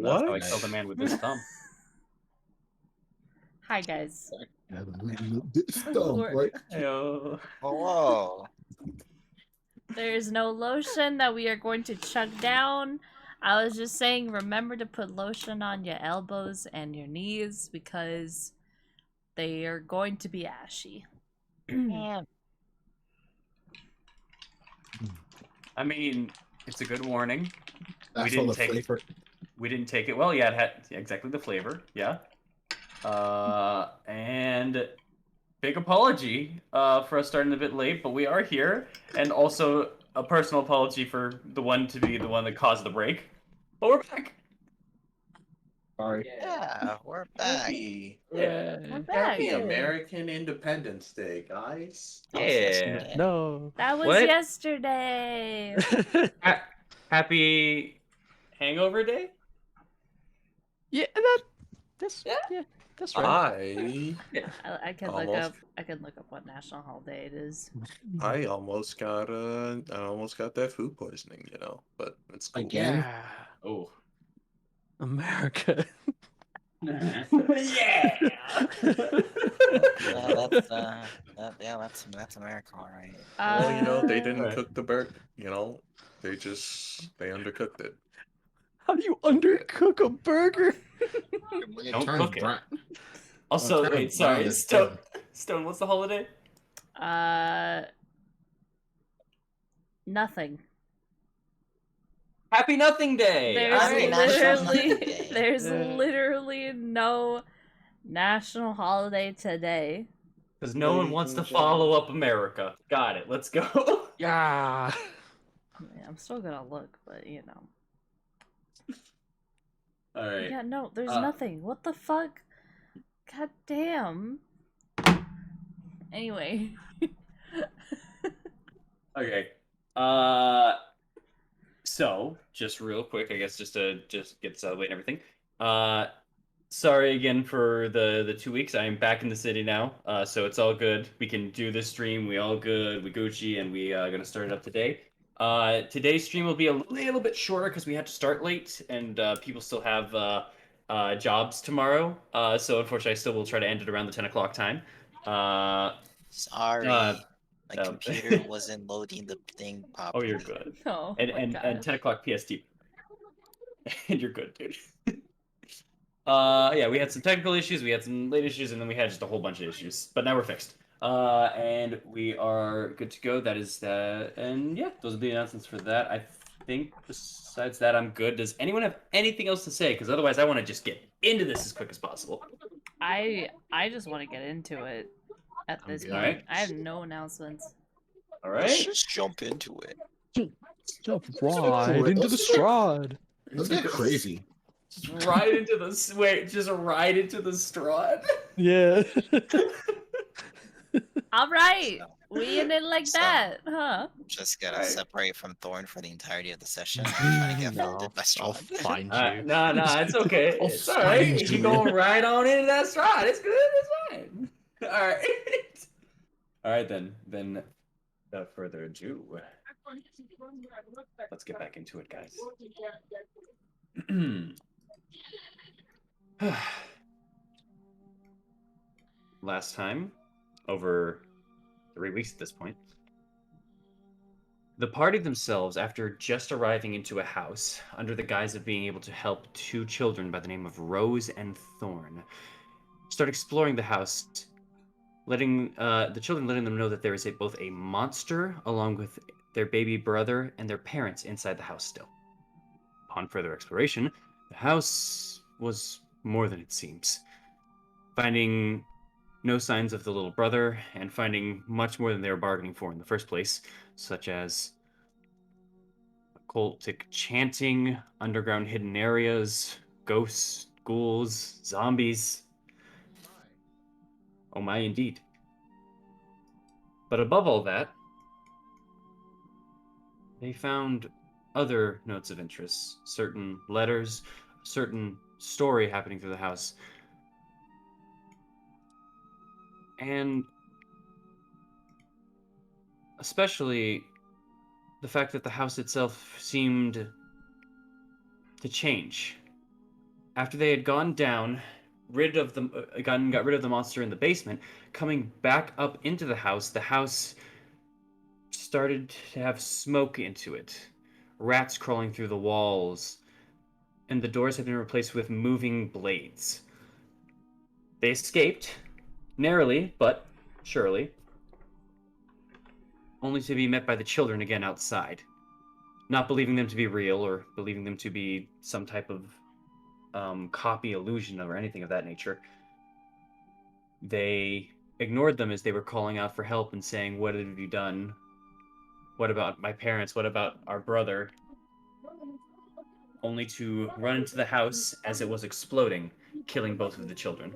That's how I What? killed a man with this thumb. Hi, guys. This thumb, right? Heyo. Whoa. There's no lotion that we are going to chug down. I was just saying, remember to put lotion on your elbows and your knees because they are going to be ashy. Man. I mean, it's a good warning. That's didn't all the take it. flavor. We didn't take it well. Yeah, it had exactly the flavor. Yeah. And big apology for us starting a bit late, but we are here. And also a personal apology for the one to be the one that caused the break. But we're back. Sorry. Yeah, we're back. Happy, Yeah. We're back. happy American Independence Day, guys. That was Yeah. yesterday. No. That was What? yesterday. Happy Hangover Day? Yeah, that's that's right. I can look Almost. up. I can look up what national holiday it is. I almost got that food poisoning, but it's cool. Again? Yeah, Oh. America. Yeah. That's America, all right. Well, they didn't Alright. cook the burger, they undercooked it. How do you undercook a burger? It Don't turns cook it. brown. Also, Okay, wait, sorry. brown. Stone, what's the holiday? Nothing. Happy Nothing Day! There's Happy National literally Nothing Day. there's literally no national holiday today. Because no one wants to follow up America. Got it. Let's go. Yeah. Yeah, I'm still gonna look, but you know. All right. Yeah, no, there's Uh, nothing. What the fuck? God damn. Anyway. Okay. So just real quick, I guess, just to get this out of the way and everything. Sorry again for the 2 weeks. I am back in the city now, so it's all good. We can do this stream. We all good. We Gucci, and we gonna start it up today. Today's stream will be a little bit shorter because we had to start late, and people still have jobs tomorrow. So unfortunately, I still will try to end it around the 10 o'clock time. Sorry. My oh. computer wasn't loading the thing Oh, properly. you're good. Oh, And my and, God. and 10 o'clock PST. And you're good, dude. Yeah, we had some technical issues, we had some late issues, and then we had just a whole bunch of issues. But now we're fixed. And we are good to go. That is that. And yeah, those are the announcements for that. I think besides that, I'm good. Does anyone have anything else to say? Because otherwise, I want to just get into this as quick as possible. I just want to get into it at this good. point. Alright. I have no announcements. All Let's right. just jump into it. Jump right into the Strahd. Let's get crazy. Just ride into the Strahd. Yeah. All right, we in it like So- that, huh? Just gotta Alright. separate from Thorn for the entirety of the session. Trying to get No, folded by I'll Strahd. find you. No, it's okay. I'll It's all right. find You you. going right on into that Strahd. It's good. It's fine. All right. All right then. Then, without further ado, let's get back into it, guys. Last time, over 3 weeks at this point, the party themselves, after just arriving into a house under the guise of being able to help two children by the name of Rose and Thorn, start exploring the house, letting the children letting them know that there is both a monster along with their baby brother and their parents inside the house still. Upon further exploration, the house was more than it seems. Finding no signs of the little brother, and finding much more than they were bargaining for in the first place, such as occultic chanting, underground hidden areas, ghosts, ghouls, zombies. Oh my, indeed. But above all that, they found other notes of interest, certain letters, certain story happening through the house. And especially the fact that the house itself seemed to change After they had gone down, got rid of the monster in the basement, coming back up into the house started to have smoke into it, rats crawling through the walls, and the doors had been replaced with moving blades. They escaped, narrowly, but surely, only to be met by the children again outside, not believing them to be real or believing them to be some type of copy illusion or anything of that nature. They ignored them as they were calling out for help and saying, "What have you done? What about my parents? What about our brother?" Only to run into the house as it was exploding, killing both of the children.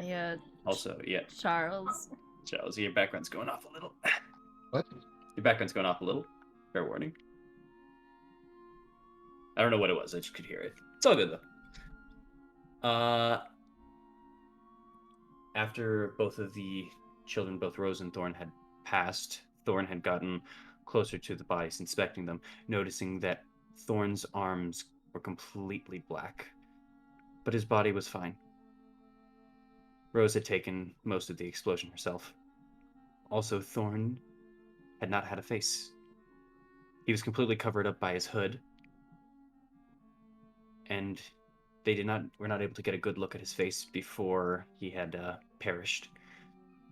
Yeah, Also, yeah, Charles. Charles, your background's going off a little. What? Your background's going off a little. Fair warning. I don't know what it was. I just could hear it. It's all good though. After both of the children, both Rose and Thorn, had passed, Thorn had gotten closer to the bodies, inspecting them, noticing that Thorn's arms were completely black, but his body was fine. Rose had taken most of the explosion herself. Also, Thorn had not had a face. He was completely covered up by his hood, and were not able to get a good look at his face before he had perished.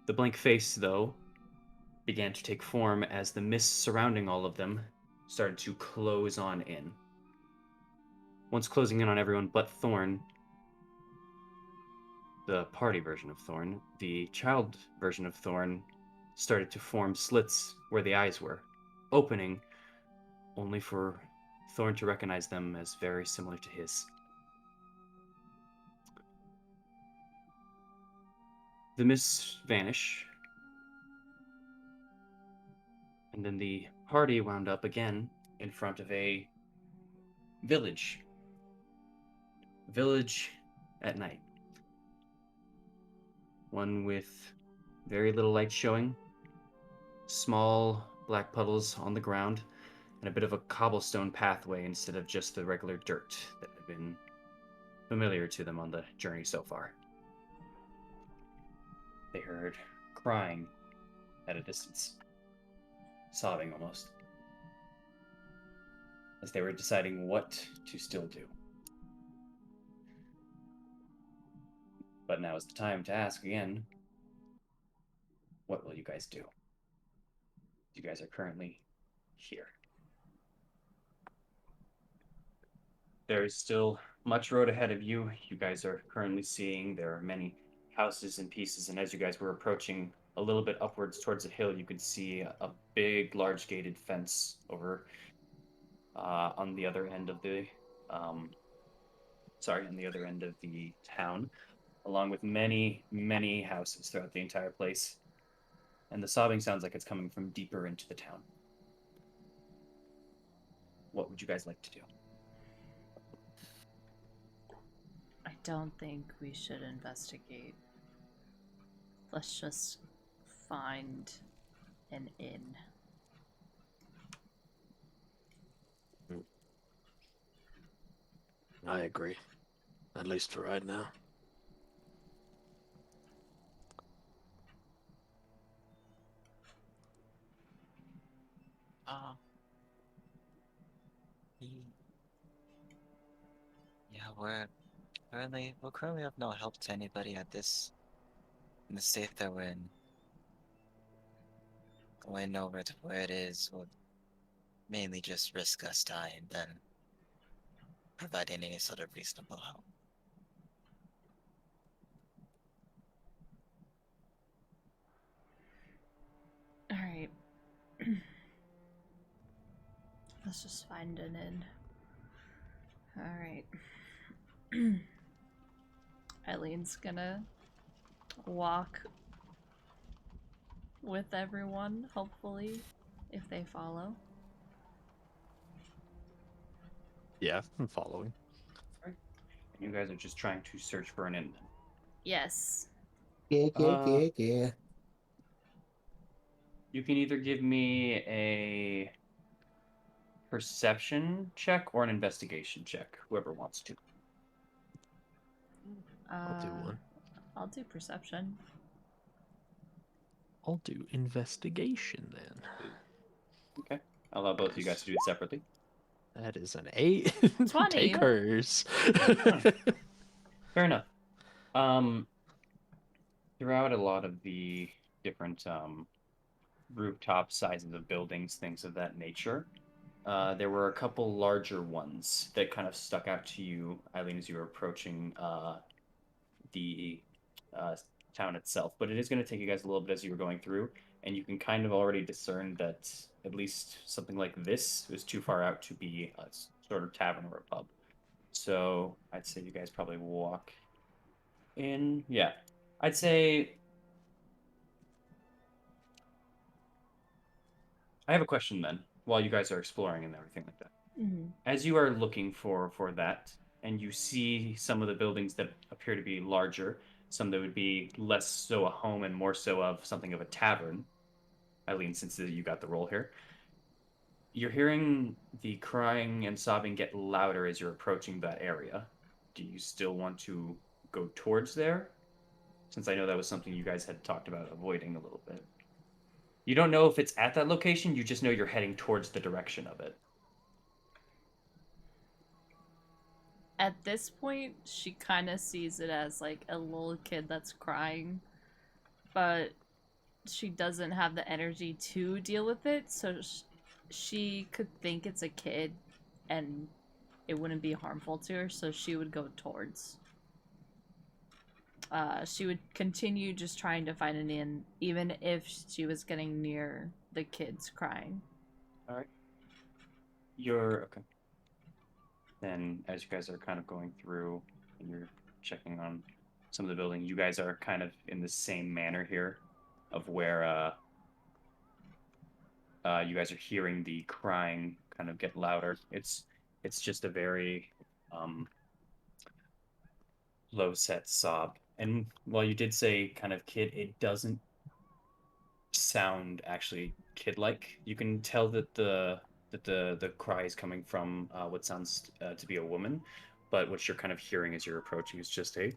The blank face, though, began to take form as the mist surrounding all of them started to close on in. Once closing in on everyone but Thorn, the party version of Thorn, the child version of Thorn started to form slits where the eyes were, opening only for Thorn to recognize them as very similar to his. The mists vanish, and then the party wound up again in front of a village. Village at night. One with very little light showing, small black puddles on the ground, and a bit of a cobblestone pathway instead of just the regular dirt that had been familiar to them on the journey so far. They heard crying at a distance, sobbing almost, as they were deciding what to still do. But now is the time to ask again, what will you guys do? You guys are currently here. There is still much road ahead of you. You guys are currently seeing there are many houses and pieces, and as you guys were approaching a little bit upwards towards the hill, you could see a big, large gated fence over on the other end of the on the other end of the town, along with many, many houses throughout the entire place. And the sobbing sounds like it's coming from deeper into the town. What would you guys like to do? I don't think we should investigate. Let's just find an inn. I agree. At least for right now. Uh, yeah, we currently have no help to anybody at this in the state that we're in. Going over to where it is would mainly just risk us dying than providing any sort of reasonable help. Alright. Let's just find an inn. Alright. Eileen's gonna walk with everyone, hopefully, if they follow. Yeah, I'm following. You guys are just trying to search for an inn. Yes. Yeah. You can either give me a perception check or an investigation check, whoever wants to. I'll do one. I'll do perception. I'll do investigation then. Okay. I'll allow both of you guys to do it separately. That is an 8. 20. Take hers. Fair enough. Throughout a lot of the different rooftop sizes of buildings, things of that nature, there were a couple larger ones that kind of stuck out to you, Eileen, as you were approaching the uh, town itself. But it is going to take you guys a little bit as you were going through, and you can kind of already discern that at least something like this is too far out to be a sort of tavern or a pub. So I'd say you guys probably walk in. Yeah, I'd say. I have a question then, while you guys are exploring and everything like that. Mm-hmm. As you are looking for that, and you see some of the buildings that appear to be larger, some that would be less so a home and more so of something of a tavern. Eileen, since you got the role here, you're hearing the crying and sobbing get louder as you're approaching that area. Do you still want to go towards there? Since I know that was something you guys had talked about avoiding a little bit. You don't know if it's at that location, you just know you're heading towards the direction of it. At this point, she kind of sees it as like a little kid that's crying, but she doesn't have the energy to deal with it, so she could think it's a kid and it wouldn't be harmful to her, so she would go towards. She would continue just trying to find an inn, even if she was getting near the kids crying. All right. You're okay. Then, as you guys are kind of going through and you're checking on some of the buildings, you guys are kind of in the same manner here, of where you guys are hearing the crying kind of get louder. It's just a very low set sob. And while you did say kind of kid, it doesn't sound actually kid-like. You can tell that the cry is coming from what sounds to be a woman, but what you're kind of hearing as you're approaching is just a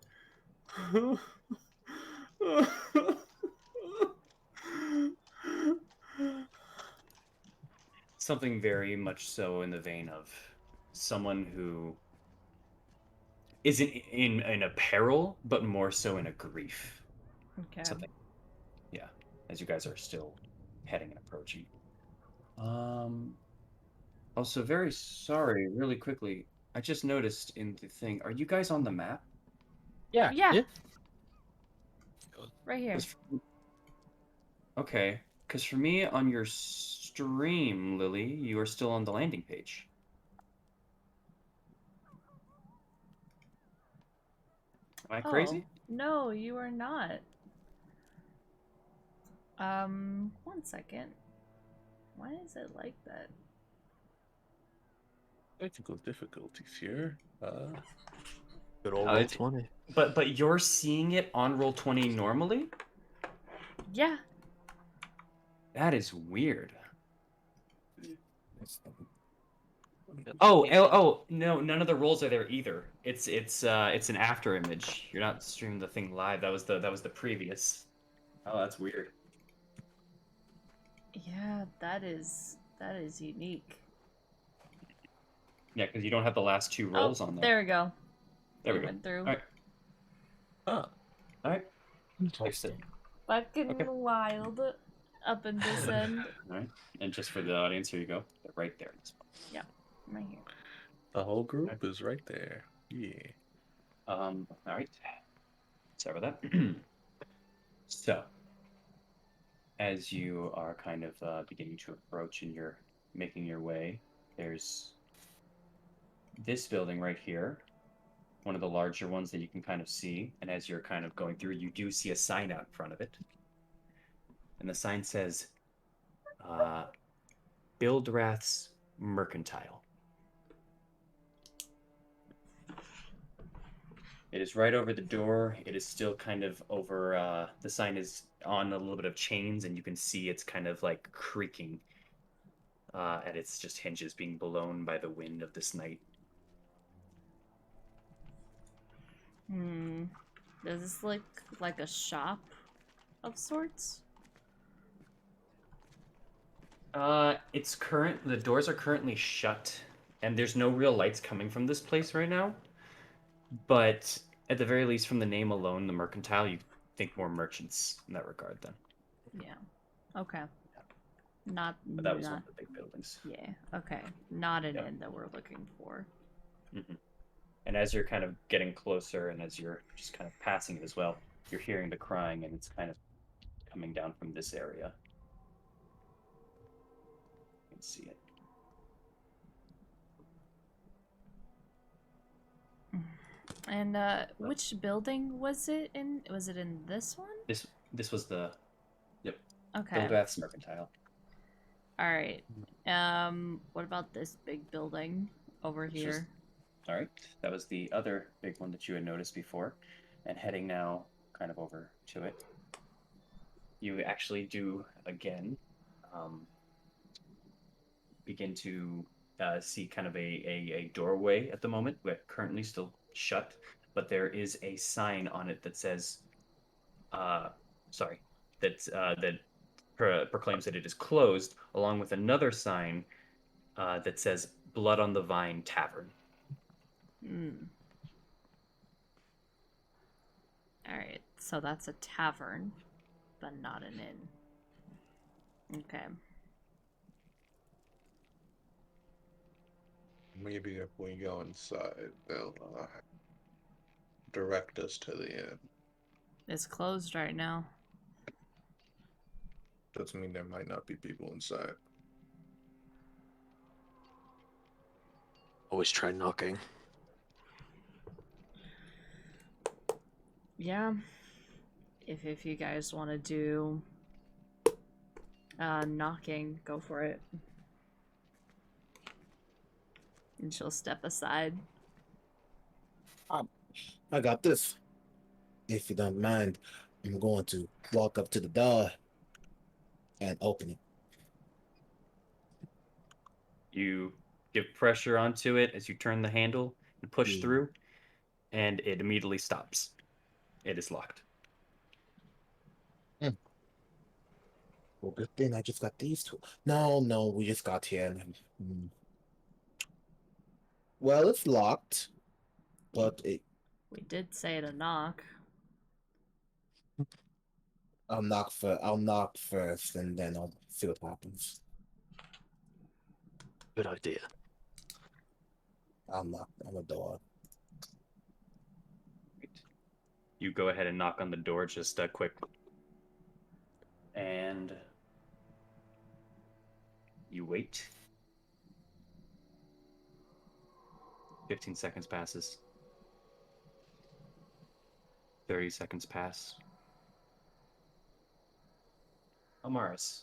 something very much so in the vein of someone who isn't in a peril, but more so in a grief. Okay. Something. Yeah, as you guys are still heading and approaching. Also, very sorry, really quickly. I just noticed in the thing, are you guys on the map? Yeah. Yeah. Right here. Okay, because for me on your stream, Lily, you are still on the landing page. Am I crazy? Oh, no, you are not. 1 second. Why is it like that? Technical difficulties here. Good old it's- roll 20. But you're seeing it on Roll20 normally? Yeah. That is weird. Oh, no, none of the rolls are there either. It's an after image. You're not streaming the thing live. That was the previous. Oh, that's weird. Yeah, that is unique. Yeah, because you don't have the last two rolls on there. There we go. There we It go. went through. All right. Ah, All right. Interesting. Fucking Okay. wild. Up in this end. All right. And just for the audience, here you go. They're right there. Right here. the whole group is right there. Yeah. All right. Sorry about that. So, as you are kind of beginning to approach and you're making your way, there's this building right here, one of the larger ones that you can kind of see. And as you're kind of going through, you do see a sign out in front of it. And the sign says, Bildrath's Mercantile. It is right over the door. It is still kind of over, the sign is on a little bit of chains, and you can see it's kind of like creaking and its just hinges being blown by the wind of this night. Does this look like a shop of sorts? The doors are currently shut, and there's no real lights coming from this place right now. But at the very least, from the name alone, the mercantile, you think more merchants in that regard then. Yeah. Okay. Not. But that was one not. of the big buildings. Yeah. Okay. Not an Yep. inn that we're looking for. And as you're kind of getting closer, and as you're just kind of passing it as well, you're hearing the crying, and it's kind of coming down from this area. You can see it. And which building was it in? Was it in this one? This was the Okay. Billbath's mercantile. All right. What about this big building over Which was- here? All right, that was the other big one that you had noticed before, and heading now kind of over to it, you actually do again begin to see kind of a doorway at the moment, currently still shut, but there is a sign on it that says, that proclaims that it is closed, along with another sign that says "Blood on the Vine Tavern." All right. So that's a tavern, but not an inn. Okay. Maybe if we go inside, they'll direct us to the inn. It's closed right now. Doesn't mean there might not be people inside. Always try knocking. Yeah. If you guys want to do knocking, go for it. And she'll step aside. I got this. If you don't mind, I'm going to walk up to the door and open it. You give pressure onto it as you turn the handle and push Yeah. through, and it immediately stops. It is locked. Well, good thing I just got these two. No, we just got here. Well, it's locked, but We did say to knock. I'll knock first, and then I'll see what happens. Good idea. I'll knock on the door. You go ahead and knock on the door just quick. And you wait. 15 seconds passes. 30 seconds pass. Amaris,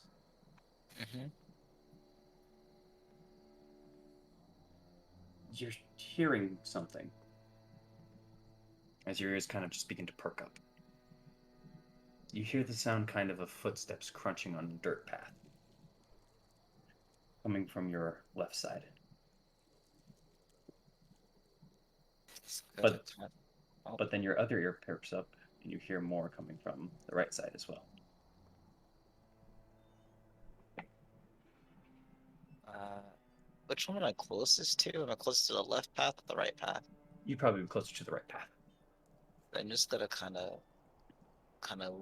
you're hearing something as your ears kind of just begin to perk up. You hear the sound kind of footsteps crunching on a dirt path coming from your left side. But then your other ear perks up and you hear more coming from the right side as well. Which one am I closest to? Am I closest to the left path or the right path? You'd probably be closer to the right path. I'm just gonna kind of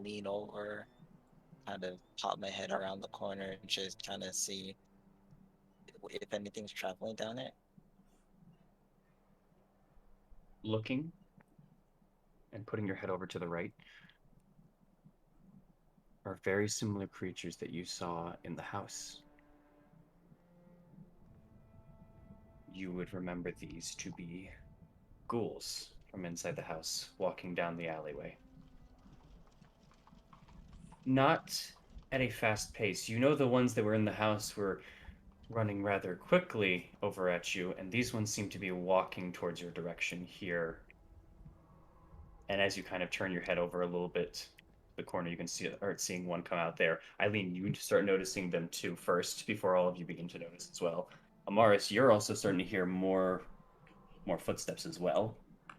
lean over, kind of pop my head around the corner and just kind of see if anything's traveling down it. Looking and putting your head over to the right are very similar creatures that you saw in the house. You would remember these to be ghouls from inside the house walking down the alleyway. Not at a fast pace. You know the ones that were in the house were running rather quickly over at you, and these ones seem to be walking towards your direction here. And as you kind of turn your head over a little bit, the corner, you can start seeing one come out there. Eileen, you start noticing them too first before all of you begin to notice as well. Amaris, you're also starting to hear more footsteps as well,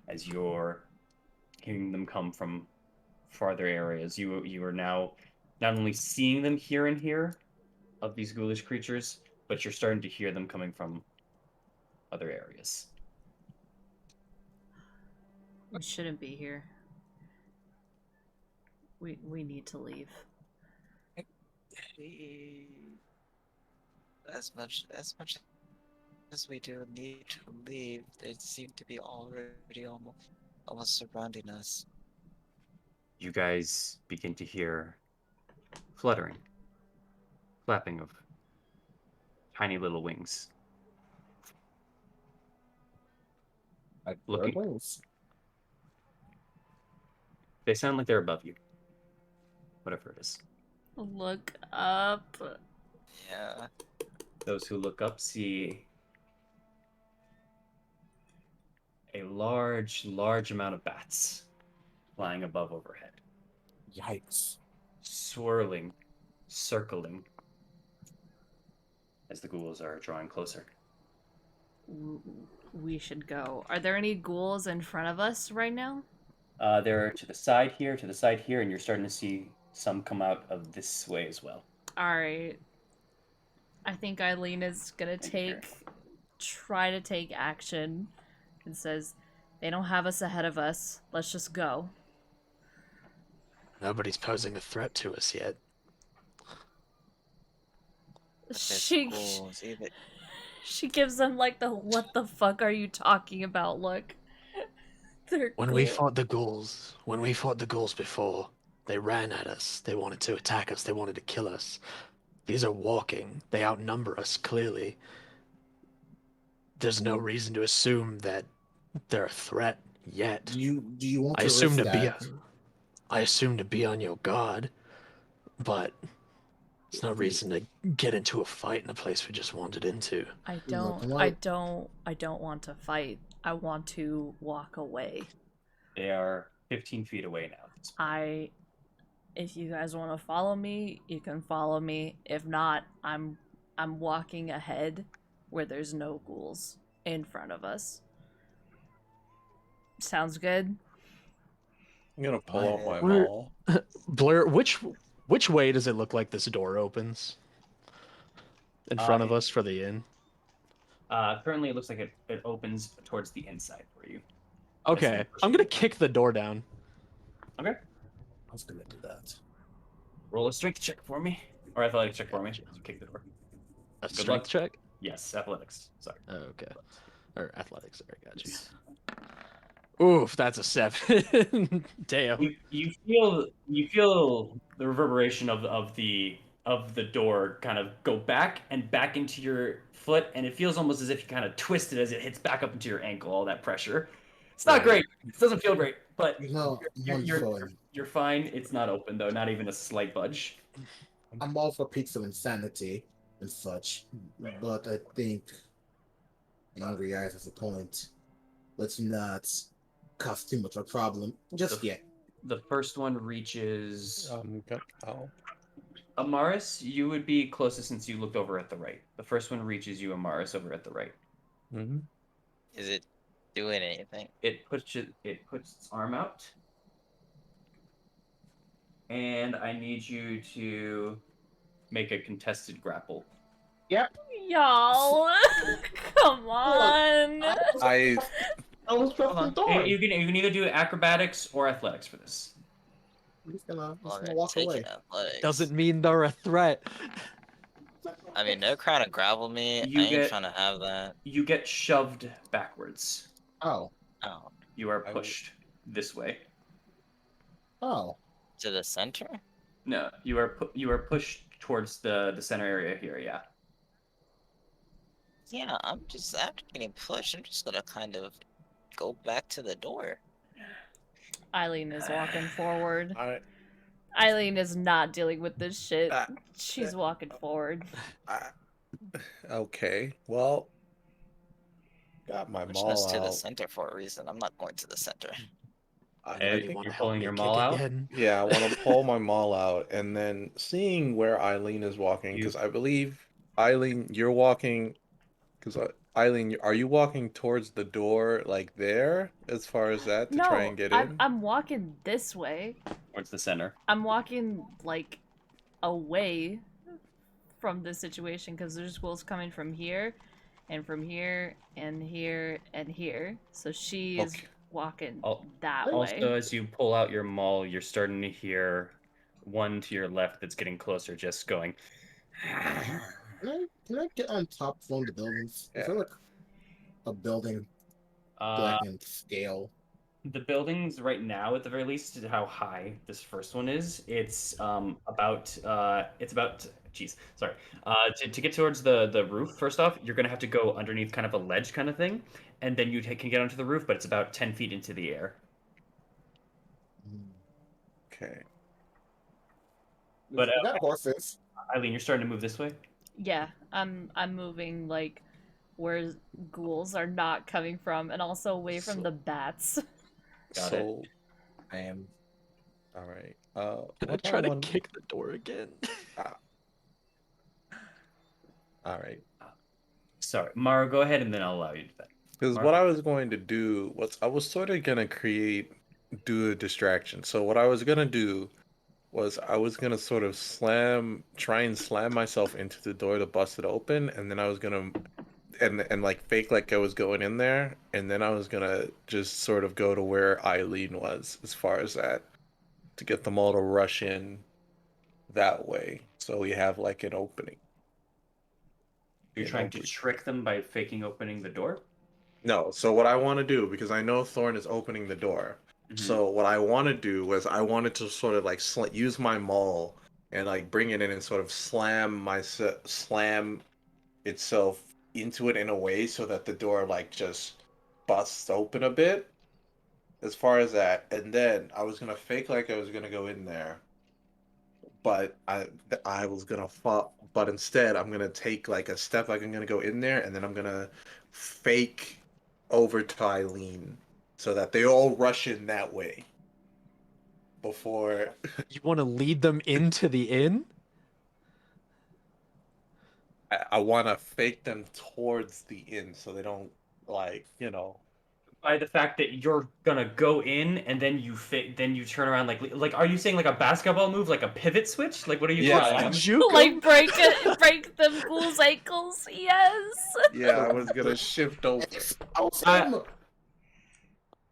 as you're hearing them come from farther areas. You are now not only seeing them here and here of these ghoulish creatures, but you're starting to hear them coming from other areas. We shouldn't be here. We need to leave. As much as we do need to leave, they seem to be already almost surrounding us. You guys begin to hear fluttering, flapping of tiny little wings. Looking. Wings. They sound like they're above you. Whatever it is. Look up. Yeah. Those who look up see a large amount of bats flying above overhead, Yikes. swirling, circling as the ghouls are drawing closer. We should go. Are there any ghouls in front of us right now? They're to the side here, and you're starting to see some come out of this way as well. Alright. I think Eileen is gonna try to take action and says, they don't have us ahead of us. Let's just go. Nobody's posing a threat to us yet. But there's She ghouls, even she gives them like the what the fuck are you talking about look. They're When we ghouls. fought the ghouls before, they ran at us. They wanted to attack us. They wanted to kill us. These are walking. They outnumber us clearly. There's no reason to assume that they're a threat yet. Do you want I to assume risk to be that? I assume to be on your guard, but there's no reason to get into a fight in a place we just wandered into. I Look, don't want to fight. I want to walk away. They are 15 feet away now. If you guys want to follow me, you can follow me. If not, I'm walking ahead where there's no ghouls in front of us. Sounds good? I'm gonna pull out my We're- maul. Blair, which way does it look like this door opens? In front of us for the inn? Currently, it looks like it opens towards the inside for you. Okay, I'm gonna kick the door down. Okay. I was gonna do that. Roll a strength check for me. Or athletics check for me. As you kick the door. A Good strength luck. check? Yes, athletics. Sorry. Oh, okay. Or athletics, sorry, got you. Oof, that's a 7. Damn. You feel the reverberation of the door kind of go back and back into your foot, and it feels almost as if you kind of twist it as it hits back up into your ankle. All that pressure. It's not great. It doesn't feel great, but you're fine. It's not open though. Not even a slight budge. I'm all for peaks of insanity and such, but I think Angry Eyes has a point. Let's not cause too much of a problem just yet. The first one reaches Oh. Amaris. You would be closest since you looked over at the right. The first one reaches you, Amaris, over at the right. Mm-hmm. is it doing anything? It puts its arm out. And I need you to make a contested grapple. Y'all, come on. I was Hold on. You can either do acrobatics or athletics for this. I'm just gonna Alright, walk taking away. athletics. Doesn't mean they're a threat. I mean, they're trying to grapple me. You I ain't get- trying to have that. You get shoved backwards. Oh, Oh, You are pushed this way. oh. to the center? No, you are pushed towards the center area here. Yeah. Yeah, after getting pushed, I'm just gonna kind of go back to the door. Eileen is walking forward. I Eileen is not dealing with this shit. Uh, She's walking forward. okay. Well, got my Pushing us maul to the out. center for a reason. I'm not going to the center. Anybody think want You're to help pulling me your kick maul out? again? yeah, I want to pull my maul out and then seeing where Eileen is walking You because I believe Eileen, you're walking because Eileen, are you walking towards the door like there as far as that to try No, and get I'm in? I'm walking this way. towards the center. I'm walking like away from this situation because there's ghouls coming from here, and from here, and here, and here. So she is Okay. walking Al- that Also, way. as you pull out your maul, you're starting to hear one to your left that's getting closer, just going. Can I get on top of one of the buildings? Is Yeah. there like a building that I Uh, can scale? the buildings right now, at the very least, is how high this first one is. It's about geez, sorry. To get towards the roof, first off, you're gonna have to go underneath kind of a ledge kind of thing, and then you can get onto the roof, but it's about 10 feet into the air. Okay. But I got horses. Eileen, you're starting to move this way. Yeah, I'm moving like where ghouls are not coming from, and also away from So- the bats. Got it. So, I am. all right. Can I What try to want? kick the door again? All right. Sorry, Mara, go ahead, and then I'll allow you to do that. Because Mara? what I was going to do was I was sort of gonna do a distraction. So what I was gonna do was I was gonna sort of try and slam myself into the door to bust it open, and then I was gonna and like fake like I was going in there, and then I was gonna just sort of go to where Eileen was as far as that to get them all to rush in that way. So we have like an opening. You're An trying to opening. trick them by faking opening the door? No, so what I want to do, because I know Thorn is opening the door. Mhm. So what I want to do was I wanted to sort of like use my maul and like bring it in and sort of slam itself into it in a way so that the door like just busts open a bit as far as that. And then I was gonna fake like I was gonna go in there, but I was gonna fall. But instead, I'm gonna take like a step, like I'm gonna go in there, and then I'm gonna fake over to Eileen, so that they all rush in that way. Before, You want to lead them into the inn? I want to fake them towards the inn, so they don't like By the fact that you're gonna go in and then then you turn around like are you saying like a basketball move, like a pivot switch? Like what are you Yeah, talking yeah. about? Juke 'em? Like break them ghouls' ankles. Yes. Yeah, I was gonna shift over. Awesome!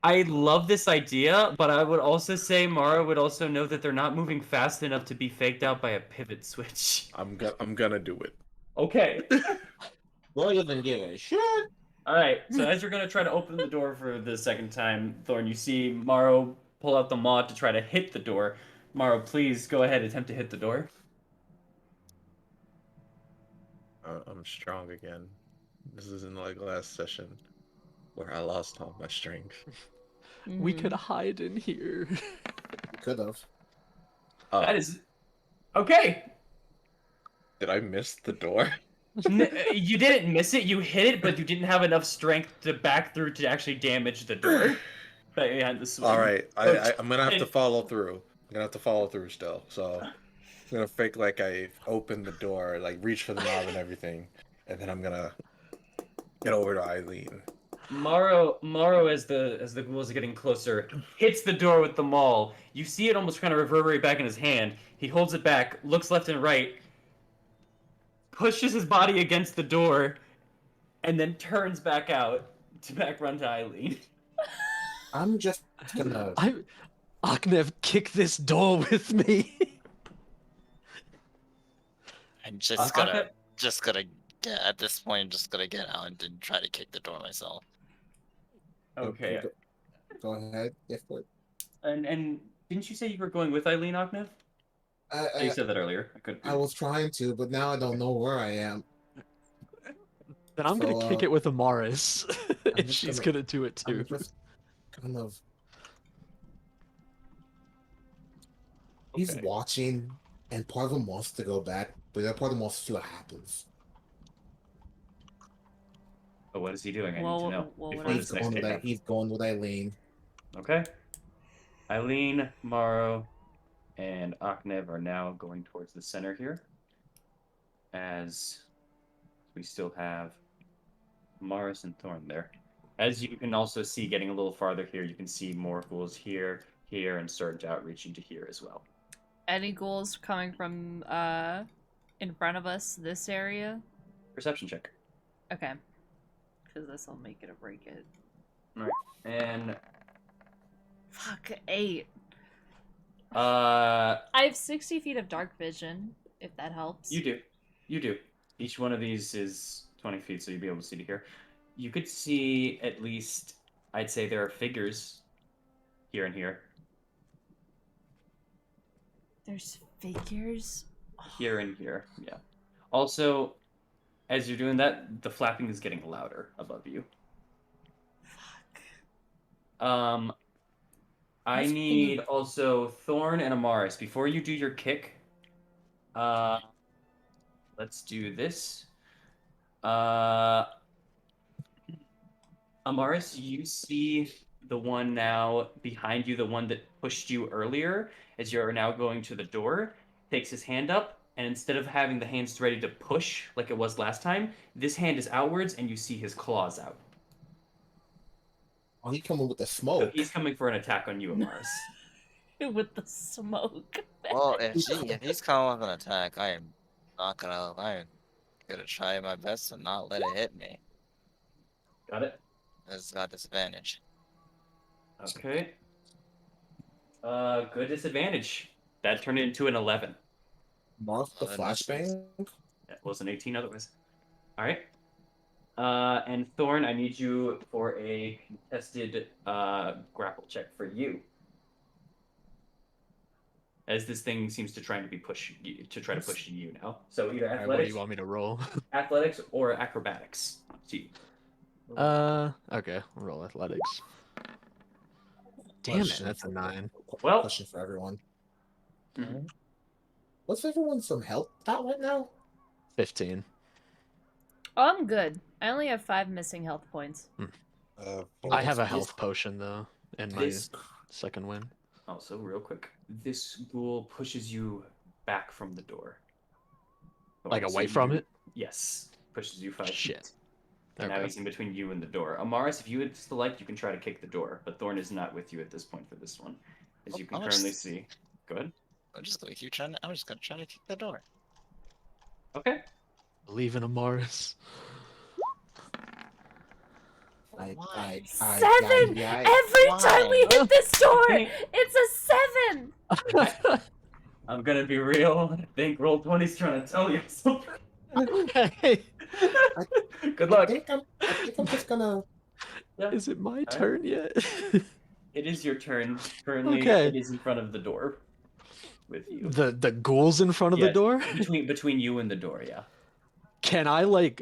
I love this idea, but I would also say Mara would also know that they're not moving fast enough to be faked out by a pivot switch. I'm gonna do it. Okay. Well, you didn't give a shit. All right. So as you're gonna try to open the door for the second time, Thorn, you see Morrow pull out the maw to try to hit the door. Morrow, please go ahead, attempt to hit the door. I'm strong again. This isn't like last session where I lost all my strength. We could Mhm. hide in here. Could have. That is okay. Did I miss the door? You didn't miss it. You hit it, but you didn't have enough strength to back through to actually damage the door. That you had to swing. All right, I'm gonna have to And- follow through. I'm gonna have to follow through still. So I'm gonna fake like I opened the door, like reach for the knob and everything, and then I'm gonna get over to Eileen. Morrow, as the ghouls are getting closer, hits the door with the maul. You see it almost kind of reverberate back in his hand. He holds it back, looks left and right, pushes his body against the door, and then turns back out to back run to Eileen. I'm just gonna. Aknev, kick this door with me. I'm just gonna Okay. get at this point. Just gonna get out and try to kick the door myself. Okay. Go ahead. If what? And didn't you say you were going with Eileen Ognev? Oh, you said that earlier. I couldn't. I was trying to, but now I don't know where I am. Then I'm gonna So, kick it with Amaris, if just she's gonna- gonna do it too. I'm just kind of. He's Okay. watching, and part of him wants to go back, but the other part of him wants to see what happens. But what is he doing? I need Well, to know what would before I this He's next going, hit with, happens. he's going with Eileen. Okay. Eileen, Morrow, and Aknev are now going towards the center here, as we still have Morris and Thorn there. As you can also see, getting a little farther here, you can see more ghouls here, here, and start outreaching to here as well. Any ghouls coming from in front of us, this area? Perception check. Okay. Because this will make it or break it. Alright. And Fuck, 8. I have 60 feet of dark vision, if that helps. You do. You do. Each one of these is 20 feet, so you'll be able to see to here. You could see at least, I'd say there are figures here and here. There's figures? Here and here, yeah. Also, as you're doing that, the flapping is getting louder above you. Fuck. I That's need pretty- also Thorn and Amaris. Before you do your kick, let's do this. Amaris, you see the one now behind you, the one that pushed you earlier, as you're now going to the door, takes his hand up, and instead of having the hands ready to push like it was last time, this hand is outwards and you see his claws out. Oh, he coming with the So smoke. he's coming for an attack on you, Amaris. With the smoke. Well, if he's coming with an attack, I am not gonna. I'm gonna try my best to not let it hit me. Got it? It's got disadvantage. Okay. Good disadvantage. That turned into an 11. Mark the Nice. flashbang. That was an 18 otherwise. Alright. And Thorn, I need you for a contested grapple check for you. As this thing seems to try to push you now. So either Alright, what do athletics, you want me to roll? athletics or acrobatics. See. Okay, I'll roll athletics. Damn it, Question that's a for- 9. Well- question for everyone. Mhm. What's everyone some health at right now? 15. Oh, I'm good. I only have 5 missing health points. I have a health potion though, in my This second win. also real quick. This ghoul pushes you back from the door. Like So away from it? Yes. Pushes you 5 Shit. feet. And now Okay. he's in between you and the door. Amaris, if you would still like, you can try to kick the door, but Thorn is not with you at this point for this one, as you can I'm currently just- see. Go ahead. I'm just gonna keep trying. I'm just gonna try to kick the door. Okay. Believe in Amaris. Why? 7! I- Every time we Why? hit this door, Okay. it's a 7! I'm gonna be real. I think Roll20's trying to tell you something. Hey, Good I luck. think I'm just gonna. Yeah. is it my Alright. turn yet? It is your turn. Currently, Okay. it is in front of the door with you. the ghouls in front of the Yes, door? between you and the door, yeah. Can I like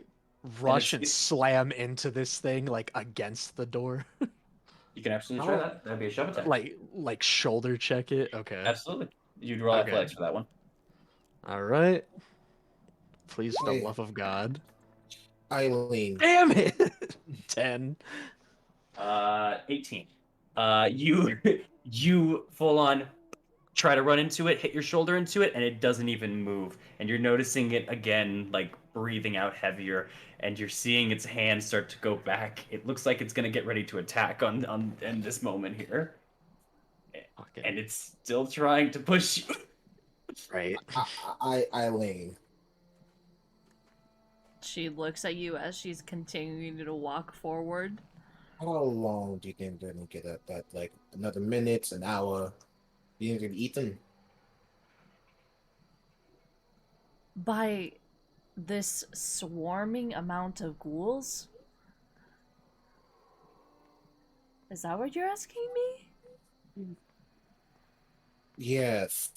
rush and it's- slam into this thing like against the door? You can absolutely try that. That'd be a shove attack. like shoulder check it? Okay. Absolutely. You'd roll Okay. athletics for that one. All right. Please, for the Wait. love of God. Eileen. Damn it! 10. 18. You you full on try to run into it, hit your shoulder into it, and it doesn't even move. And you're noticing it again, like breathing out heavier, and you're seeing its hands start to go back. It looks like it's gonna get ready to attack on in this moment here. Okay. And it's still trying to push you. Right. Eileen. She looks at you as she's continuing to walk forward. How long do you think they're gonna get at that? Like another minute, an hour? You think they're gonna eat them? By this swarming amount of ghouls? Is that what you're asking me? Yes.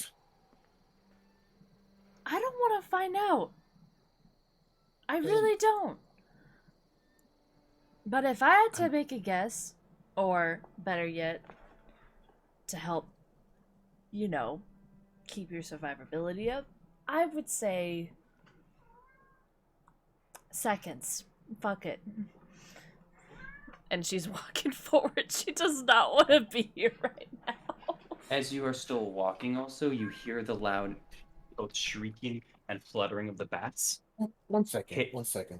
I don't want to find out. I really don't. But if I had to make a guess, or better yet, to help, you know, keep your survivability up, I would say seconds. Fuck it. And she's walking forward. She does not want to be here right now. As you are still walking, also, you hear the loud, both shrieking and fluttering of the bats. 1 second. Hit. 1 second.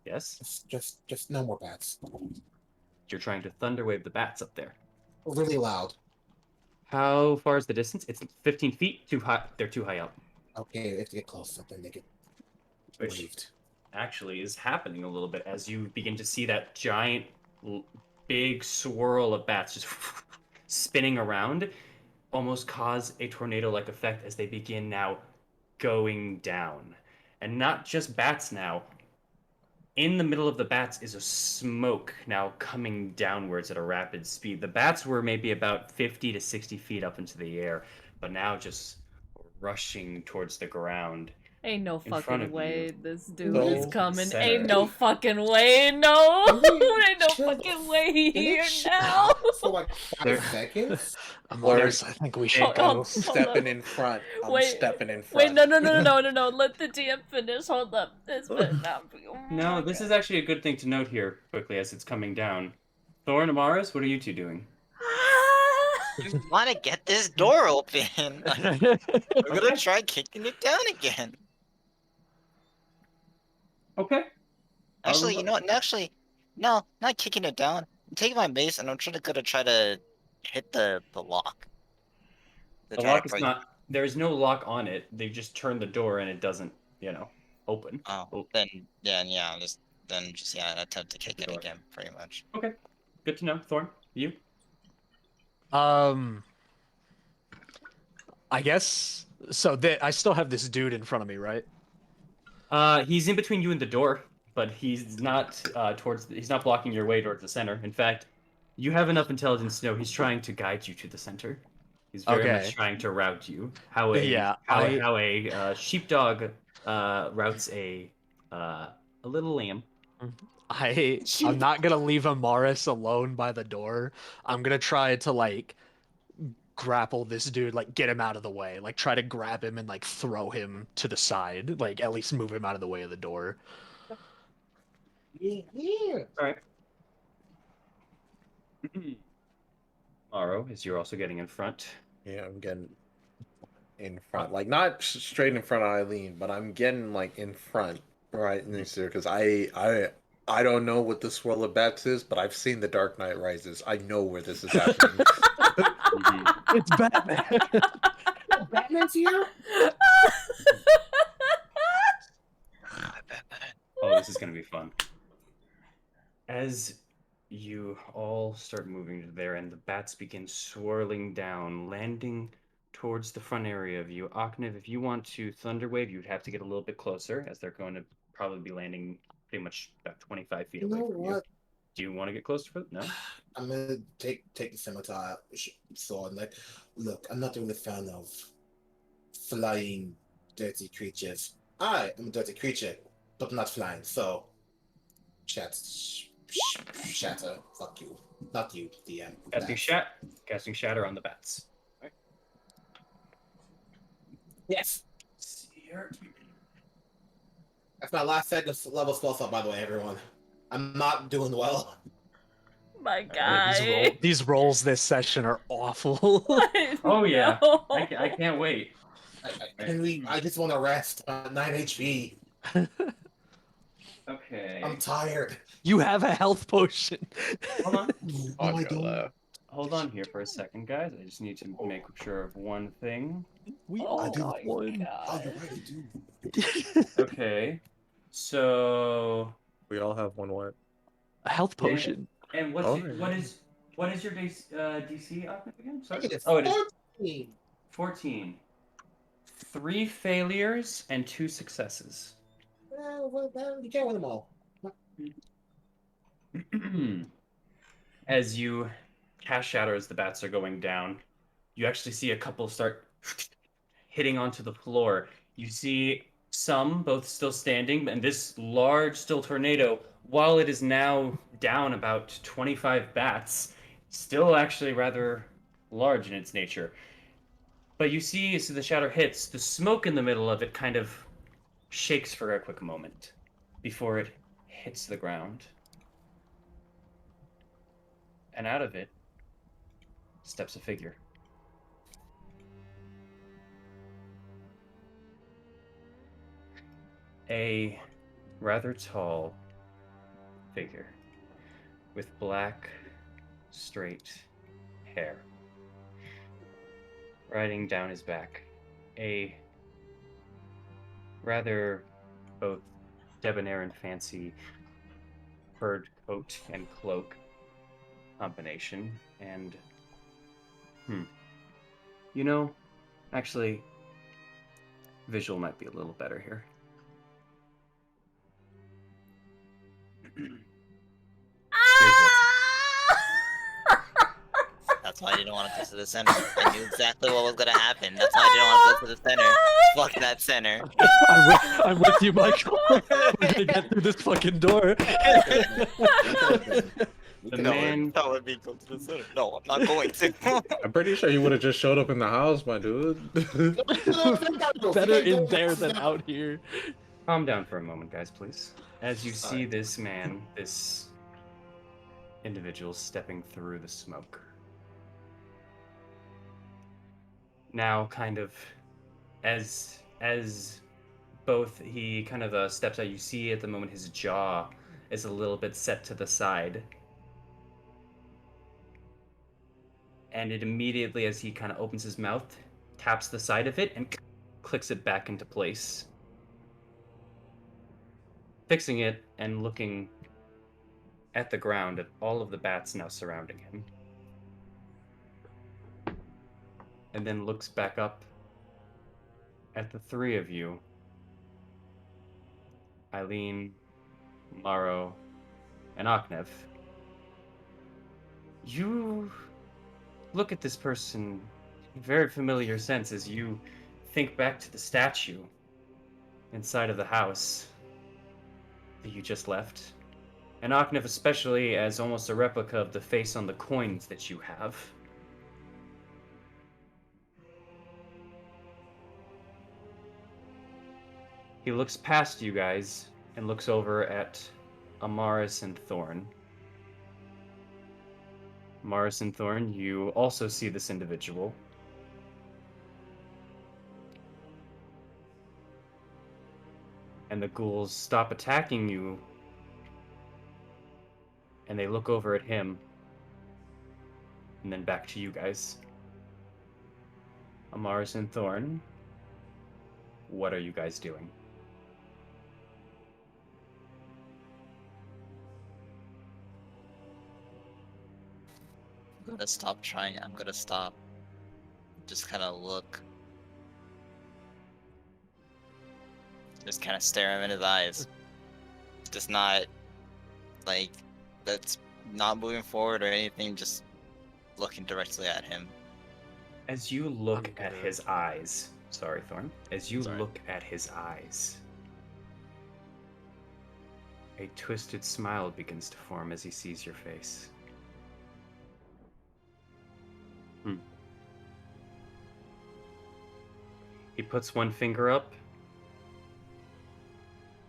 Yes? Just no more bats. You're trying to thunderwave the bats up there. Really loud. How far is the distance? It's 15 feet. Too high. They're too high up. Okay, if they get close, then they get Which waved. actually is happening a little bit as you begin to see that giant, big swirl of bats just spinning around, almost cause a tornado-like effect as they begin now going down. And not just bats now. In the middle of the bats is a smoke now coming downwards at a rapid speed. The bats were maybe about 50 to 60 feet up into the air, but now just rushing towards the ground. Ain't no In front fucking of way you. this dude So- is coming. Center. Ain't no fucking way. No. Ain't no fucking way he Did here it shut now. up for like 5 There- seconds? Morris, I think we should Hold go. on. Stepping in front. I'm Wait, stepping in Wait, front. no. Let the DM finish. Hold up. This better not be. Oh No, my this God. is actually a good thing to note here quickly as it's coming down. Thorn and Amaris, what are you two doing? I want to get this door open. I'm gonna try kicking it down again. Okay. Actually, you know what? Actually, no, not kicking it down. I'm taking my mace and I'm gonna try to hit the lock. To The try to lock is break. not. There's no lock on it. They just turned the door and it doesn't, open. Oh, then yeah, just attempt to kick the it door. again, pretty much. Okay. Good to know. Thorn, you? I guess so. I still have this dude in front of me, right? He's in between you and the door, but he's not he's not blocking your way towards the center. In fact, you have enough intelligence to know he's trying to guide you to the center. He's very Okay. much trying to route you. How a Yeah, how a sheepdog routes a little lamb. I'm not gonna leave Amaris alone by the door. I'm gonna try to like grapple this dude, like get him out of the way, like try to grab him and like throw him to the side, like at least move him out of the way of the door. Yeah. All right. Morrow, as you're also getting in front. Yeah, I'm getting in front. Like, not straight in front of Eileen, but I'm getting, like, in front right next to her. Because I don't know what the swirl of bats is, but I've seen The Dark Knight Rises. I know where this is happening. It's Batman. Batman's here? Oh, this is going to be fun. As you all start moving to there and the bats begin swirling down, landing towards the front area of you. Aknev, if you want to Thunderwave, you'd have to get a little bit closer as they're going to probably be landing pretty much about 25 feet You away know from you. what? Do you want to get closer for No? I'm gonna take the scimitar sword. Like, look, I'm not really a fan of flying dirty creatures. I am a dirty creature, but not flying. So, shatter. Fuck you. Not you, DM. Casting Shatter on the bats. Yes. Let's see here. That's my last second level spell slot, by the way, everyone. I'm not doing well. My These, guy. these rolls this session are awful. Oh yeah, No. I can't wait. I just want to rest on 9 HP. Okay. I'm tired. You have a health potion. Hold on. No, On I your don't. left. Hold on here for a second, guys. I just need to make sure of one thing. We Oh all do. got one. Oh, you're right, I do. Okay. So We all have one what? A health potion. and what's Okay. what is your DC Ahmed, again? Sorry. Look at this. Oh, it is 14. 14. 3 failures and 2 successes. Well, you can't win them all. As you cast Shatter as the bats are going down, you actually see a couple start hitting onto the floor. You see some both still standing, and this large still tornado, while it is now down about 25 bats, still actually rather large in its nature. But you see, as the shatter hits, the smoke in the middle of it kind of shakes for a quick moment before it hits the ground. And out of it steps a figure. A rather tall figure with black, straight hair riding down his back. A rather both debonair and fancy furred coat and cloak combination. And, you know, actually, visual might be a little better here. That's why I didn't want to go to the center. I knew exactly what was gonna happen. That's why I didn't want to go to the center. Fuck that center. I'm with you, Michael. We're gonna get through this fucking door. The man. That would be go to the center. No, I'm not going to. I'm pretty sure you would have just showed up in the house, my dude. Better in there than out here. Calm down for a moment, guys, please. As you see this man, this individual stepping through the smoke. Now, kind of, as both he kind of steps out, you see at the moment his jaw is a little bit set to the side. And it immediately, as he kind of opens his mouth, taps the side of it and clicks it back into place. Fixing it and looking at the ground at all of the bats now surrounding him. And then looks back up at the three of you. Eileen, Morrow, and Aknev. You look at this person in a very familiar sense as you think back to the statue inside of the house that you just left. And Aknev especially as almost a replica of the face on the coins that you have. He looks past you guys and looks over at Amaris and Thorn. Amaris and Thorn, you also see this individual. And the ghouls stop attacking you. And they look over at him. And then back to you guys. Amaris and Thorn, what are you guys doing? I'm gonna stop trying. I'm gonna stop. Just kind of look. Just kind of stare him in his eyes. Just not, like, that's not moving forward or anything. Just looking directly at him. As you look at his eyes, sorry, Thorn. As you look at his eyes, a twisted smile begins to form as he sees your face. He puts one finger up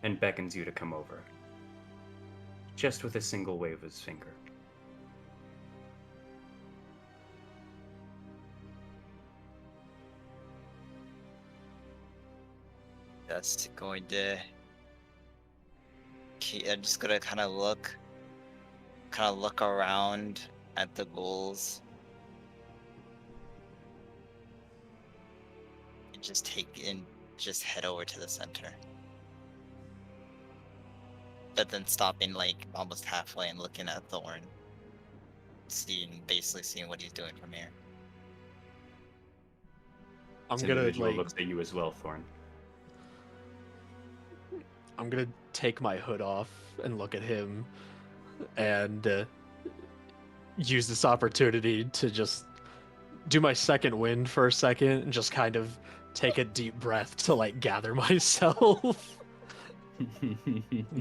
and beckons you to come over. Just with a single wave of his finger. Just going to. I'm just gonna kind of look around at the ghouls. And just head over to the center. But then stopping like almost halfway and looking at Thorn. Basically seeing what he's doing from here. I'm This gonna individual like. looks at you as well, Thorn. I'm gonna take my hood off and look at him, and use this opportunity to just do my second wind for a second and just kind of take a deep breath to like gather myself.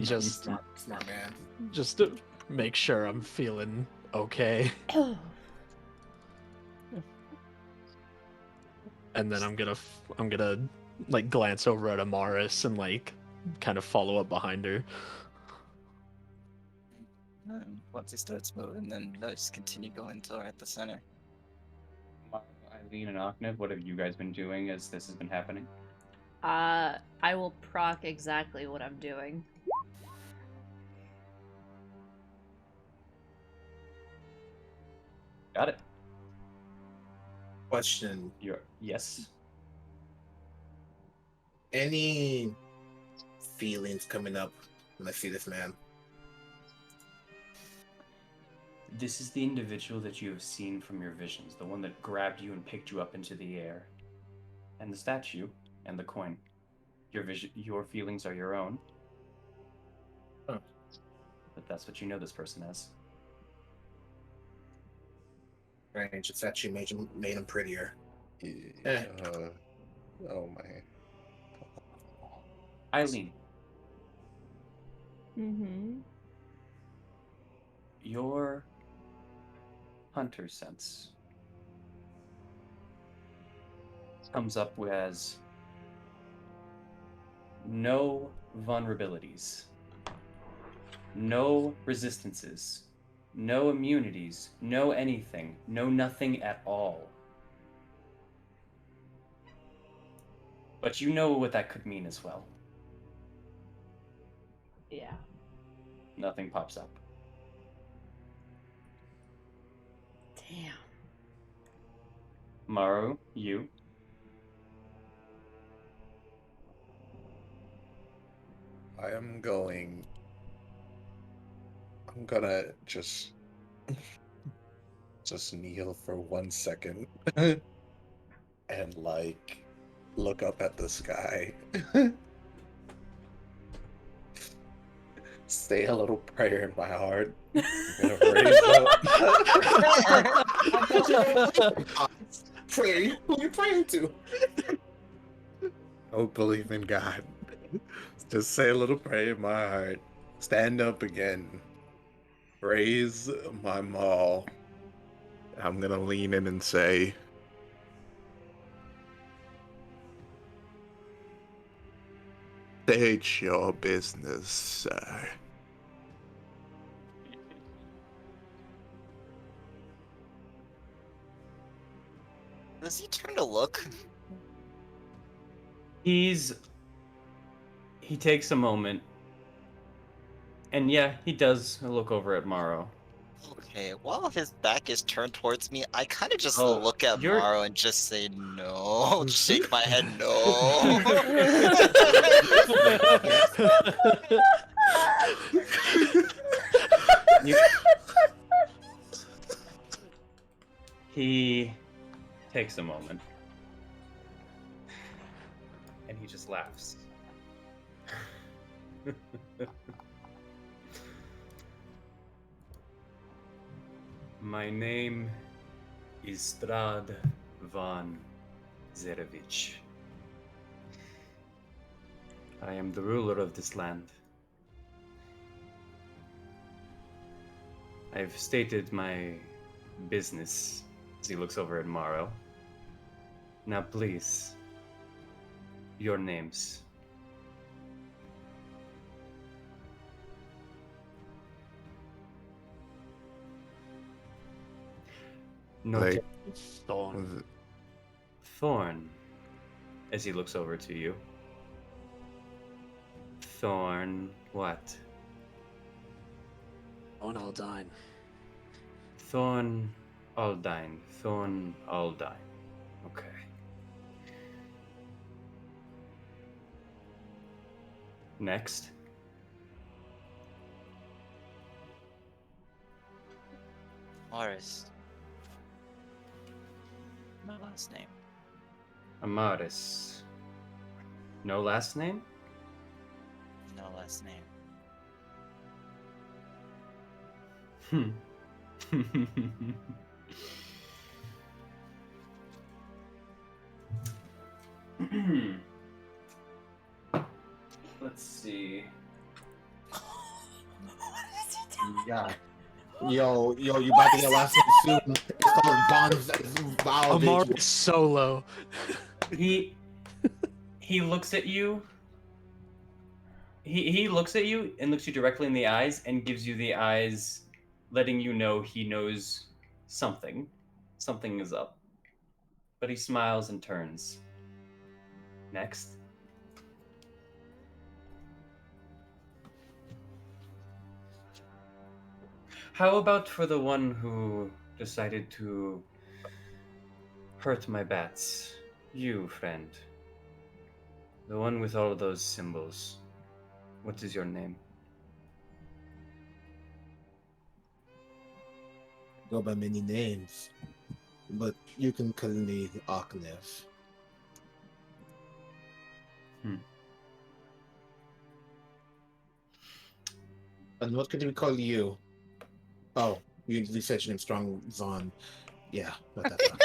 Just Smart man. just to make sure I'm feeling okay. And then I'm gonna like glance over at Amaris and like kind of follow up behind her. And once he starts moving, then they'll just continue going till we're at the center. Eileen and Achnev, what have you guys been doing as this has been happening? I will proc exactly what I'm doing. Got it. Question: Yes. any feelings coming up when I see this man? This is the individual that you have seen from your visions, the one that grabbed you and picked you up into the air. And the statue and the coin. Your feelings are your own. Huh. But that's what you know this person as. Strange. It's actually made him prettier. Oh man. Eileen, Mm-hmm. your hunter sense comes up as no vulnerabilities, no resistances, no immunities, no anything, no nothing at all. But you know what that could mean as well. Yeah. Nothing pops up. Damn. Maru, you. I'm gonna just kneel for 1 second and like look up at the sky. Say a little prayer in my heart. I'm gonna raise up. Pray. Who are you praying to? Don't believe in God. Just say a little prayer in my heart. Stand up again. Raise my maul. I'm gonna lean in and say, "State your business, sir." Does he turn to look? He takes a moment. And yeah, he does look over at Morrow. Okay, while his back is turned towards me, I kind of just Oh, look at you're- Morrow and just say no. Shake my head no. He takes a moment. And he just laughs. My name is Strahd von Zerevich. I am the ruler of this land. I've stated my business as he looks over at Morrow. Now please, your names. No, Like, Thorn. Thorn, as he looks over to you. Thorn, what? Thorn Aldine. Thorn Aldine. Thorn Aldine. Okay. Next. Morris. My last name. Amaris. No last name? No last name. Let's see. Yeah. Yo, you about to get last name soon. It's called Amari Solo. He looks at you. He looks at you and looks you directly in the eyes and gives you the eyes, letting you know he knows something. Something is up. but he smiles and turns. Next. How about for the one who decided to hurt my bats? You, friend. The one with all of those symbols. What is your name? Go by many names, but you can call me Aknev. And what could we call you? Oh, you said your name Strong Von. Yeah, let that rock.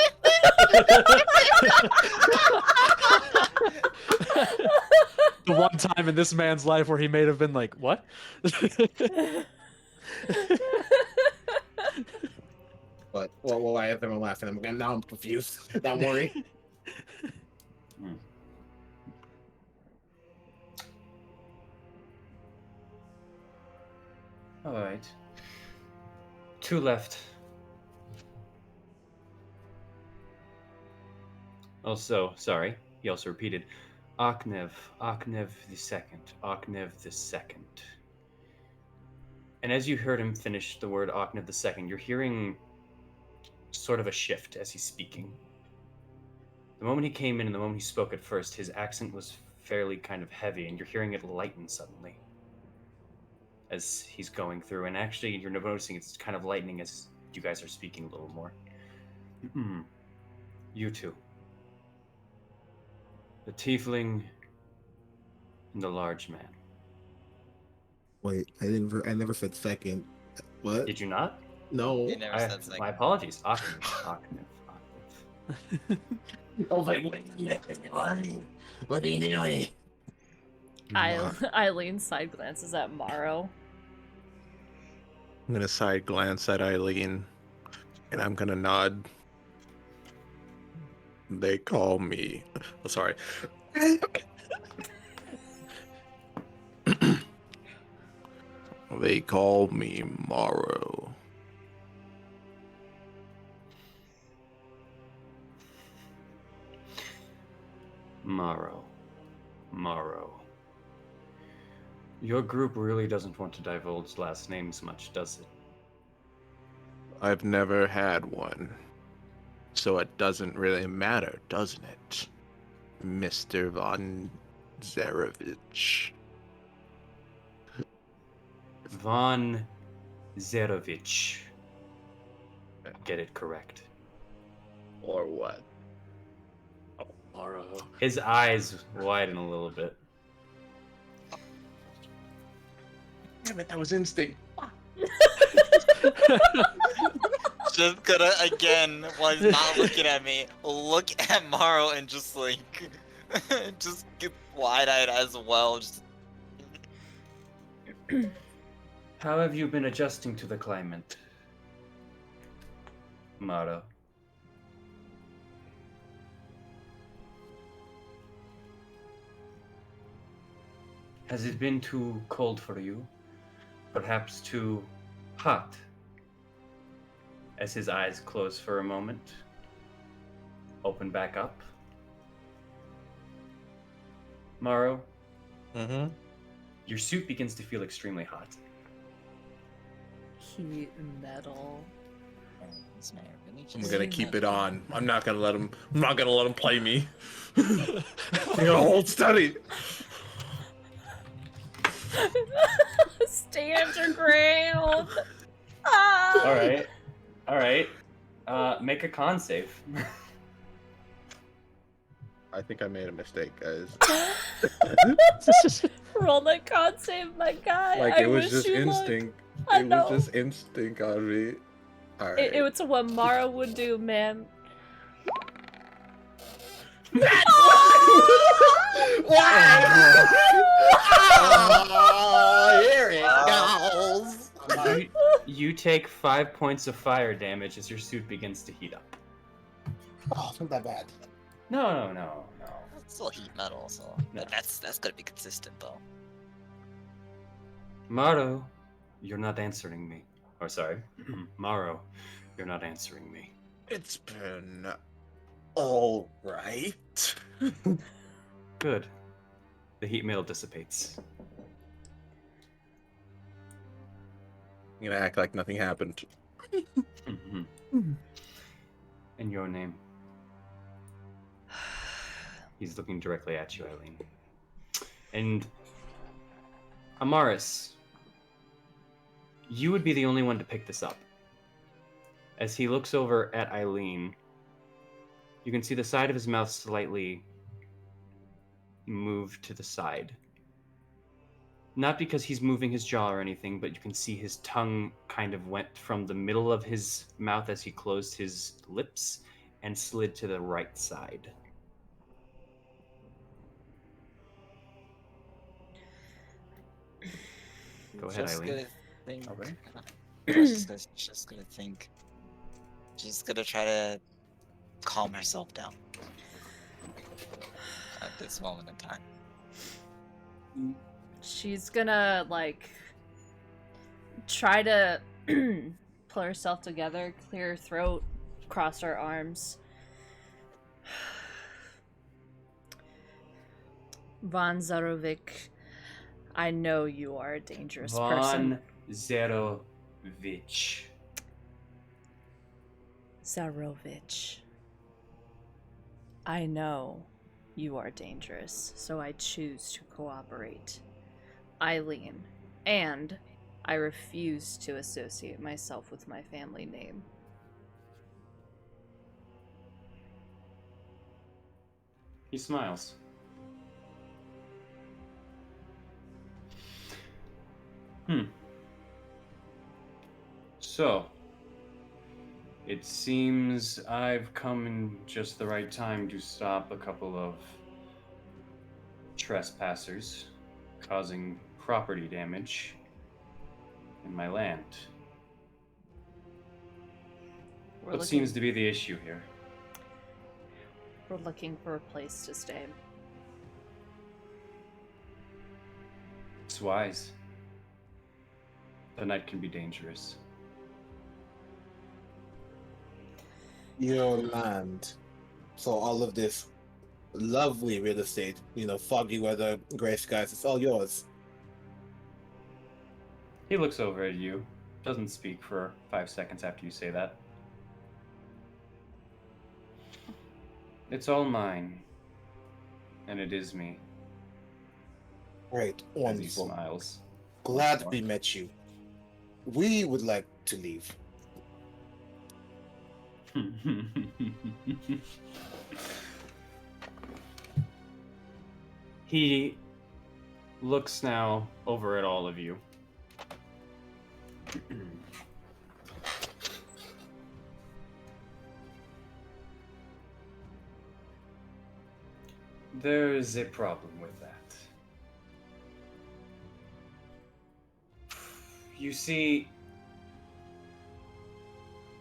The one time in this man's life where he may have been like, "What?" But well, why have them laughing? Now I'm confused. Don't worry. All right. 2 left. Also, sorry, he also repeated, Aknev the second, Aknev the second. And as you heard him finish the word Aknev the second, you're hearing sort of a shift as he's speaking. The moment he came in and the moment he spoke at first, his accent was fairly kind of heavy, and you're hearing it lighten suddenly as he's going through. And actually, you're noticing it's kind of lightening as you guys are speaking a little more. You two. The tiefling and the large man. Wait, I never said second. What? Did you not? No. You never said second. My apologies. Aknev. Oh my what are you doing? Eileen side glances at Morrow. I'm gonna side glance at Eileen, and I'm gonna nod. They call me. Oh, sorry. They call me Morrow. Morrow. Your group really doesn't want to divulge last names much, does it? I've never had one, so it doesn't really matter, doesn't it, Mr. Von Zarovich? Von Zerovich. Get it correct. Or what? Morrow. His eyes widen a little bit. Damn it, that was instinct. Just gonna again, while he's not looking at me, look at Morrow and just like, just get wide-eyed as well. Just How have you been adjusting to the climate, Mara? Has it been too cold for you? Perhaps too hot? As his eyes close for a moment, open back up. Morrow, your suit begins to feel extremely hot. Heat metal. I'm gonna keep it on. I'm not gonna let him play me. I'm gonna hold steady. Stand your ground. Ah. All right. Make a con save. I think I made a mistake, guys. Roll that con save, my guy. Like, I it was wish just you instinct. luck. I It know. was just instinct, Audrey. Alright. It's what Mara would do, man. Oh, here it goes. You take 5 points of fire damage as your suit begins to heat up. Oh, it's not that bad. No. It's still heat metal, so No. that's gonna be consistent though. Maro, you're not answering me. Or sorry, Maro, you're not answering me. It's been All right. Good. The heat metal dissipates. I'm gonna act like nothing happened. Mhm. In your name. He's looking directly at you, Eileen. And Amaris, you would be the only one to pick this up. As he looks over at Eileen, you can see the side of his mouth slightly move to the side. Not because he's moving his jaw or anything, but you can see his tongue kind of went from the middle of his mouth as he closed his lips and slid to the right side. Go ahead, Just Eileen. gonna think. Okay. Just gonna think. She's gonna try to calm herself down at this moment in time. She's gonna, like, try to pull herself together, clear her throat, cross her arms. Von Zarovic, I know you are a dangerous person. Von Zerovich. Zarovich, I know you are dangerous, so I choose to cooperate. Eileen, and I refuse to associate myself with my family name. He smiles. So, it seems I've come in just the right time to stop a couple of trespassers causing property damage in my land. What seems to be the issue here? We're looking for a place to stay. It's wise. The night can be dangerous. Your land. So all of this lovely real estate, foggy weather, gray skies, it's all yours. He looks over at you, doesn't speak for 5 seconds after you say that. It's all mine, and it is me. Great, As he wonderful. smiles. Glad we met you. We would like to leave. He looks now over at all of you. There's a problem with that. You see,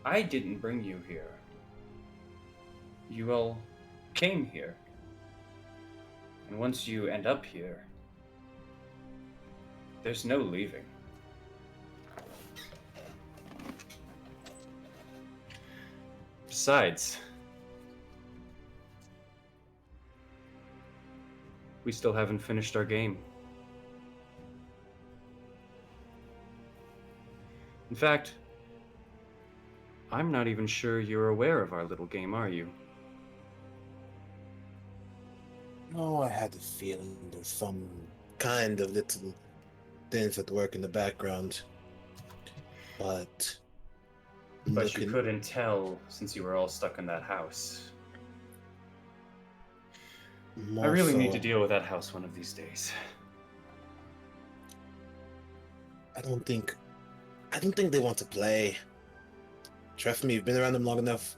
I didn't bring you here. You all came here. And once you end up here, there's no leaving. Besides, we still haven't finished our game. In fact, I'm not even sure you're aware of our little game, are you? Oh, I had a feeling there's some kind of little things at work in the background. But But you couldn't tell since you were all stuck in that house. I really need to deal with that house one of these days. I don't think they want to play. Trust me, you've been around them long enough.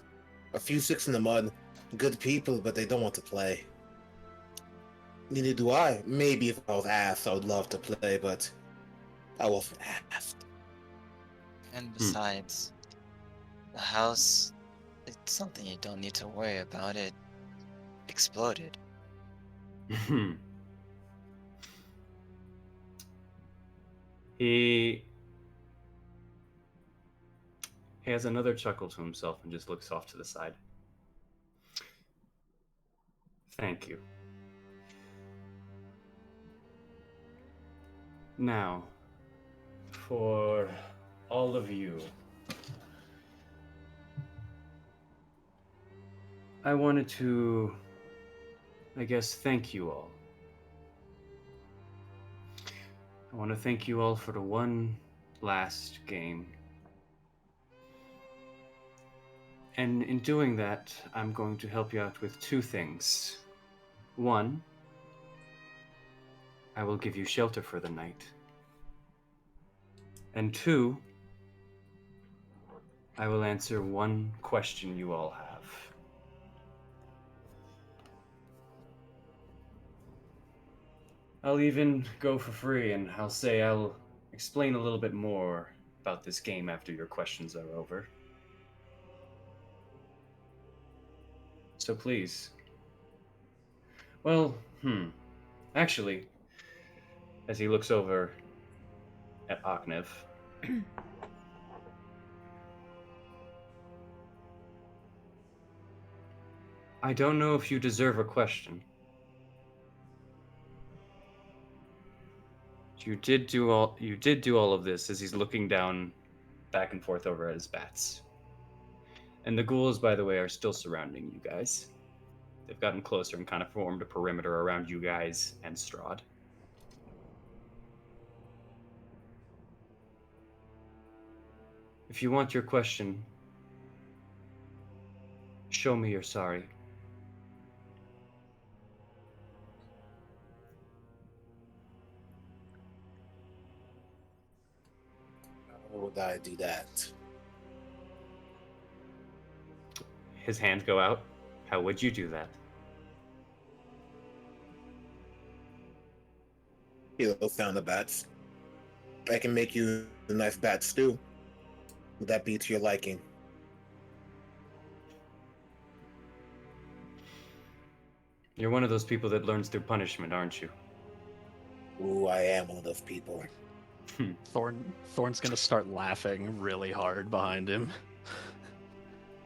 A few sticks in the mud. Good people, but they don't want to play. Neither do I. Maybe if I was asked, I would love to play, but I wasn't asked. And besides, the house, it's something you don't need to worry about. It exploded. He has another chuckle to himself and just looks off to the side. Thank you. Now, for all of you, I wanted to, I guess, thank you all. I want to thank you all for the one last game. And in doing that, I'm going to help you out with two things. One, I will give you shelter for the night. And two, I will answer one question you all have. I'll even go for free and I'll say I'll explain a little bit more about this game after your questions are over. So please. Well, actually, as he looks over at Aknev, I don't know if you deserve a question. You did do all of this as he's looking down back and forth over at his bats. And the ghouls, by the way, are still surrounding you guys. They've gotten closer and kind of formed a perimeter around you guys and Strahd. If you want your question, show me you're sorry. How would I do that? His hands go out. How would you do that? He'll found the bats. I can make you a nice bat stew. Would that be to your liking? You're one of those people that learns through punishment, aren't you? Ooh, I am one of those people. Thorn's gonna start laughing really hard behind him.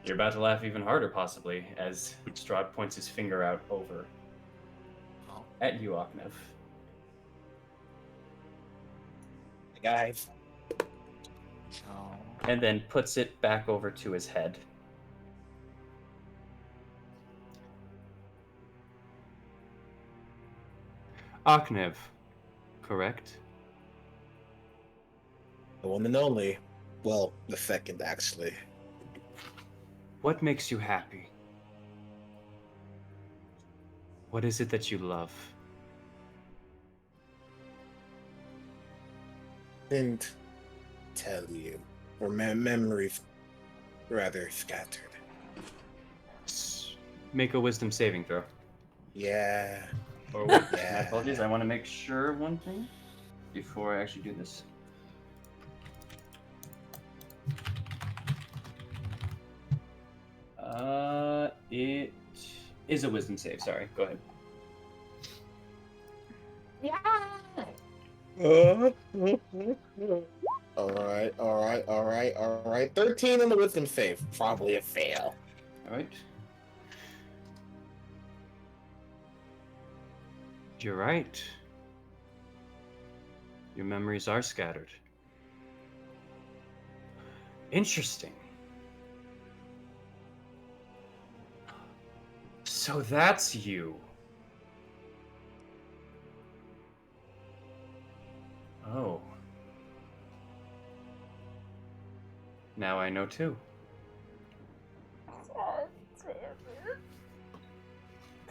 You're about to laugh even harder, possibly, as Strahd points his finger out over at you, Aknev. Guys, Oh, And then puts it back over to his head. Aknev, correct? the one and only. Well, the second, actually. What makes you happy? What is it that you love? Didn't tell you. Or memories rather scattered. Make a wisdom saving throw. Yeah. Or wait, Yeah. my apologies. I want to make sure one thing before I actually do this. It is a wisdom save. Sorry. Go ahead. Alright. 13 on the wisdom save. Probably a fail. All right. You're right. Your memories are scattered. Interesting. So that's you. Oh. Now I know too.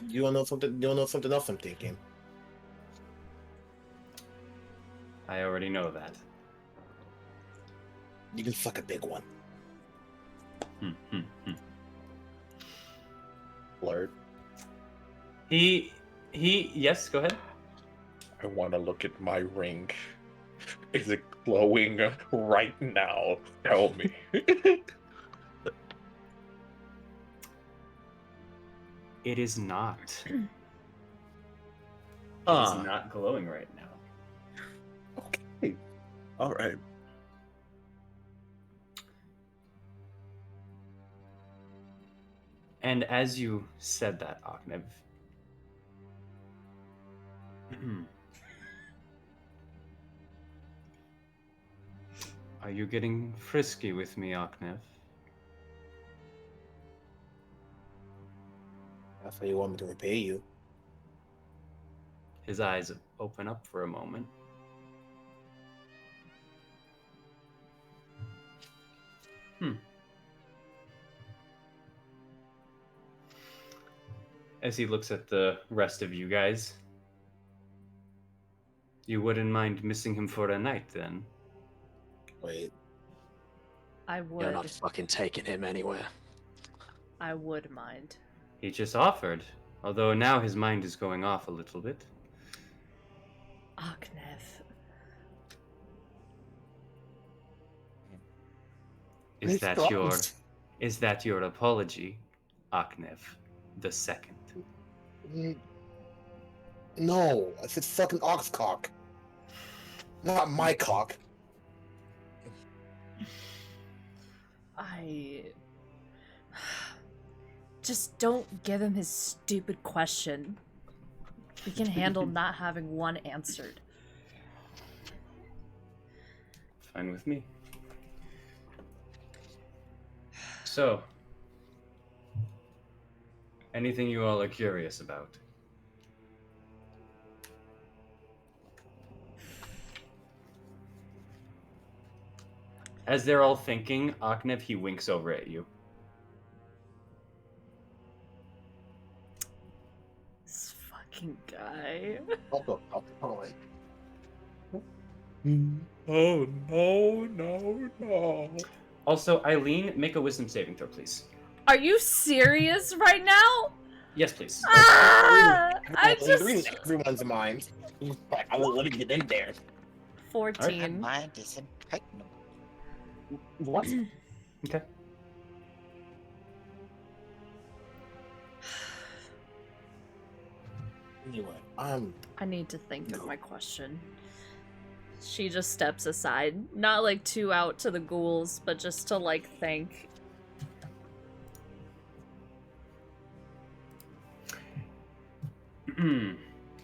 You don't know something? You don't know something else I'm thinking. I already know that. You can fuck a big one. Flirt. Yes, go ahead. I want to look at my ring. Is it glowing right now? Tell me. It is not. It Ah. is not glowing right now. Okay. All right. And as you said that, Aknev, Are you getting frisky with me, Aknev? That's how you want me to repay you. His eyes open up for a moment. As he looks at the rest of you guys. You wouldn't mind missing him for a night, then? Wait. I You're would. not fucking taking him anywhere. I would mind. He just offered, although now his mind is going off a little bit. Aknev. Is that your apology, Aknev the Second? No, I said fucking ox cock. Not my cock. I just don't give him his stupid question. We can handle not having one answered. Fine with me. So, anything you all are curious about? As they're all thinking, Aknev, he winks over at you. This fucking guy. I'll go. Oh, no. Also, Eileen, make a wisdom saving throw, please. Are you serious right now? Yes, please. Ah! I Reading just everyone's mind. I will let it get in there. 14. My mind is impregnable. What? Okay. Anyway, I need to think of my question. She just steps aside, not like too out to the ghouls, but just to like think.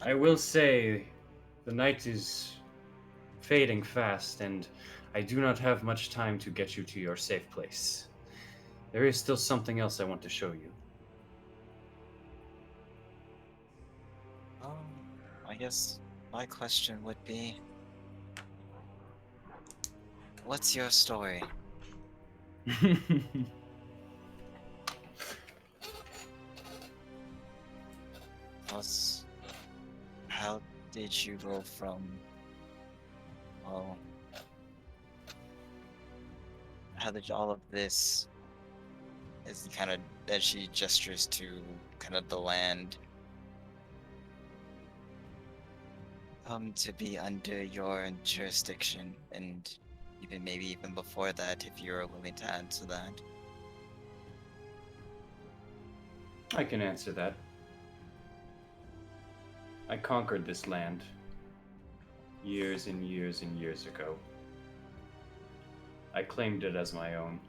I will say the night is fading fast, and I do not have much time to get you to your safe place. There is still something else I want to show you. I guess my question would be, what's your story? How did you go from, well, how did all of this, is kind of, as she gestures to kind of the land, to be under your jurisdiction, and maybe even before that, if you're willing to answer that? I can answer that. I conquered this land years and years and years ago. I claimed it as my own,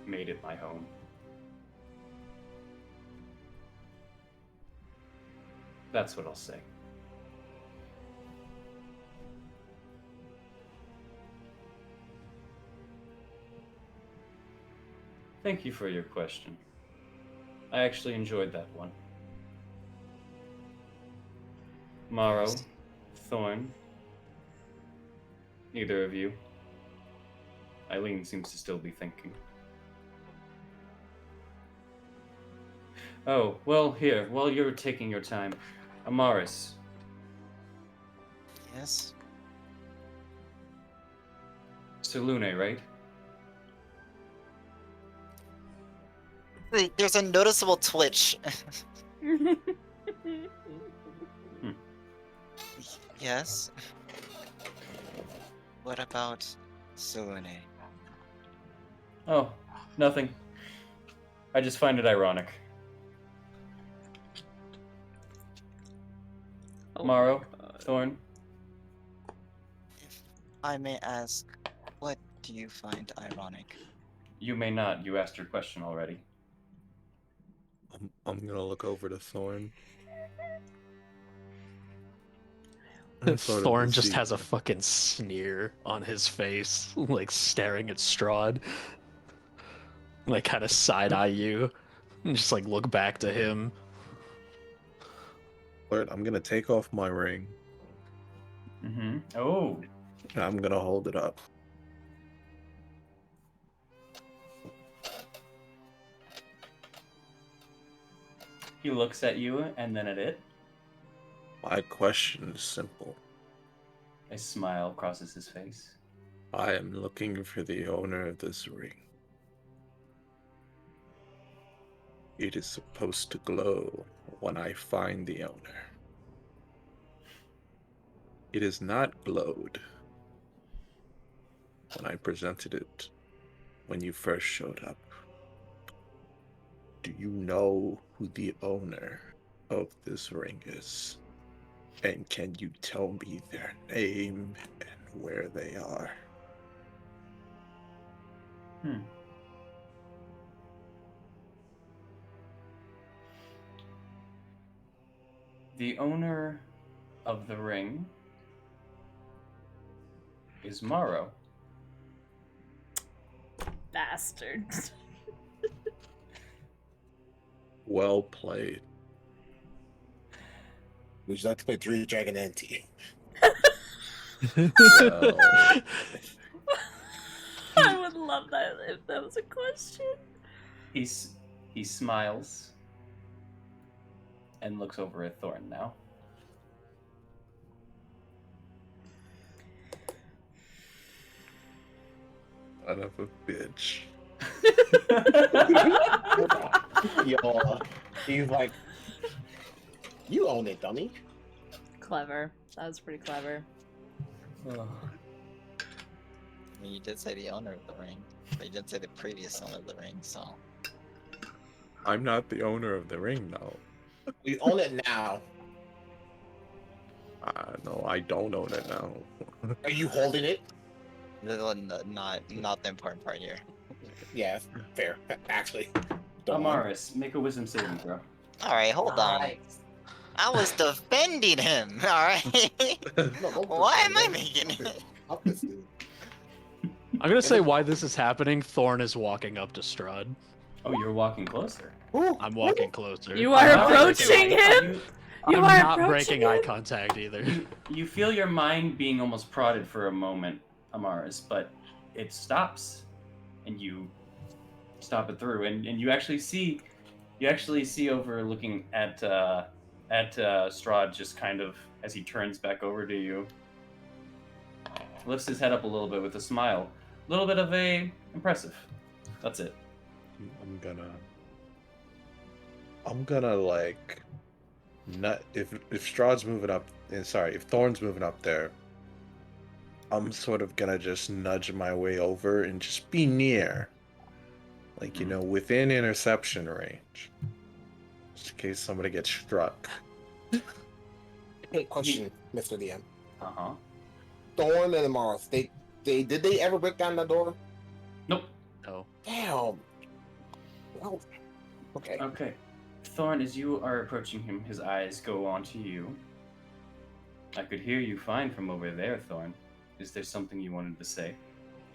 made it my home. That's what I'll say. Thank you for your question. I actually enjoyed that one. Morrow, Thorn, neither of you. Eileen seems to still be thinking. Oh, well, here, while you're taking your time, Amaris. Yes? Selune, right? There's a noticeable twitch. Yes? What about Selune? Oh, nothing. I just find it ironic. Oh Morrow, my God. Thorn. If I may ask, what do you find ironic? You may not. You asked your question already. I'm gonna look over to Thorn. Sort of Thorn just deceit. has a fucking sneer on his face, like staring at Strahd. Like kind of side eye you, and just like look back to him. But I'm gonna take off my ring. Mm-hmm. Oh. And I'm gonna hold it up. He looks at you and then at it. My question is simple. A smile crosses his face. I am looking for the owner of this ring. It is supposed to glow when I find the owner. It is not glowed when I presented it when you first showed up. Do you know who the owner of this ring is? And can you tell me their name and where they are? The owner of the ring is Morrow. Bastard. Well played. Would you like to play Three Dragon NT? Well, I would love that if that was a question. He smiles and looks over at Thorn now. son of a bitch. Yo, he's like, you own it, dummy. Clever. That was pretty clever. I mean, you did say the owner of the ring, but you didn't say the previous owner of the ring, so. I'm not the owner of the ring, though. You own it now. No, I don't own it now. Are you holding it? Not the important part here. Yeah, fair. Actually. Amaris, make a wisdom saving throw. Alright, hold on. I was defending him, alright? Why am I making it? Up this dude. I'm gonna say why this is happening. Thorn is walking up to Strahd. Oh, you're walking closer. I'm walking closer. You are I'm not approaching breaking- him? You I'm are not approaching breaking eye him? contact either. You feel your mind being almost prodded for a moment, Amaris, but it stops, and you stop it through, and you actually see over looking at Strahd, just kind of as he turns back over to you, lifts his head up a little bit with a smile, a little bit of a impressive. That's it. I'm gonna like, not if Strahd's moving up. Sorry, if Thorn's moving up there, I'm sort of gonna just nudge my way over and just be near, like, you know, within interception range, just in case somebody gets struck. Hey, question, Mr. DM. Uh-huh. Thorn and Mars, did they ever break down the door? Nope. No. Damn. Well, okay. Okay. Thorn, as you are approaching him, his eyes go onto you. I could hear you fine from over there, Thorn. Is there something you wanted to say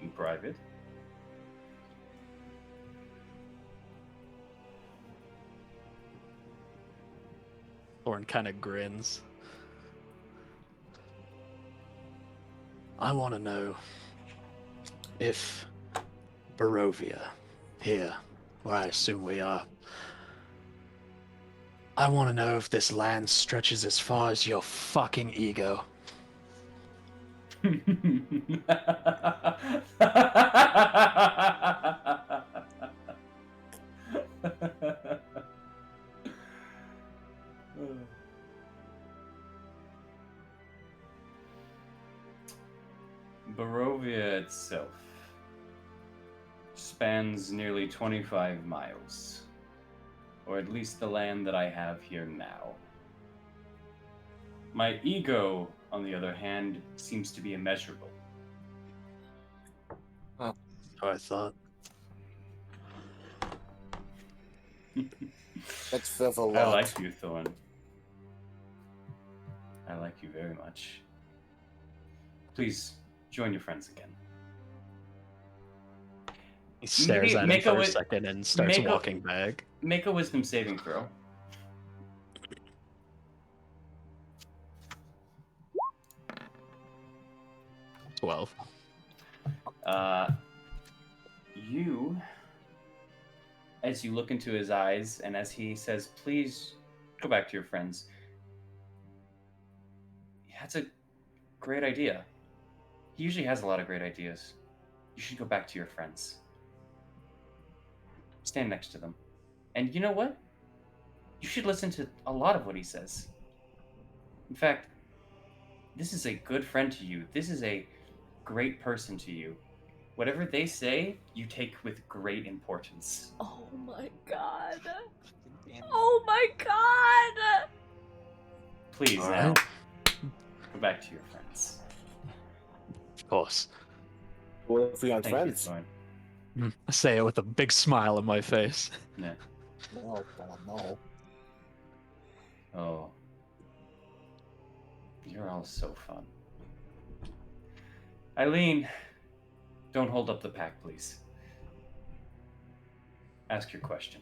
in private? Thorn kind of grins. I want to know if Barovia, here, where I assume we are, I want to know if this land stretches as far as your fucking ego. Barovia itself spans nearly 25 miles, or at least the land that I have here now. My ego, on the other hand, seems to be immeasurable. So I thought. That says a I lot. like you, Thorn. I like you very much. Please join your friends again. He stares at him Make a for a wi- second and starts make a- walking back. Make a wisdom saving throw. "12." You, as you look into his eyes and as he says, please go back to your friends. That's a great idea. He usually has a lot of great ideas. You should go back to your friends. Stand next to them. And you know what? You should listen to a lot of what he says. In fact, this is a good friend to you. This is a great person to you. Whatever they say, you take with great importance. Oh my god. Damn. Oh my god. Please, All now, right. go back to your friends. Of course. What if we aren't Thank you, friends? Thorn. I say it with a big smile on my face. Yeah. Oh, God, no. Oh. You're all so fun. Eileen, don't hold up the pack, please. Ask your question.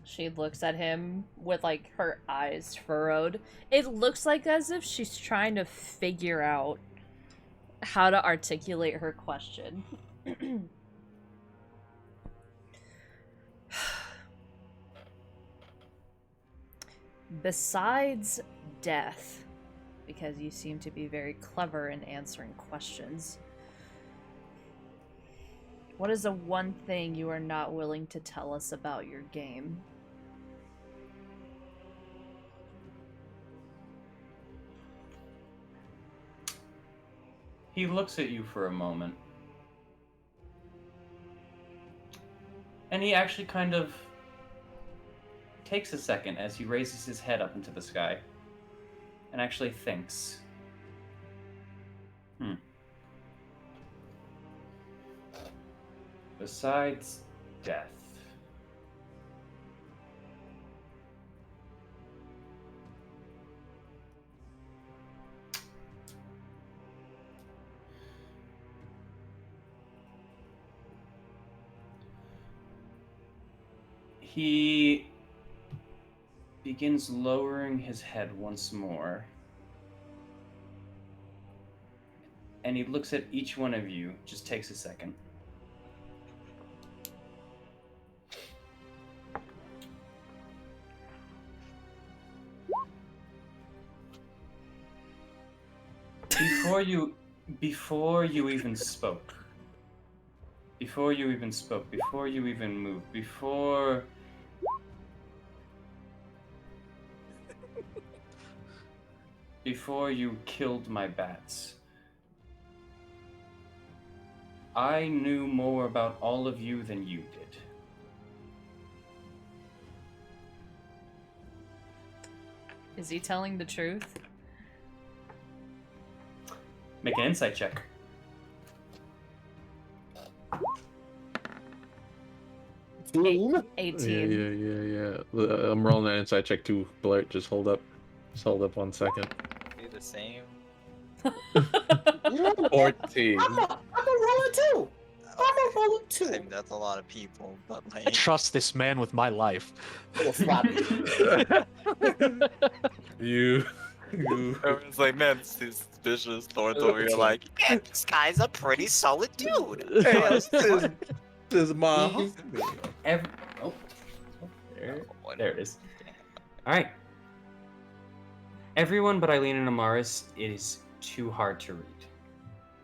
She looks at him with like her eyes furrowed. It looks like as if she's trying to figure out how to articulate her question. Besides death, because you seem to be very clever in answering questions, what is the one thing you are not willing to tell us about your game? He looks at you for a moment. And he actually kind of takes a second as he raises his head up into the sky and actually thinks. Besides death. He begins lowering his head once more. And he looks at each one of you, just takes a second. Before you even spoke, before you even moved, before you killed my bats, I knew more about all of you than you did. Is he telling the truth? Make an insight check. Team? 18. Yeah. I'm rolling an inside check too. Blurt, just hold up 1 second. Do the same. Yeah, 14. I'm a roller too. I'm a roller I too. mean, that's a lot of people, but I like, trust this man with my life. Little floppy. you. everyone's like, man, this is suspicious. Thorn's over here like, yeah, this guy's a pretty solid dude. Hey, this is my Mhm. homie. There it is. All right. Everyone but Eileen and Amaris is too hard to read.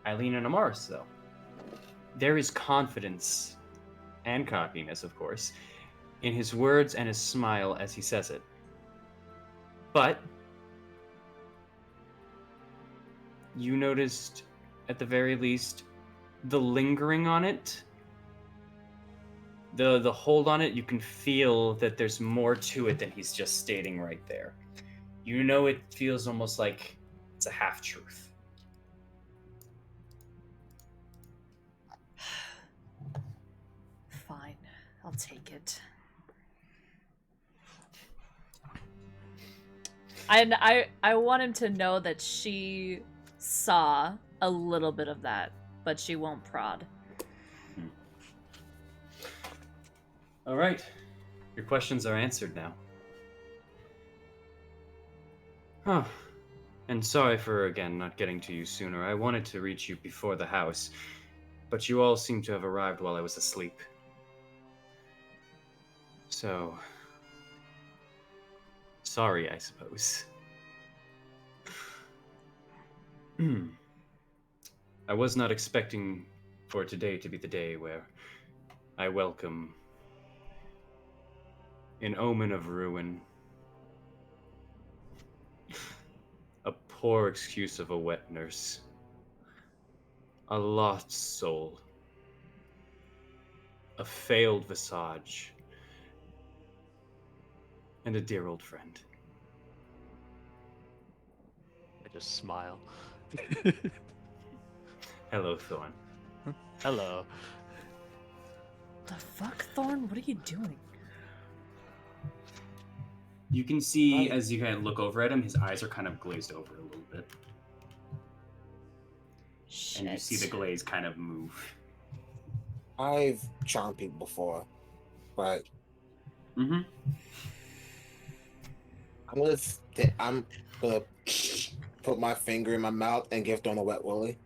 Eileen and Amaris, though, there is confidence and cockiness, of course, in his words and his smile as he says it. But you noticed, at the very least, the lingering on it, the hold on it. You can feel that there's more to it than he's just stating right there. You know, it feels almost like it's a half truth. Fine, I'll take it. And I want him to know that she saw a little bit of that, but she won't prod. All right. Your questions are answered now. Huh. And sorry for, again, not getting to you sooner. I wanted to reach you before the house, but you all seem to have arrived while I was asleep. So... sorry, I suppose. I was not expecting for today to be the day where I welcome an omen of ruin, a poor excuse of a wet nurse, a lost soul, a failed visage, and a dear old friend. I just smile. Hello, Thorn. Hello. The fuck, Thorn? What are you doing? You can see, as you kind of look over at him, his eyes are kind of glazed over a little bit. Shit. And you see the glaze kind of move. I've charmed people before, but Mm-hmm. I'm gonna put my finger in my mouth and give Thorn a wet willy.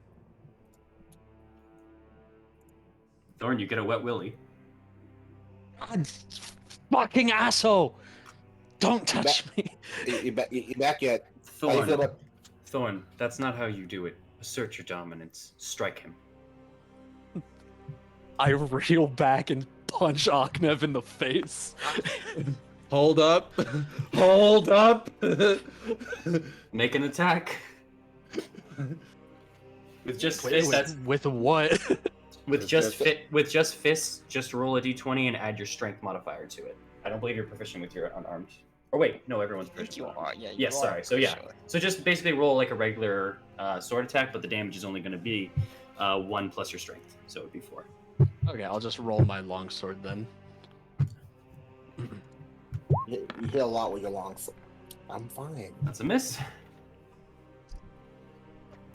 Thorn, you get a wet willy. God, fucking asshole! Don't touch me. You back yet? How you Thorn, feel about? Thorn, that's not how you do it. Assert your dominance. Strike him. I reel back and punch Aknev in the face. Hold up. Hold up. Make an attack. With just Wait, fists, that's with what? with just fists, just roll a d20 and add your strength modifier to it. I don't believe you're proficient with your unarmed. Or wait, no, everyone's I think proficient. you with are. unarmed. Yeah, you Yes, are. sorry. So for yeah. sure. So just basically roll like a regular sword attack, but the damage is only going to be 1 plus your strength, so it would be 4. Okay, I'll just roll my longsword then. You hit a lot with your long sword. I'm fine. That's a miss.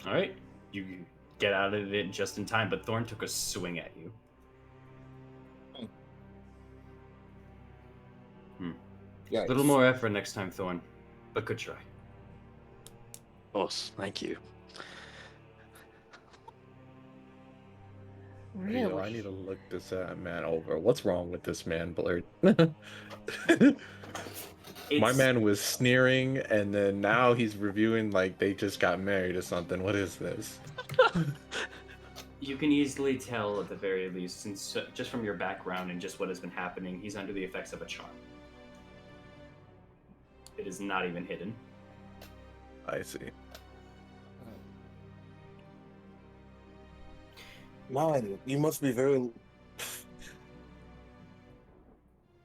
All right, you get out of it just in time, but Thorn took a swing at you. Yeah. A little more effort next time, Thorn, but good try. Boss, thank you. Really? Yo, I need to look this man over. What's wrong with this man, Blurred? My man was sneering, and then now he's reviewing like they just got married or something. What is this? You can easily tell, at the very least, since just from your background and just what has been happening, he's under the effects of a charm. It is not even hidden. I see. Man, you must be very.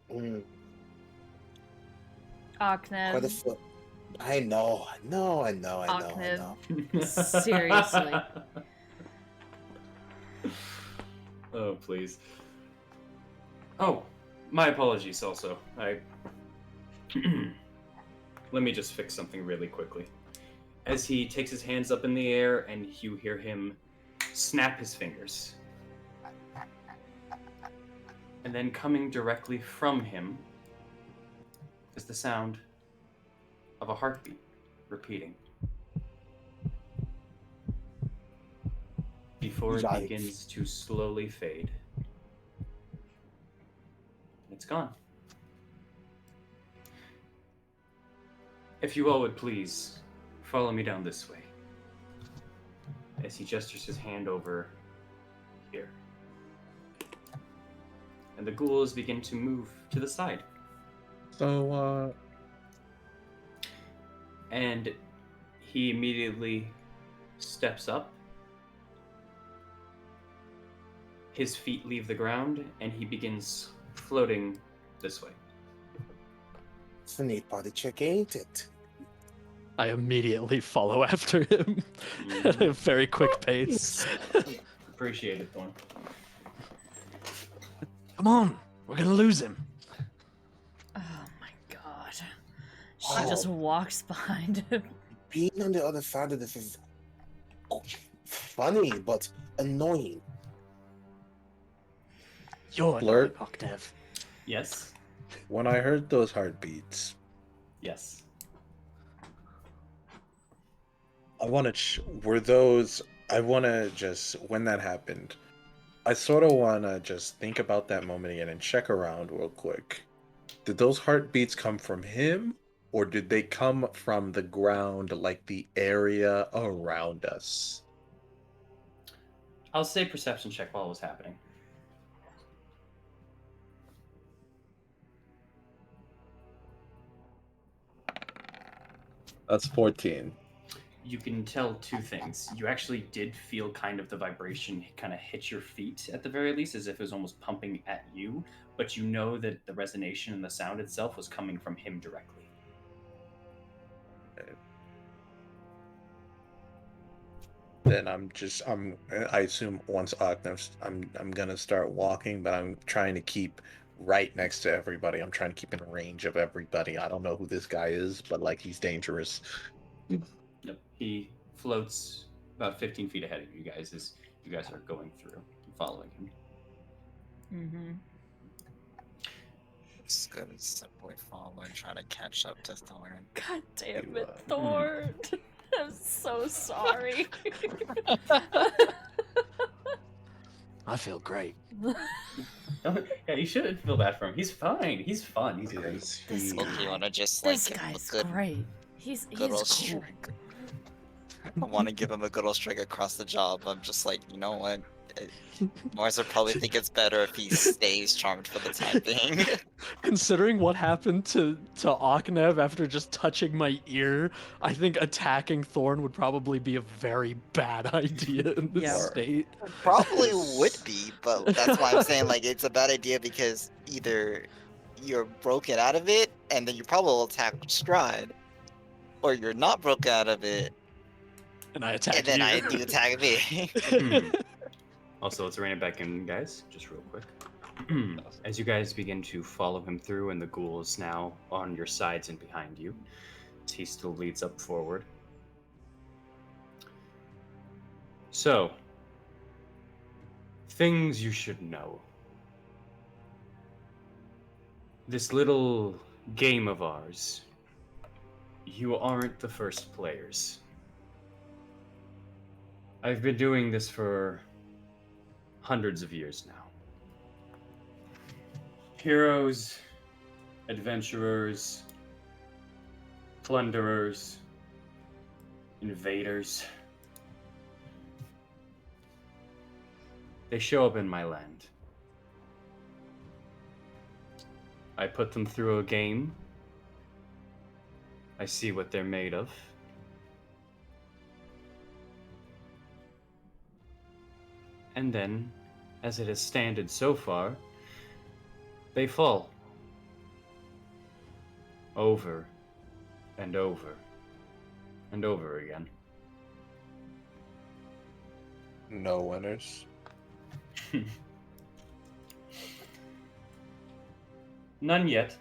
Quite a Aknev. foot. I know. Aknev. Seriously. Oh, please. Oh, my apologies also. Let me just fix something really quickly. As he takes his hands up in the air and you hear him snap his fingers. And then coming directly from him is the sound of a heartbeat repeating. Before it Yikes. begins to slowly fade. It's gone. If you all would please, follow me down this way. As he gestures his hand over here. And the ghouls begin to move to the side. So, And he immediately steps up. His feet leave the ground, and he begins floating this way. It's a neat body trick, ain't it? I immediately follow after him at a very quick pace. Appreciate it, Thorn. Come on, we're gonna lose him. Oh my god. She just walks behind him. Being on the other side of this is funny, but annoying. You're Flirt. annoying, Octav. Yes. When I heard those heartbeats, Yes. I want to. Were those? I want to just when that happened. I sort of want to just think about that moment again and check around real quick. Did those heartbeats come from him, or did they come from the ground, like the area around us? I'll say perception check while it was happening. That's 14. You can tell two things. You actually did feel kind of the vibration kind of hit your feet at the very least, as if it was almost pumping at you, but you know that the resonation and the sound itself was coming from him directly. Then I assume once Octav's, I'm gonna start walking, but I'm trying to keep right next to everybody. I'm trying to keep in range of everybody. I don't know who this guy is, but like he's dangerous. Yep. He floats about 15 feet ahead of you guys as you guys are going through and following him. Mm-hmm. Just gonna simply follow and try to catch up to Thorn. God damn You, it, uh, Thorn. I'm so sorry. I feel great. Yeah, you shouldn't feel bad for him. He's fine. He's fun. He's great. Is This he- guy- Okay, you wanna just like This give him guy's a good, great. He's good old cool. strike. I want to give him a good old strike across the job. I'm just like, you know what? Mars would probably think it's better if he stays charmed for the time being. Considering what happened to Aknev after just touching my ear, I think attacking Thorn would probably be a very bad idea in this Yeah. state. Probably would be, but that's why I'm saying like it's a bad idea because either you're broken out of it and then you probably will attack Strahd, or you're not broken out of it And I attack and then you. I do attack me. Also, let's rein it back in, guys, just real quick. As you guys begin to follow him through, and the ghoul is now on your sides and behind you, he still leads up forward. So, things you should know. This little game of ours, you aren't the first players. I've been doing this for hundreds of years now. Heroes, adventurers, plunderers, invaders. They show up in my land. I put them through a game. I see what they're made of. And then, as it has standed so far, they fall. Over and over and over again. No winners. None yet.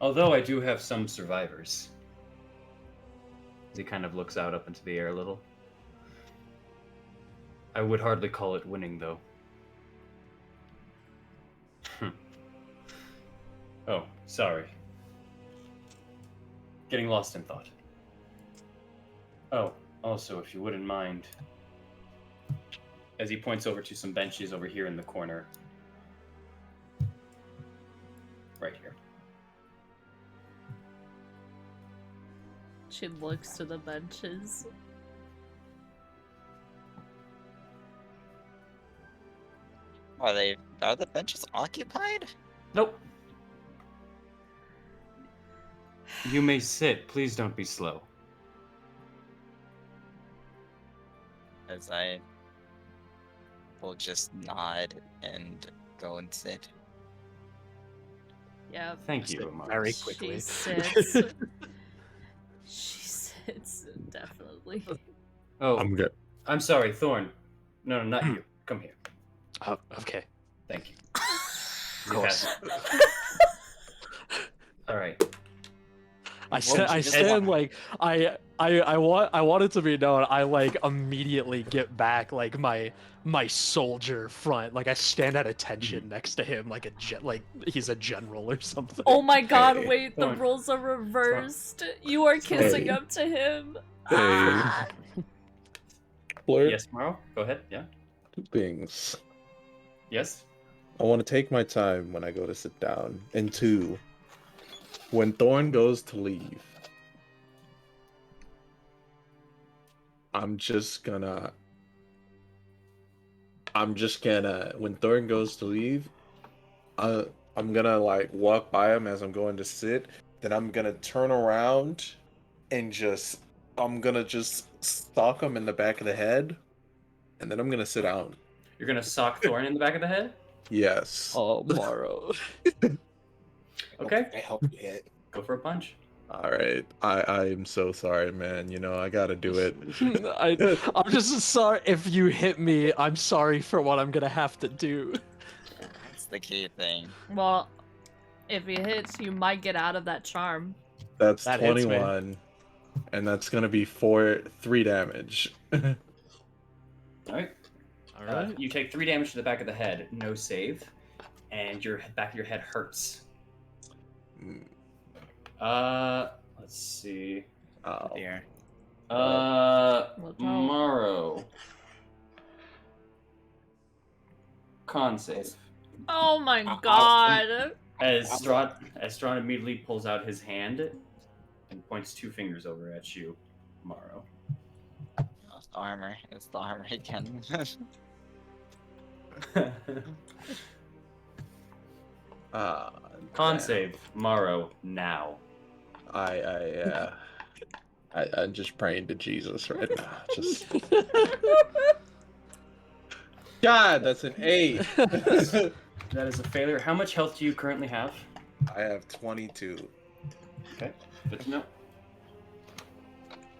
Although I do have some survivors. He kind of looks out up into the air a little. I would hardly call it winning, though. Oh, sorry. Getting lost in thought. Oh, also, if you wouldn't mind, as he points over to some benches over here in the corner. Right here. She looks to the benches. Are the benches occupied? Nope. You may sit. Please don't be slow. As I will just nod and go and sit. Yeah. Thank you, Sit Amar. very She quickly. sits. She sits, definitely. Oh, I'm good. I'm sorry, Thorn. No, not you. Come here. Oh, okay. Thank you. Of You course. have it. All right. I Well, I you just stand want- like I I want it to be known. I like immediately get back like my soldier front. Like I stand at attention next to him, like like he's a general or something. Oh my god, Hey. wait, the Thorn. roles are reversed. You are kissing Hey. up to him. Hey. Ah! Flirt. Yes, Morrow? Go ahead. Yeah. Two things. Yes. I want to take my time when I go to sit down. And two, when Thorn goes to leave, I'm just gonna when Thorn goes to leave, I'm gonna like walk by him as I'm going to sit, then I'm gonna turn around and I'm gonna just stalk him in the back of the head, and then I'm gonna sit down. You're gonna sock Thorn in the back of the head? Yes. Oh, Morrow. Okay. I help you hit. Go for a punch. Alright. I am so sorry, man. You know, I gotta do it. I'm just sorry if you hit me. I'm sorry for what I'm gonna have to do. That's the key thing. Well, if he hits, you might get out of that charm. That's That hits me. 21. And that's gonna be 3 damage. Alright. All right. You take 3 damage to the back of the head, no save, and your back of your head hurts. Let's see. Oh. Here. Well, Morrow. Con save. Oh my god. As Strahd immediately pulls out his hand and points 2 fingers over at you, Morrow. Oh, it's the armor. It's the armor again. Con Damn. save, Morrow, now. I'm just praying to Jesus right now. Just God, that's an 8. That is a failure. How much health do you currently have? I have 22. Okay, good to know.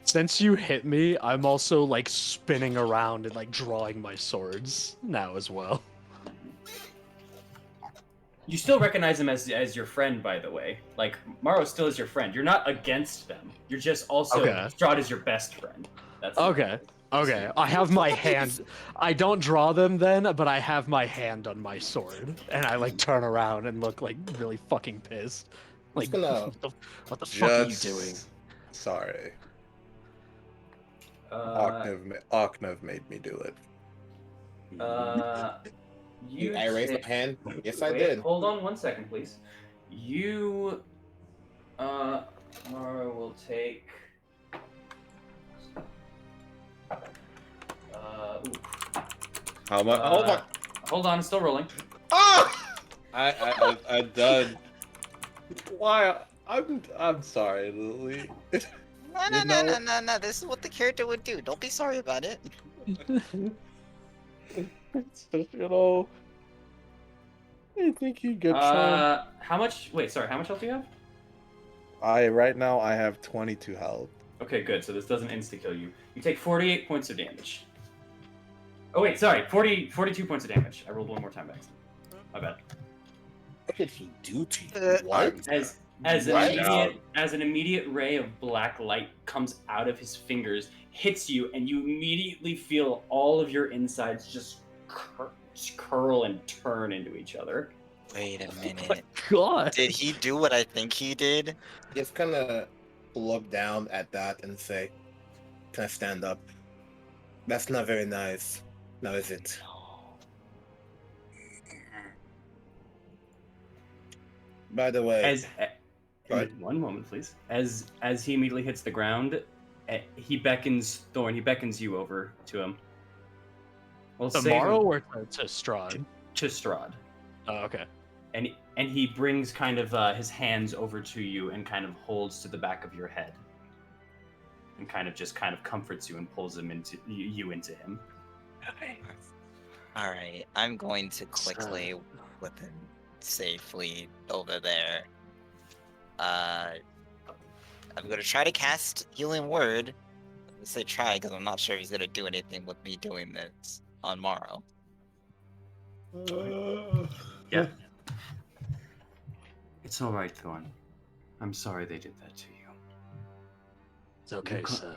Since you hit me, I'm also like spinning around and like drawing my swords now as well. You still recognize him as your friend, by the way. Like, Morrow still is your friend. You're not against them. You're just also, Okay. Strahd is your best friend. That's Okay. Okay. I have my hand. I don't draw them then, but I have my hand on my sword, and I like turn around and look like really fucking pissed. Like, Just gonna- what the fuck are you Just doing? sorry. Uh, Oknev made me do it. you I raised my take- hand. Yes, I Wait, did. Hold on 1 second, please. You, Morrow will take. Ooh. How much? Oh my! Hold on, it's still rolling. Ah! I'm done. Why? I'm sorry, Lily. No. This is what the character would do. Don't be sorry about it. It's just, you know, I think you get some. How much? Wait, sorry. How much health do you have? Right now I have 22 health. Okay, good. So this doesn't insta kill you. You take 48 points of damage. Oh wait, sorry. 42 points of damage. I rolled one more time back. My bad. What did he do to you? What? As What? an immediate ray of black light comes out of his fingers, hits you, and you immediately feel all of your insides just curl and turn into each other. Wait a minute. God. Did he do what I think he did? Just kind of look down at that and say, "Can I stand up?" That's not very nice. Now is it? By the way, As Go ahead. one moment, please. As he immediately hits the ground, he beckons Thorn. He beckons you over to him. Well, Tomorrow or to Strahd? to Strahd, Oh, okay. and he brings kind of his hands over to you and kind of holds to the back of your head, and kind of comforts you and pulls him into you into him. All right, I'm going to quickly whip him safely over there. I'm gonna try to cast Healing Word. I say try because I'm not sure he's gonna do anything with me doing this on Morrow. Yeah. It's all right, Thorn. I'm sorry they did that to you. It's okay, ca- sir.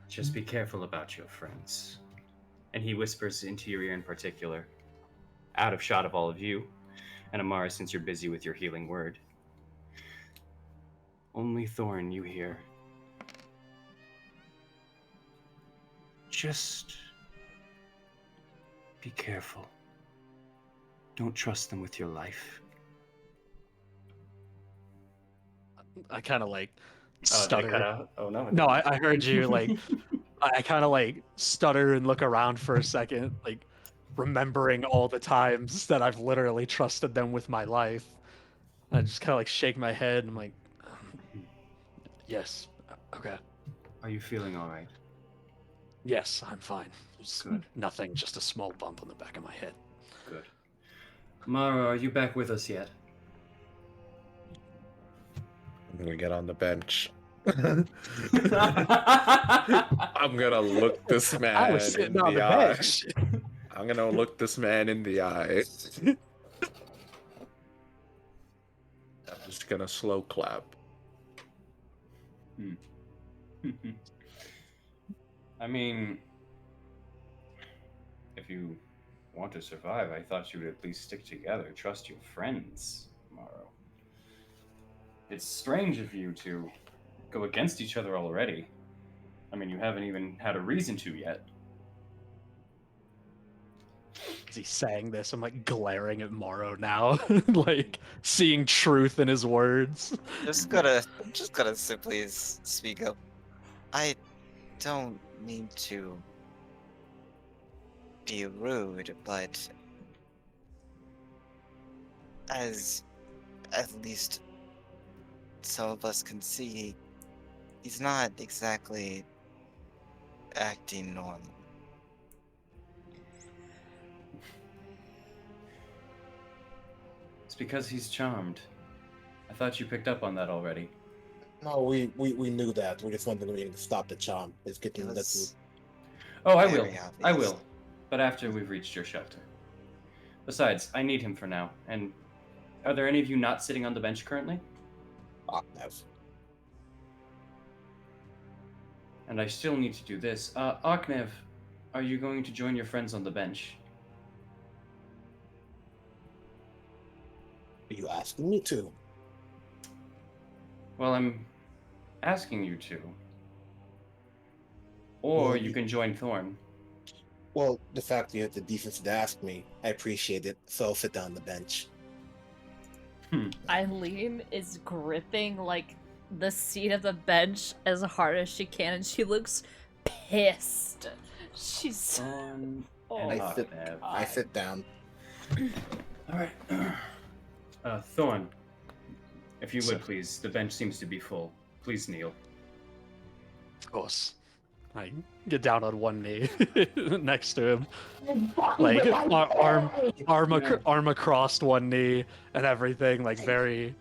Just be careful about your friends. And he whispers into your ear in particular, out of shot of all of you, and Amara, since you're busy with your healing word. Only Thorn you hear. Just be careful. Don't trust them with your life. I kind of like Oh, did it stutter. cut out? Oh no. it No, didn't. I heard you. Like, I kind of like stutter and look around for a second, like remembering all the times that I've literally trusted them with my life. I just kind of like shake my head and I'm like, yes, okay, Are you feeling all right? yes, I'm fine. It's Good. nothing, just a small bump on the back of my head. Good. Mara, are you back with us yet? I'm gonna get on the bench. I'm gonna look this I man was in sitting on the the eye. bench. I'm gonna look this man in the eye. I'm just gonna slow clap. I mean, if you want to survive, I thought you would at least stick together. Trust your friends, Morrow. It's strange of you to go against each other already. I mean, you haven't even had a reason to yet. As he's saying this, I'm like glaring at Morrow now, like seeing truth in his words. Just gotta simply speak up. I don't mean to be rude, but as at least some of us can see, he's not exactly acting normal. It's because he's charmed. I thought you picked up on that already. No, we knew that. We just wanted to stop the charm. It's It getting was Oh, I will. very I obvious. will. But after we've reached your shelter. Besides, I need him for now. And are there any of you not sitting on the bench currently? Aknev. And I still need to do this. Aknev, are you going to join your friends on the bench? Are you asking me to? Well, I'm asking you to. Or Well, you can join Thorn. Well, the fact you had the decency to ask me, I appreciate it. So I'll sit down on the bench. Eileen is gripping like the seat of the bench as hard as she can, and she looks pissed. She's Thorn Oh and I sit- Aknev. I sit down. All right. Thorn, if you Sir. would please, the bench seems to be full. Please kneel. Of course. I get down on one knee next to him, like arm across one knee and everything, like very,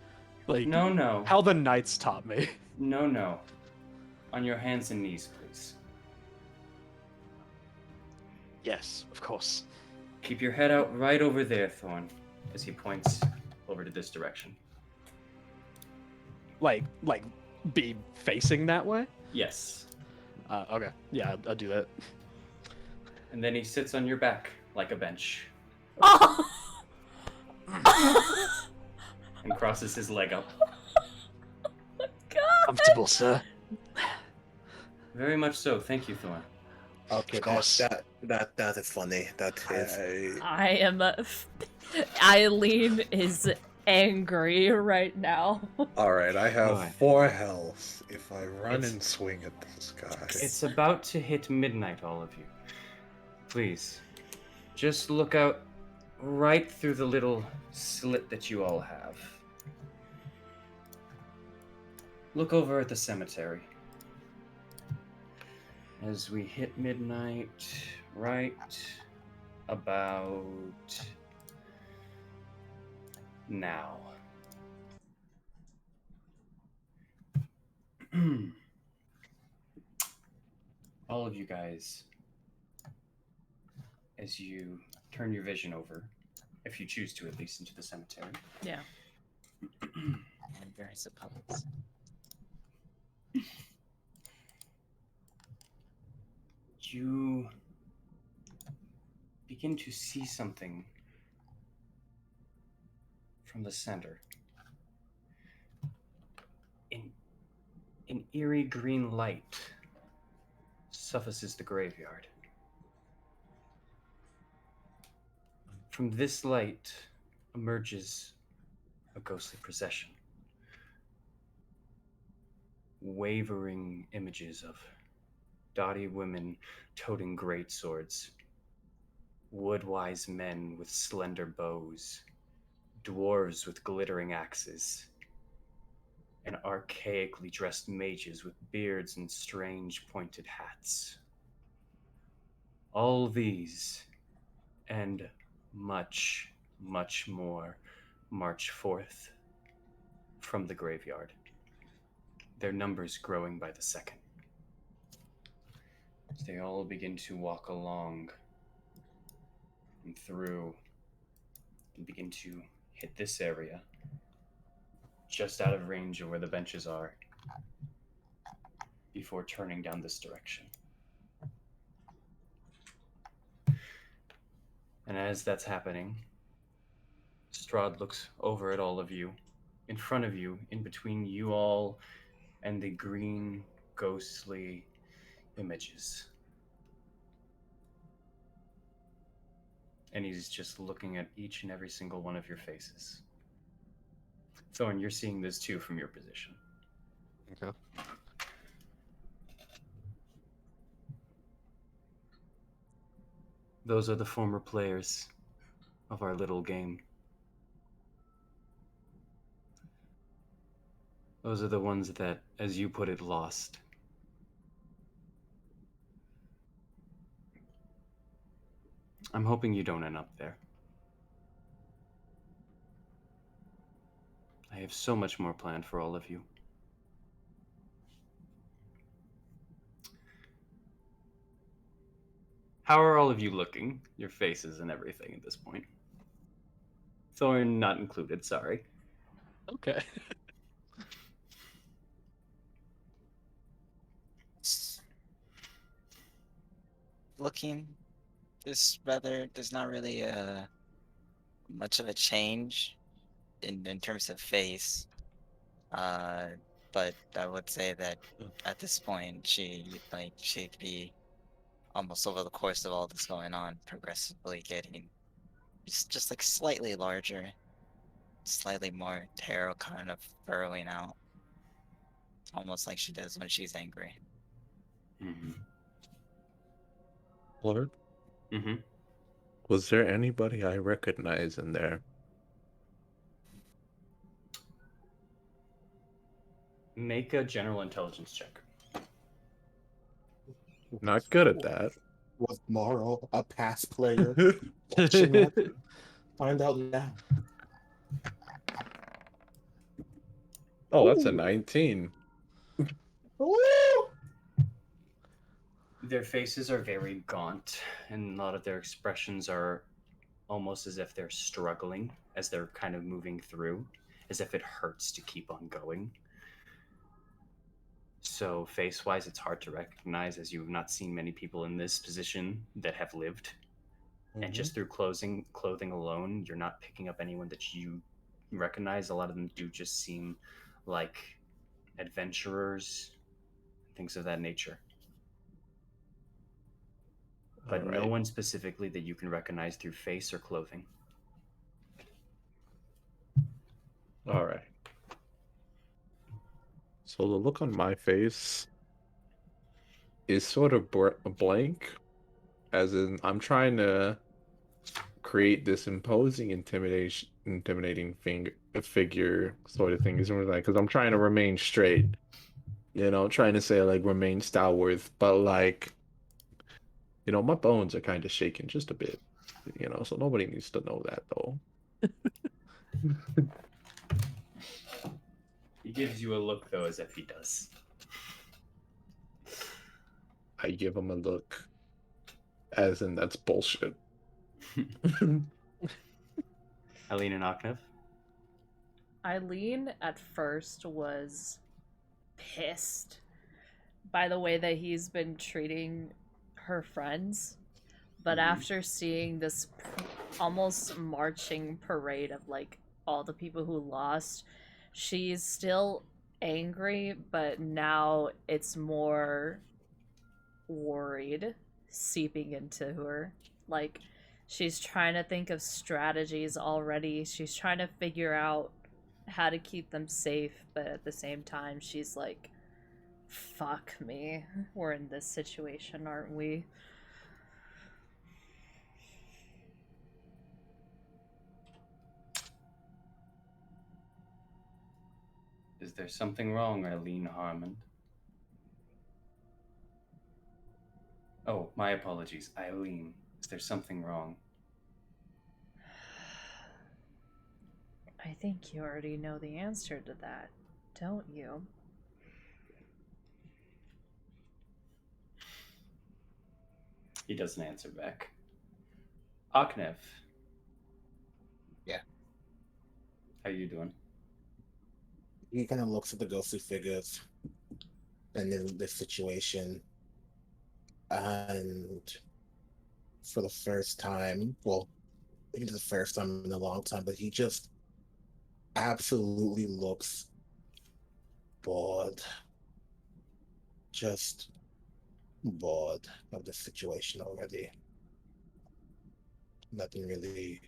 like No. how the knights taught me. No. On your hands and knees, please. Yes, of course. Keep your head out right over there, Thorn, as he points over to this direction. Like be facing that way. Yes. Okay, yeah, I'll do that. And then he sits on your back like a bench Oh! and crosses his leg up. God! Comfortable, sir. Very much so. Thank you, Thorn. Okay, Of course. that is funny. That is. I am. Eileen is angry right now. All right, I have Alright. 4 health. If I run It's- and swing at this guy, It's about to hit midnight, all of you. Please, just look out right through the little slit that you all have. Look over at the cemetery. As we hit midnight, right about now. All of you guys, as you turn your vision over, if you choose to at least, into the cemetery. Yeah. And very suppose. you begin to see something from the center. An eerie green light suffices the graveyard. From this light emerges a ghostly procession. Wavering images of doughty women toting great swords, wood-wise men with slender bows, dwarves with glittering axes, and archaically dressed mages with beards and strange pointed hats. All these, and much, much more, march forth from the graveyard, their numbers growing by the second. As they all begin to walk along and through and begin to hit this area, just out of range of where the benches are, before turning down this direction. And as that's happening, Strahd looks over at all of you, in front of you, in between you all and the green, ghostly images. And he's just looking at each and every single one of your faces. Thorn, you're seeing this too from your position. Okay. Those are the former players of our little game. Those are the ones that, as you put it, lost. I'm hoping you don't end up there. I have so much more planned for all of you. How are all of you looking? Your faces and everything at this point. Thorn not included, sorry. Okay. Looking, there's not really much of a change in terms of face. Uh, but I would say that at this point, she'd be almost over the course of all this going on, progressively getting just like slightly larger, slightly more tarot kind of furrowing out, almost like she does when she's angry. Mm-hmm. Lord, Mm-hmm. was there anybody I recognize in there? Make a general intelligence check. Not good at that. Was Morrow a past player? Watching that? Find out now. Oh, that's a Ooh. 19. Woo! Their faces are very gaunt, and a lot of their expressions are almost as if they're struggling as they're kind of moving through, as if it hurts to keep on going. So face-wise, it's hard to recognize, as you've not seen many people in this position that have lived. And just through clothing alone, you're not picking up anyone that you recognize. A lot of them do just seem like adventurers, things of that nature. But All no right. one specifically that you can recognize through face or clothing. All right. So the look on my face is sort of blank, as in I'm trying to create this imposing intimidating figure sort of thing. Isn't it? Like, because I'm trying to remain straight, trying to say like remain stalwart, but like, my bones are kind of shaking just a bit, so nobody needs to know that though. He gives you a look, though, as if he does. I give him a look, as in that's bullshit. Eileen and Oknev? Eileen at first was pissed by the way that he's been treating her friends. But after seeing this almost marching parade of like all the people who lost, she's still angry, but now it's more worried seeping into her. Like, she's trying to think of strategies already. She's trying to figure out how to keep them safe, but at the same time, she's like, fuck me. We're in this situation, aren't we? Is there something wrong, Eileen Harmon? Oh, my apologies, Eileen. Is there something wrong? I think you already know the answer to that, don't you? He doesn't answer back. Aknev. Yeah. How you doing? He kind of looks at the ghostly figures and in this situation, and for the first time, well, I think it's the first time in a long time, but he just absolutely looks bored. Just bored of the situation already. Nothing really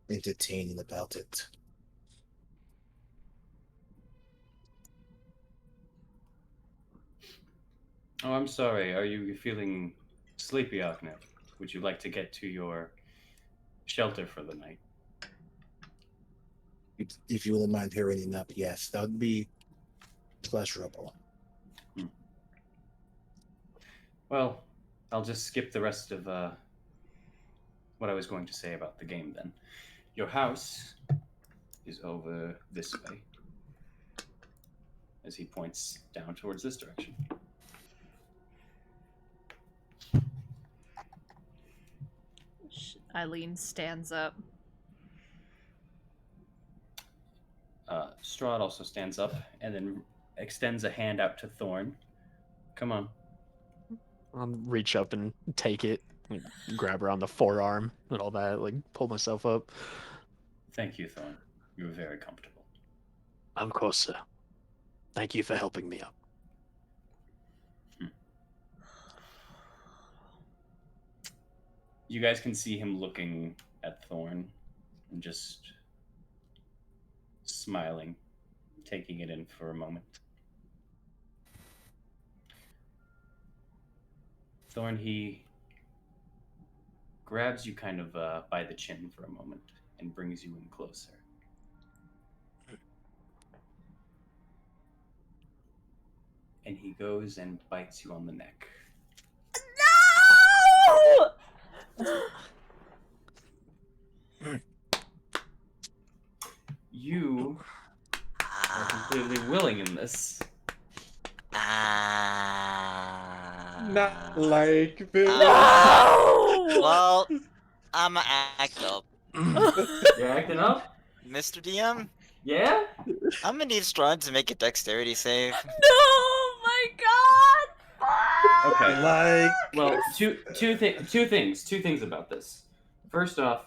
entertaining about it. Oh, I'm sorry. Are you feeling sleepy, Aknev? Would you like to get to your shelter for the night? If you wouldn't mind hurrying up, yes, that would be pleasurable. Well, I'll just skip the rest of what I was going to say about the game then. Your house is over this way, as he points down towards this direction. Eileen stands up. Strahd also stands up and then extends a hand out to Thorn. Come on. I'll reach up and take it, like, grab her on the forearm and all that, like pull myself up. Thank you, Thorn. You were very comfortable. Of course, sir. Thank you for helping me up. You guys can see him looking at Thorn and just smiling, taking it in for a moment. Thorn, he grabs you kind of by the chin for a moment and brings you in closer. And he goes and bites you on the neck. No! You are completely willing in this. Not like this. No! Well, I'ma act up. You're acting up? Mr. DM, Yeah? I'm gonna need Strahd to make a dexterity save. No! My God! Fuck! Okay. Like, Well, two things about this. First off,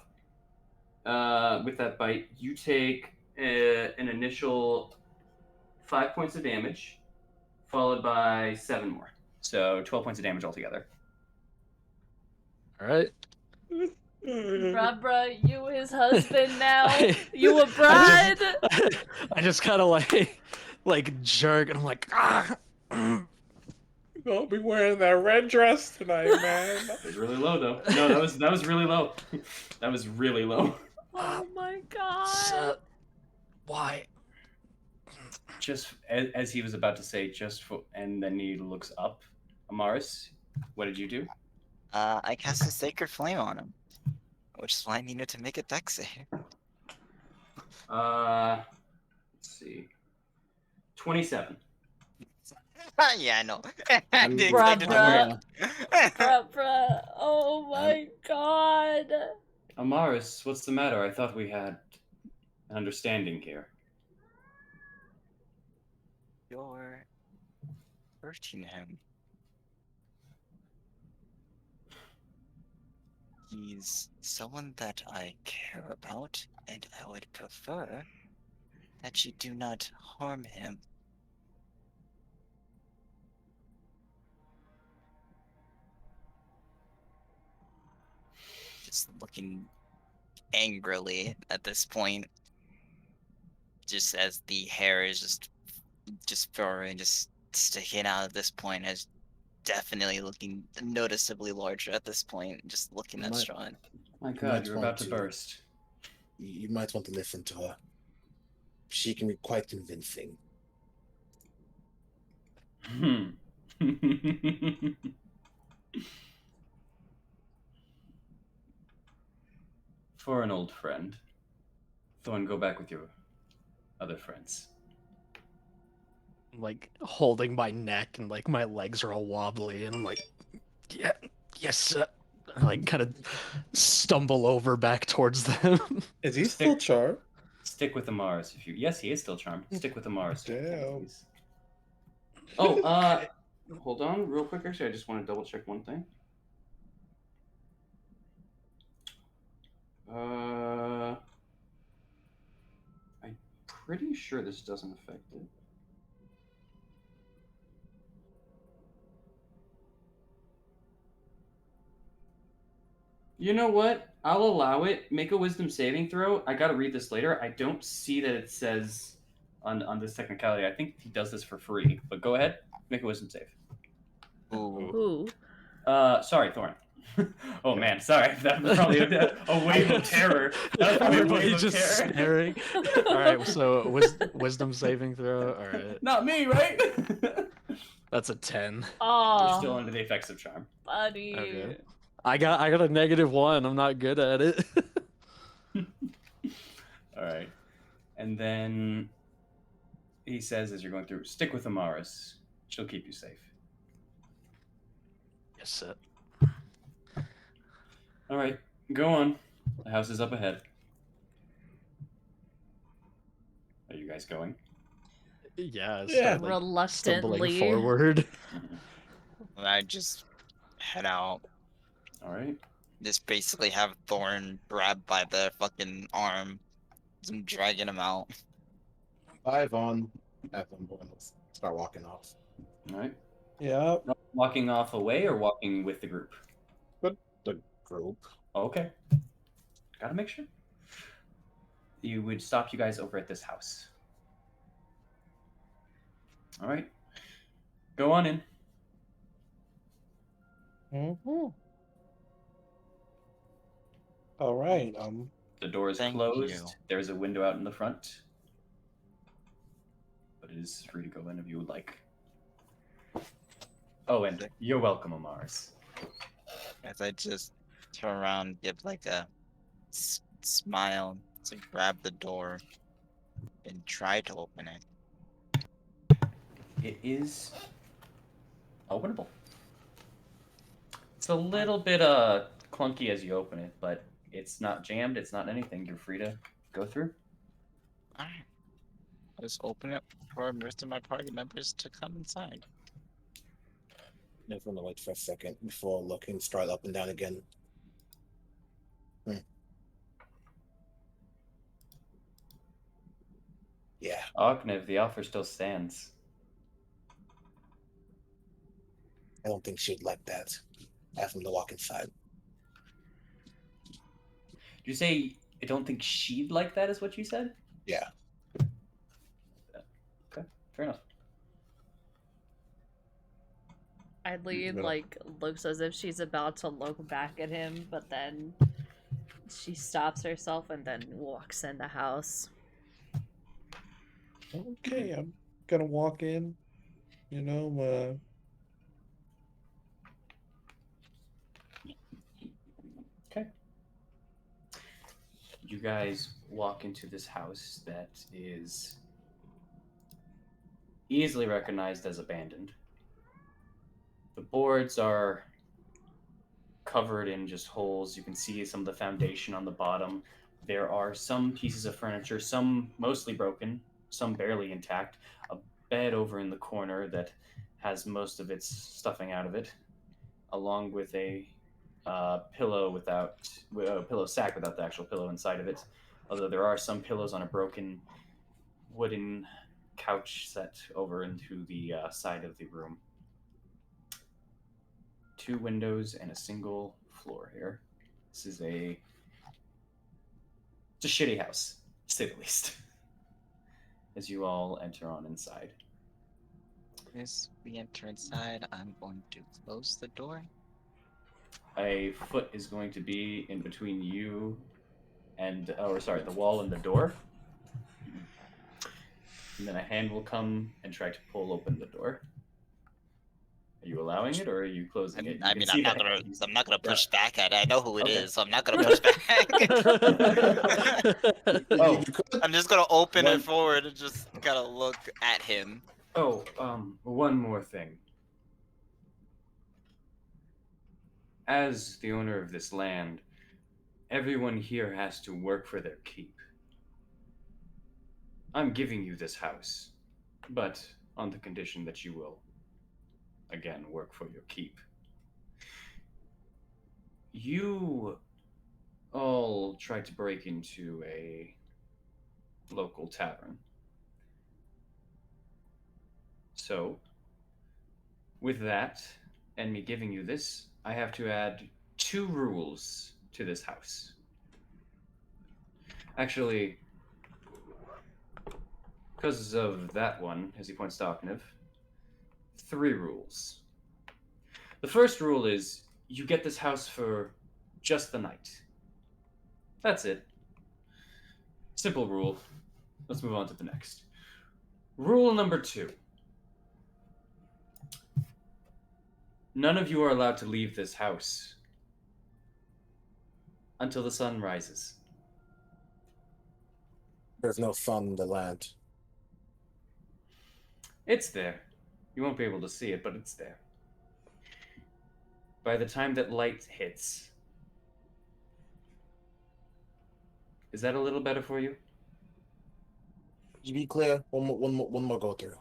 with that bite, you take an initial 5 points of damage, followed by 7 more. So 12 points of damage altogether. All right. Bruh, you his husband now. You a I bride? I just kind of like jerk, and I'm like, ah. I'll be wearing that red dress tonight, man. That was really low, though. No, that was really low. That was really low. Oh my God! Sir, why? Just as he was about to say, and then he looks up. Amaris, what did you do? I cast a Sacred Flame on him, which is why I needed to make a dex save. Let's see. 27. Yeah, I know. I'm- The Bruh, extended bruh. Bruh. Oh my God! Amaris, what's the matter? I thought we had an understanding here. You're hurting him. He's someone that I care about, and I would prefer that you do not harm him. Just looking angrily at this point, just as the hair is just furrowing, just sticking out at this point, as definitely looking noticeably larger at this point, just looking at Might- Strahd. My You God, might you're want about to to- burst. You might want to listen to her. She can be quite convincing. Hmm. For an old friend. Thorn, go back with your other friends. I'm, like holding my neck and like my legs are all wobbly and I'm like, yeah, yes, sir. I, like kind of stumble over back towards them. Is he still charmed? Stick with the Mars if you. Yes, he is still charmed. Stick with the Mars. Damn. Please. Oh, hold on, real quick. Actually, I just want to double check one thing. I'm pretty sure this doesn't affect it. You know what? I'll allow it. Make a wisdom saving throw. I gotta read this later. I don't see that it says on this technicality. I think he does this for free. But go ahead. Make a wisdom save. Ooh. Ooh. Sorry, Thorn. Oh man, sorry. That was probably a wave of terror. That was probably a Everybody wave of just terror. staring. All right, so wisdom saving throw. All right, Not me, right? that's a 10. Oh, You're still under the effects of charm. buddy. Okay. I got a -1. I'm not good at it. All right. And then he says, as you're going through, stick with Amaris. She'll keep you safe. Yes, sir. All right, go on. The house is up ahead. Are you guys going? Yeah, I Yeah. start, like, Reluctantly. stumbling forward. I just head out. All right. Just basically have Thorn grabbed by the fucking arm. Just dragging him out. 5 on. Have them start walking off. All right. Yeah. Walking off away or walking with the group? But the group. Okay. Gotta make sure. You would stop you guys over at this house. All right. Go on in. Mm-hmm. All right. The door is Thank closed. you. There's a window out in the front. But it is free to go in if you would like. Oh, and you're welcome, Amaris. As I just turn around, give like a smile to grab the door and try to open it. It is openable. It's a little bit clunky as you open it, but it's not jammed. It's not anything. You're free to go through. Alright. I'll just open it for the rest of my party members to come inside. Never want to wait for a second before looking straight up and down again. Yeah. Ognev, the offer still stands. I don't think she'd like that. Ask him to walk inside. Did you say I don't think she'd like that? Is what you said? Yeah. Okay, fair enough. Eileen Yeah. like looks as if she's about to look back at him, but then she stops herself and then walks in the house. Okay, I'm gonna walk in. You know, Okay. You guys walk into this house that is easily recognized as abandoned. The boards are covered in just holes. You can see some of the foundation on the bottom. There are some pieces of furniture, some mostly broken, some barely intact. A bed over in the corner that has most of its stuffing out of it, along with a pillow without pillow sack without the actual pillow inside of it. Although there are some pillows on a broken wooden couch set over into the side of the room. 2 windows and a single floor here. This is it's a shitty house, to say the least. As you all enter on inside. As we enter inside, I'm going to close the door. A foot is going to be in between you and, the wall and the door. And then a hand will come and try to pull open the door. Are you allowing it, or are you closing it? I You mean, can see the hand. I'm not gonna push back at it. I know who it Okay. is, so I'm not gonna Yeah. push back. Oh, You could- I'm just gonna open One- it forward and just kind of look at him. One more thing. As the owner of this land, everyone here has to work for their keep. I'm giving you this house, but on the condition that you will, again, work for your keep. You all tried to break into a local tavern. So, with that, and me giving you this, I have to add 2 rules to this house. Actually, because of that one, as he points to Oknev, 3 rules. The first rule is you get this house for just the night. That's it. Simple rule. Let's move on to the next. Rule number 2. None of you are allowed to leave this house until the sun rises. There's no sun in the land. It's there. You won't be able to see it, but it's there. By the time that light hits. Is that a little better for you? To be clear, one more go through.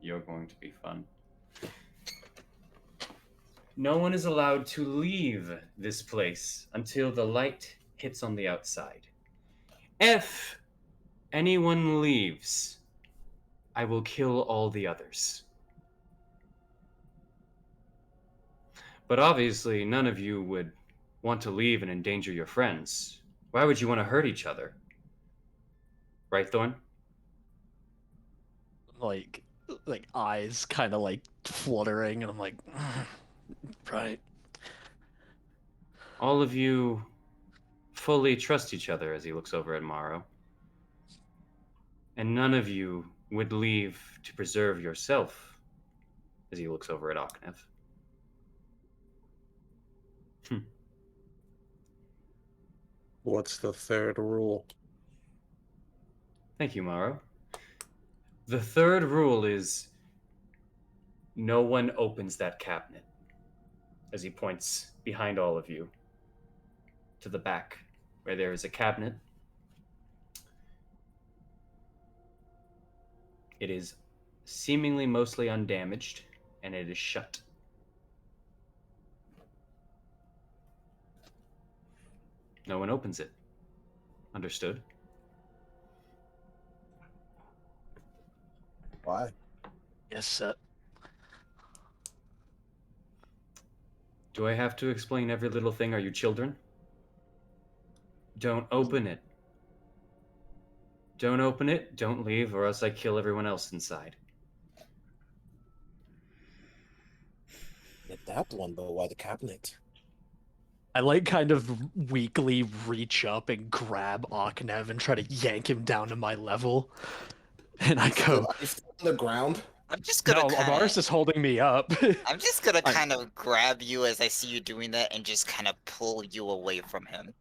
You're going to be fun. No one is allowed to leave this place until the light hits on the outside. If anyone leaves, I will kill all the others. But obviously, none of you would want to leave and endanger your friends. Why would you want to hurt each other? Right, Thorn? Like eyes kind of like fluttering, and I'm like, right. All of you fully trust each other as he looks over at Morrow. And none of you would leave to preserve yourself as he looks over at Oknev. What's the third rule? Thank you, Morrow. The third rule is no one opens that cabinet. As he points behind all of you to the back, where there is a cabinet. It is seemingly mostly undamaged, and it is shut. No one opens it. Understood? Why? Yes, sir. Do I have to explain every little thing? Are you children? Don't open it. Don't open it, don't leave, or else I kill everyone else inside. Get that one, but why the cabinet? I like kind of weakly reach up and grab Oknev and try to yank him down to my level. And I go, Are you still on the ground? I'm just gonna no, Amar's just holding me up. I'm just gonna kind of grab you as I see you doing that and just kind of pull you away from him.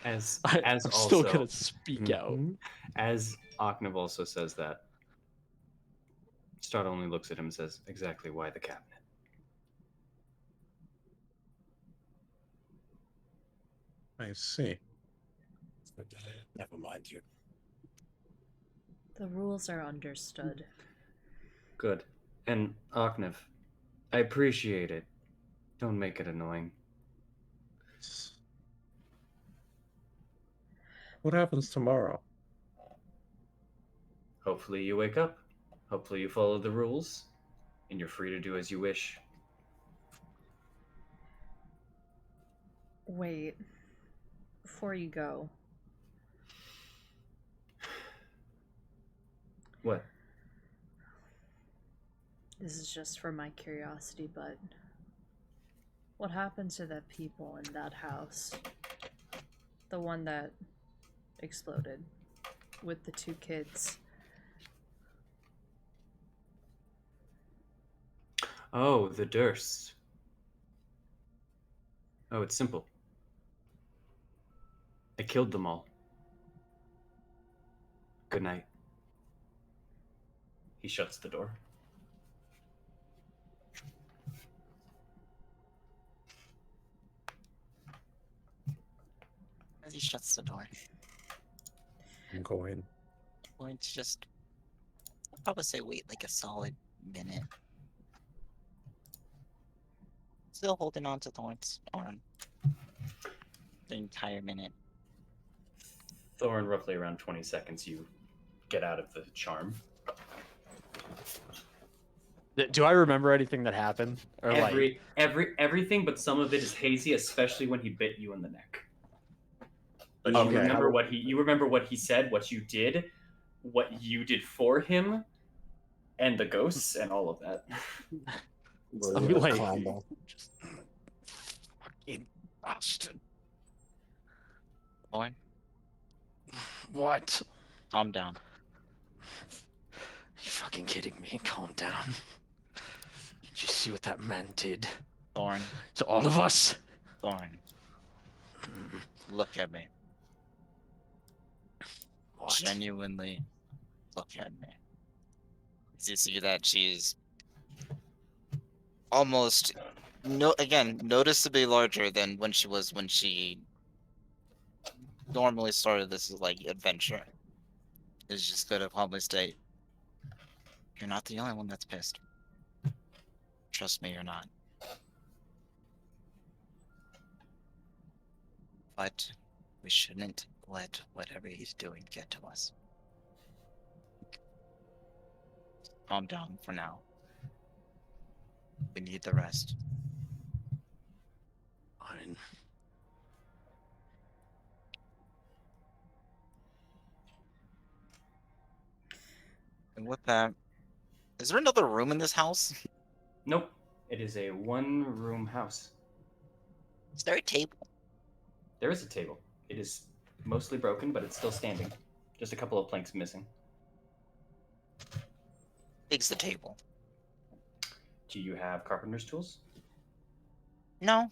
I'm also, still gonna speak out. As Oknev also says that, Strahd only looks at him and says, exactly why the cabinet? I see. Never mind you. The rules are understood. Good. And Oknev, I appreciate it. Don't make it annoying. What happens tomorrow? Hopefully you wake up. Hopefully you follow the rules, and you're free to do as you wish. Wait. Before you go, What? this is just for my curiosity, but what happened to the people in that house? The one that exploded with the 2 kids. Oh, the Durst. Oh, it's simple. I killed them all. Good night. He shuts the door. As he shuts the door, I'm going. I'm going to just, I'll probably say wait like a solid minute. Still holding on to Thorn's arm. The entire minute. Thorn, roughly around 20 seconds, you get out of the charm. Do I remember anything that happened? Or like, Everything, but some of it is hazy, especially when he bit you in the neck. But Okay. you remember what he said, what you did for him, and the ghosts and all of that. Well, I'm yeah, like- combo. just fucking bastard. Thorn, What? calm down. You fucking kidding me? Calm down. Did you see what that man did Thorn, to all of us? Thorn, look at me. What? Genuinely look at me. You see that she's almost noticeably larger than when she normally started this like adventure. Is just gonna calmly state, you're not the only one that's pissed. Trust me, you're not. But we shouldn't let whatever he's doing get to us. Calm down for now. We need the rest. Fine. And with that, is there another room in this house? Nope. It is a one-room house. Is there a table? There is a table. It is mostly broken, but it's still standing. Just a couple of planks missing. Big's the table. Do you have carpenter's tools? No.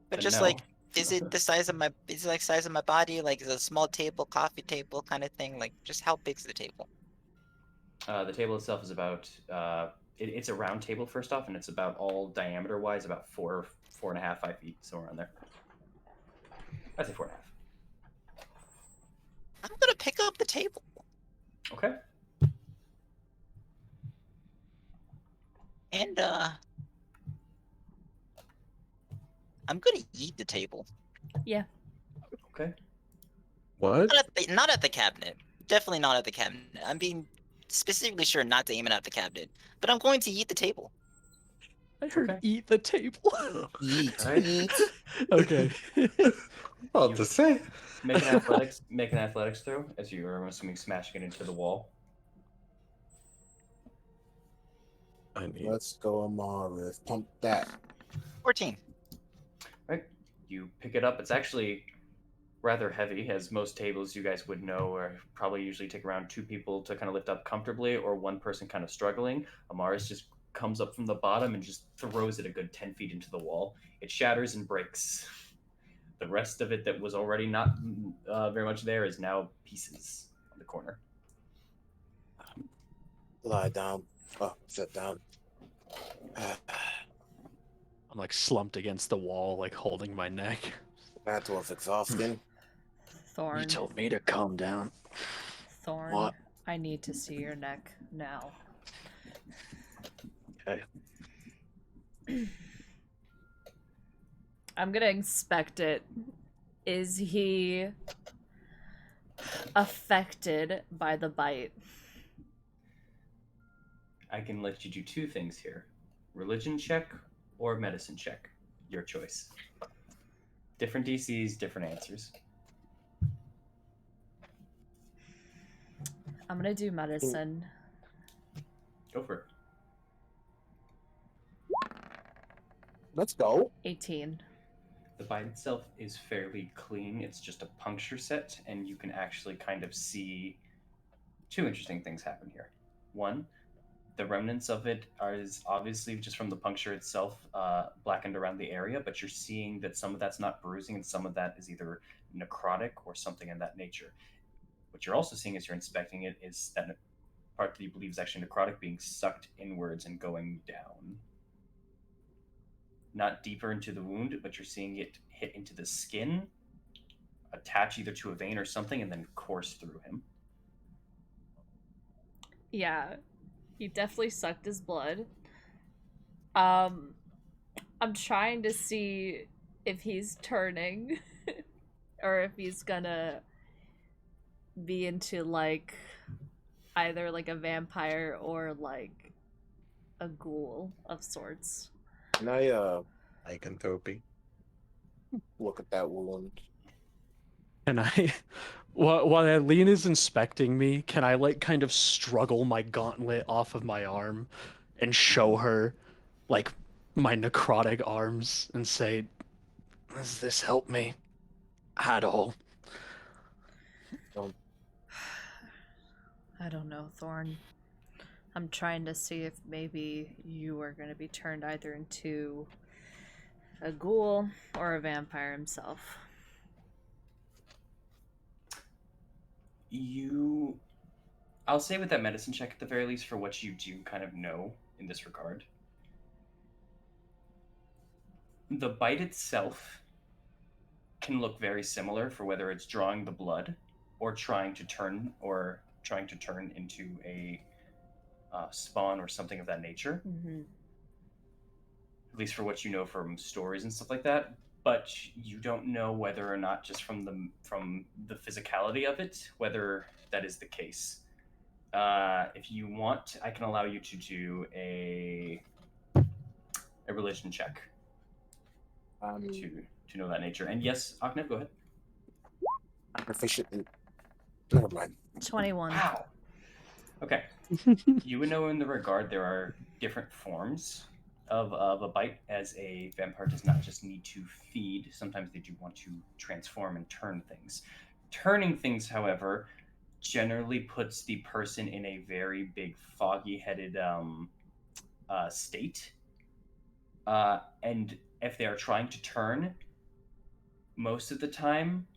But Then just no. like, is it the size of my? Is it like size of my body? Like, is it a small table, coffee table kind of thing? Like, just how big's the table? The table itself is about. It's a round table first off, and it's about all diameter-wise about 4.5, 5 feet, somewhere around there. I'd say 4.5. I'm gonna pick up the table. Okay. And I'm gonna eat the table. Yeah. Okay. What? Not at the cabinet. Definitely not at the cabinet. I'm being specifically sure not to aim it at the cabinet. But I'm going to eat the table. I heard Okay. eat the table. Eat, Alright. eat. Okay. About to say. Make an athletics throw as you are, I'm assuming, smashing it into the wall. I need. Let's go, Amaris. Pump that. 14. Right. You pick it up. It's actually rather heavy, as most tables you guys would know are probably usually take around 2 people to kind of lift up comfortably, or 1 person kind of struggling. Amaris just comes up from the bottom and just throws it a good 10 feet into the wall. It shatters and breaks. The rest of it that was already not very much there is now pieces on the corner. Lie down. Oh, sit down. I'm like slumped against the wall, like holding my neck. That was exhausting. Thorn. You told me to calm down. Thorn. What? I need to see your neck now. Okay. I'm gonna inspect it. Is he affected by the bite? I can let you do two things here: religion check or medicine check. Your choice. Different DCs, different answers. I'm gonna do medicine. Go for it. Let's go. 18. The bite itself is fairly clean. It's just a puncture set, and you can actually kind of see two interesting things happen here. One, the remnants of it is obviously just from the puncture itself, blackened around the area, but you're seeing that some of that's not bruising and some of that is either necrotic or something in that nature. What you're also seeing as you're inspecting it is that part that you believe is actually necrotic being sucked inwards and going down. Not deeper into the wound, but you're seeing it hit into the skin, attach either to a vein or something, and then course through him. Yeah, he definitely sucked his blood. I'm trying to see if he's turning or if he's gonna be into like either like a vampire or like a ghoul of sorts. Can I Lycanthropy. look at that wound? And I, while Eileen is inspecting me, can I like kind of struggle my gauntlet off of my arm and show her like my necrotic arms and say, "Does this help me at all?" I don't know, Thorn. I'm trying to see if maybe you are going to be turned either into a ghoul or a vampire himself. I'll say with that medicine check at the very least for what you do kind of know in this regard. The bite itself can look very similar for whether it's drawing the blood or trying to turn into a spawn or something of that nature. Mm-hmm. At least for what you know from stories and stuff like that. But you don't know whether or not just from the physicality of it, whether that is the case. If you want, I can allow you to do a religion check to know that nature. And yes, Ahmed, go ahead. I'm proficient in. Never mind. 21. Wow. Okay. You would know in the regard there are different forms of a bite, as a vampire does not just need to feed. Sometimes they do want to transform and turn things. Turning things, however, generally puts the person in a very big, foggy-headed state. And if they are trying to turn, most of the time,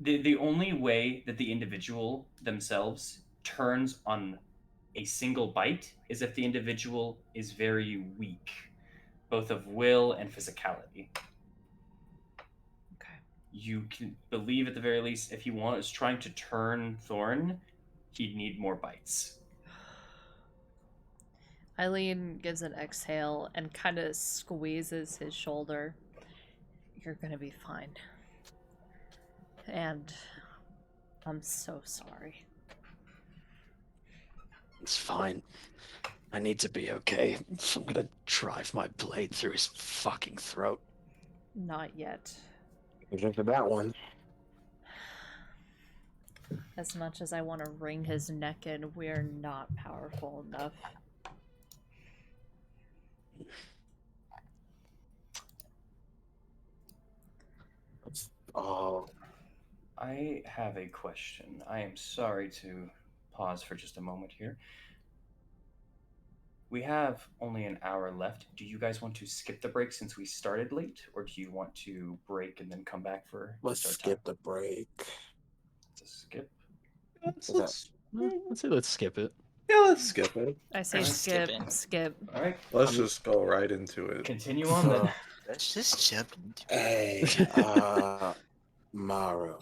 the only way that the individual themselves turns on a single bite is if the individual is very weak, both of will and physicality. Okay. You can believe at the very least if he was trying to turn Thorn, he'd need more bites. Eileen gives an exhale and kind of squeezes his shoulder. You're gonna be fine. And I'm so sorry. It's fine. I need to be okay, so I'm gonna drive my blade through his fucking throat. Not yet. Drink to that one. As much as I want to wring his neck in, we're not powerful enough. Oh, I have a question. I am sorry to pause for just a moment here. We have only an hour left. Do you guys want to skip the break since we started late, or do you want to break and then come back for let's start skip time? the break. Let's skip. Let's say let's skip it. Yeah, let's skip it. I say Alright. skip, Skipping. skip. All right, Let's just go right into it. continue on then. Let's just jump into it. Hey, Mara.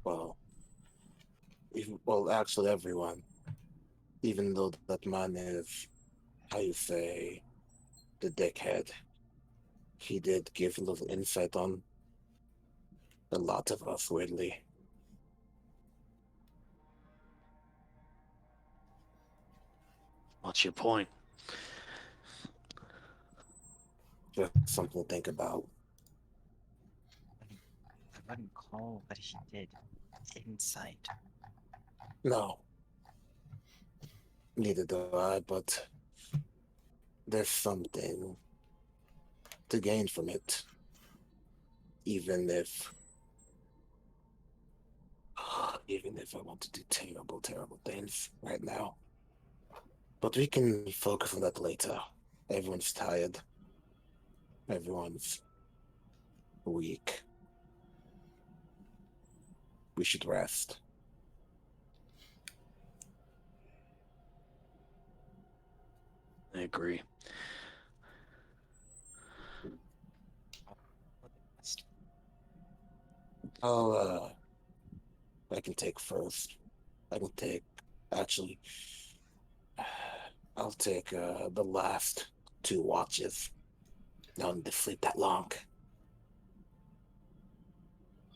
Well, actually, everyone. Even though that man is, how you say, the dickhead, he did give a little insight on a lot of us, weirdly. What's your point? Just something to think about. I wouldn't call what he did insight. No, neither do I, but there's something to gain from it. Even if even if I want to do terrible, terrible things right now. But we can focus on that later. Everyone's tired. Everyone's weak. We should rest. I agree. I'll, I can take first. I can take, actually, I'll take the last 2 watches. I don't need to sleep that long.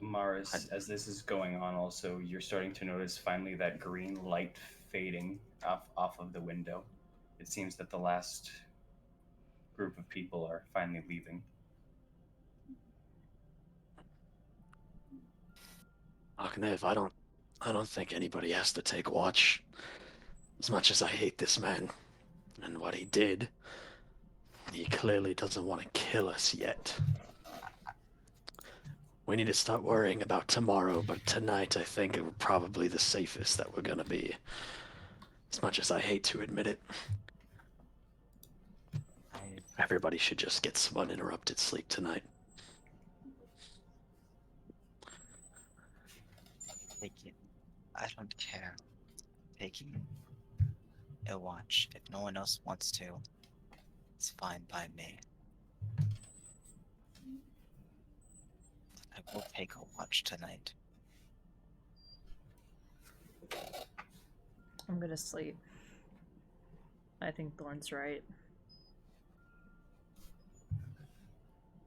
Amaris, as this is going on, also, you're starting to notice finally that green light fading off of the window. It seems that the last group of people are finally leaving. Aknev, I don't think anybody has to take watch. As much as I hate this man and what he did, he clearly doesn't want to kill us yet. We need to start worrying about tomorrow, but tonight I think it would probably the safest that we're gonna be. As much as I hate to admit it. Everybody should just get some uninterrupted sleep tonight. Take it. I don't care. Taking a watch if no one else wants to. It's fine by me. I will take a watch tonight. I'm gonna sleep. I think Thorn's right.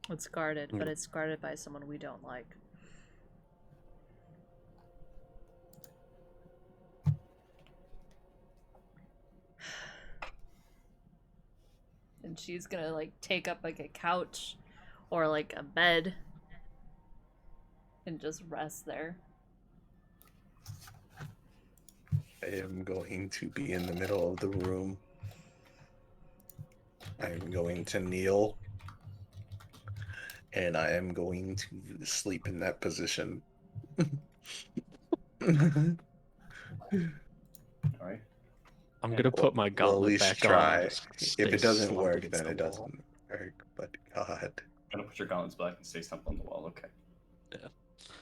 It's guarded, but it's guarded by someone we don't like. And she's gonna like take up like a couch or like a bed and just rest there. I am going to be in the middle of the room. I'm going to kneel. And I am going to sleep in that position. All right. I'm gonna put my Or at gauntlet least back try. on. And just If stay it doesn't slumped work, against then the it wall. doesn't work. But God. Gonna put your gauntlets back and stay stumped on the wall. Okay. Yeah.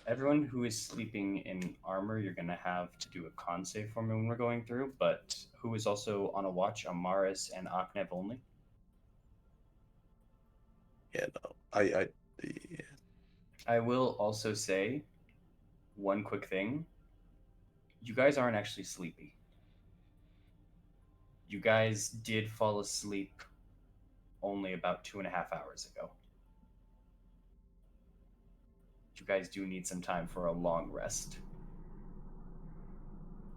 Everyone who is sleeping in armor, you're gonna have to do a con save for me when we're going through. But who is also on a watch? Amaris and Aknev only. Yeah, no. I I will also say one quick thing. You guys aren't actually sleepy. You guys did fall asleep only about 2.5 hours ago. You guys do need some time for a long rest.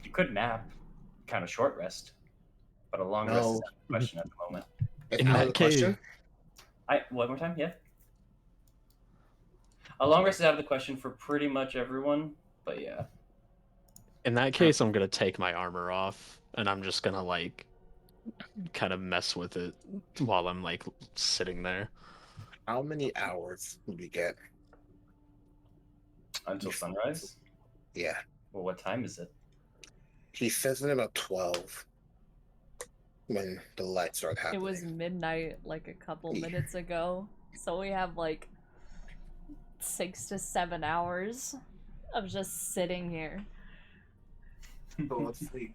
You could nap, kind of short rest, but a long rest is No. out of the question at the moment. It's In out of that the case, question. One more time, yeah. A long rest is out of the question for pretty much everyone, but yeah. in that case, I'm gonna take my armor off, and I'm just gonna like kind of mess with it while I'm like sitting there. How many hours would we get? Until sunrise? Yeah. Well, what time is it? He says it about 12 when the lights start It happening. was midnight like a couple Yeah. minutes ago, so we have like 6 to 7 hours of just sitting here. Let's sleep.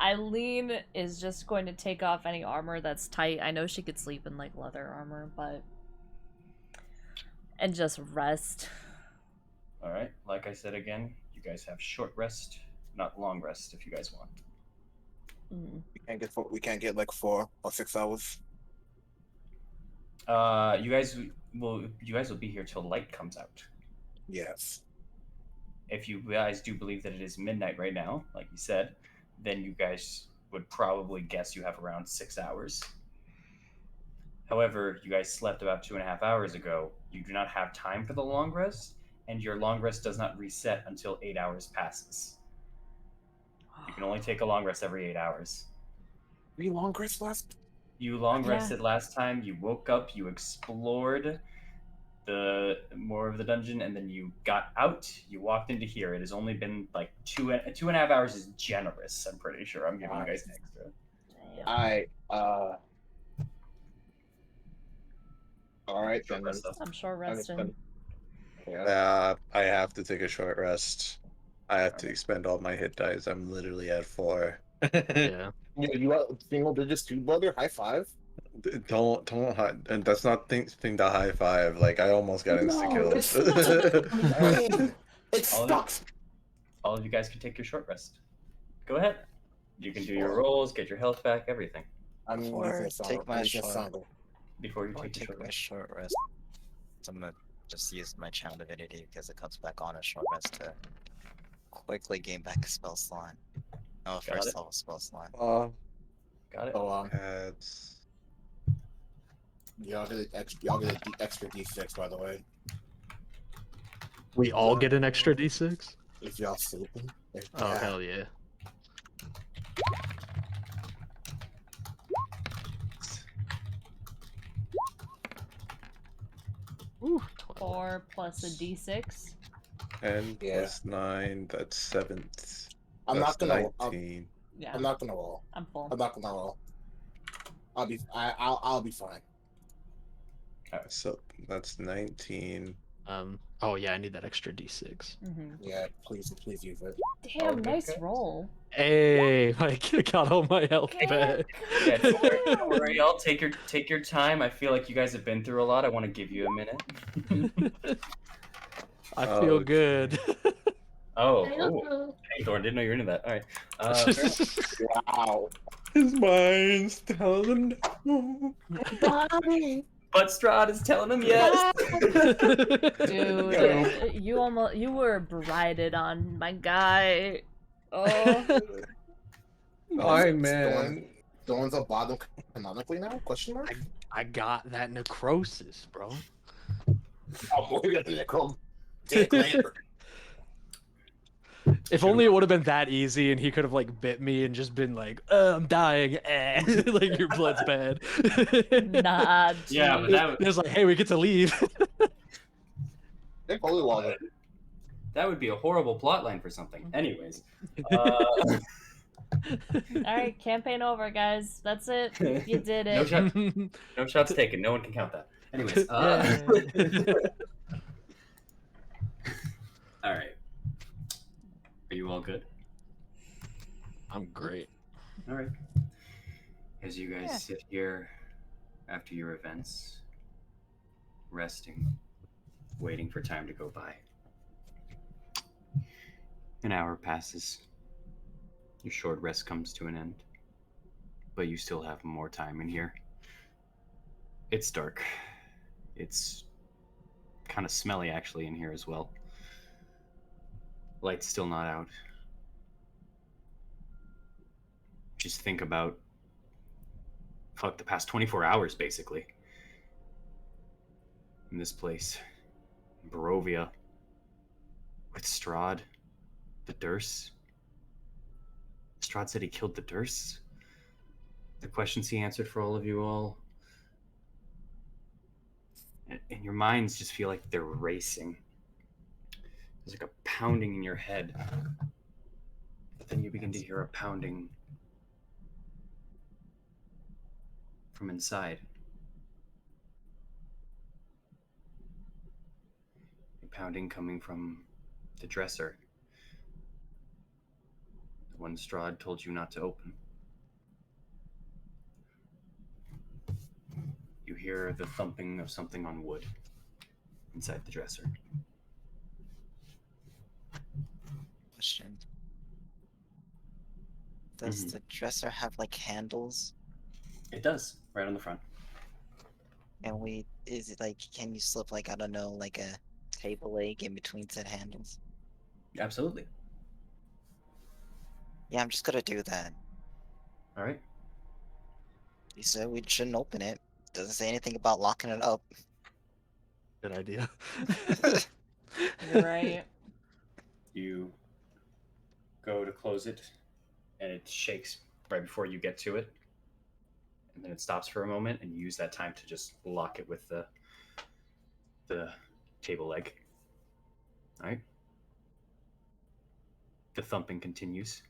Eileen is just going to take off any armor that's tight. I know she could sleep in like leather armor, but and just rest. All right. Like I said again, you guys have short rest, not long rest if you guys want. Mm. We can't get like 4 or 6 hours. You guys will be here till light comes out. Yes. If you guys do believe that it is midnight right now, like you said, then you guys would probably guess you have around 6 hours. However, you guys slept about 2.5 hours ago. You do not have time for the long rest, and your long rest does not reset until 8 hours passes. You can only take a long rest every 8 hours. We long rest last. You long Yeah. rested last time. You woke up. You explored the more of the dungeon, and then you got out. You walked into here. It has only been like 2.5 hours is generous. I'm pretty sure. I'm giving you guys extra. Damn. I all right Short then. rest, though. I'm short I'm resting. spend- Yeah. I have to take a short rest. I have to expend all my hit dice. I'm literally at 4. Yeah. You are single digits too, brother. High five. Don't and that's not thing to high five. Like I almost got insta No, it's such killed. It All of- sucks. All of you guys can take your short rest. Go ahead. You can do your Sure. rolls, get your health back, everything. I'm Before using I a song. take my I'm using a shot. song. Before you Before I take your short take my rest. short rest, I'm gonna just use my Channel Divinity because it comes back on a short rest to quickly gain back a spell slot. Oh, Got first it. level spell slot. Got it. Oh, That's y'all get the extra D6, by the way. We all get an extra d6? If y'all sleeping. Oh, Yeah. hell yeah. Ooh, 12. 4 plus a d6. 10 Yeah. plus 9. That's 7. I'm That's not gonna. 19. Yeah, I'm not gonna roll. I'm full. I'm not gonna roll. I'll be fine. So that's 19. Oh yeah, I need that extra d6. Mm-hmm. Yeah, please use it. Damn, good, nice guys. roll. Hey, I got all my health back. Yeah, don't worry, y'all. Take your time. I feel like you guys have been through a lot. I want to give you a minute. I feel good. Oh, hey, Thorn, didn't know you were into that. All right. Fair enough. Wow. His mind's telling him. But Strahd is telling him yes. Dude, you were brided on, my guy. Oh, Hi, man. Dawn's a bottom canonically now? Question mark? I got that necrosis, bro. Oh, we're gonna come take later. If only it would have been that easy and he could have like bit me and just been like, I'm dying, like your blood's bad. nah, Yeah, but G. that It was like, hey, we get to leave. Take holy water. would be a horrible plotline for something. Anyways, Alright, campaign over, guys. That's it. You did no it. no shots taken. No one can count that. Anyways, all right. Are you all good? I'm great. All right. As you guys sit here after your events, resting, waiting for time to go by. An hour passes. Your short rest comes to an end, but you still have more time in here. It's dark. It's kind of smelly, actually, in here as well. Light's still not out. Just think about the past 24 hours, basically. In this place. In Barovia. With Strahd. The Durst. Strahd said he killed the Durst. The questions he answered for all of you all. And your minds just feel like they're racing. There's like a pounding in your head. But then you begin to hear a pounding from inside. A pounding coming from the dresser. The one Strahd told you not to open. You hear the thumping of something on wood inside the dresser. Question. Does Mhm. the dresser have like handles? It does, right on the front. And is it like, can you slip like, I don't know, like a table leg in between said handles? Absolutely. Yeah, I'm just gonna do that. All right. You said we shouldn't open it. Doesn't say anything about locking it up. Good idea. You're right. You go to close it, and it shakes right before you get to it, and then it stops for a moment, and you use that time to just lock it with the table leg. All right. The thumping continues.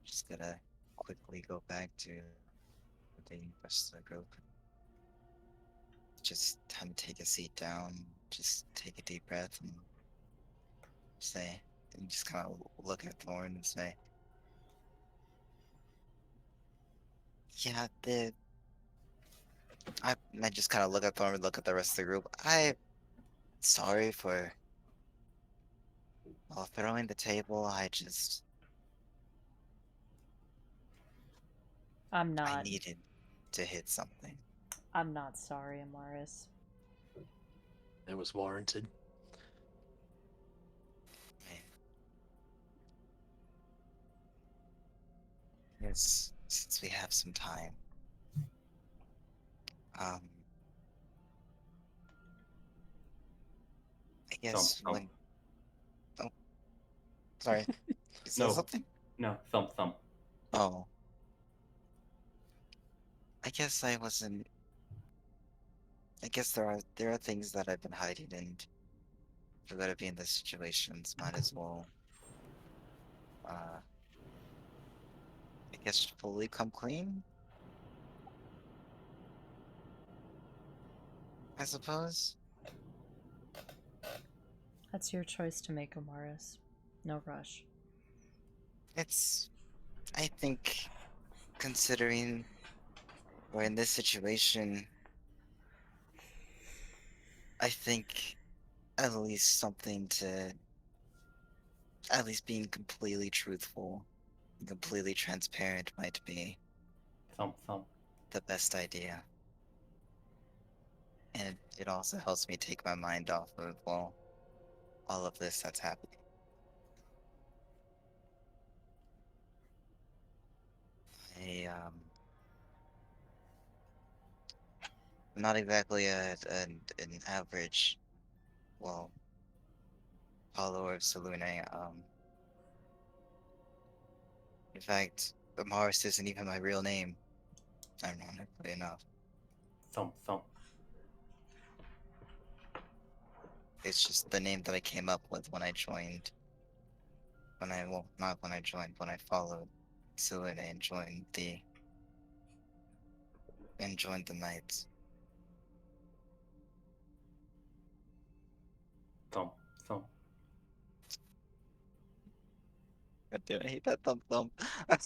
Just gonna quickly go back to the rest of the group. Just time to take a seat down, just take a deep breath and say, and just kind of look at Thorn and say, yeah, I just kind of look at Thorn and look at the rest of the group. I'm sorry for throwing the table. I'm I not. needed to hit something. I'm not sorry, Amaris. It was warranted. Man. Yes, since we have some time, um, I Thump, guess thump. when, oh, sorry, is that No, something? no, thump, thump. Oh, I guess I wasn't. I guess there are things that I've been hiding, and if we're gonna be in this situations, might as well, uh, I guess fully come clean. I suppose That's your choice to make, Amaris. No rush. it's. I think considering we're in this situation, I think at least something to at least being completely truthful and completely transparent might be Thump, thump. the best idea. And it also helps me take my mind off of, well, all of this that's happening. I'm not exactly an average, well, follower of Salune. In fact, Mars isn't even my real name, ironically enough. Thump, thump. It's just the name that I came up with when I joined. Well, not when I joined, when I followed Salune and joined the Knights. Thump, thump. God damn, I hate that thump thump. I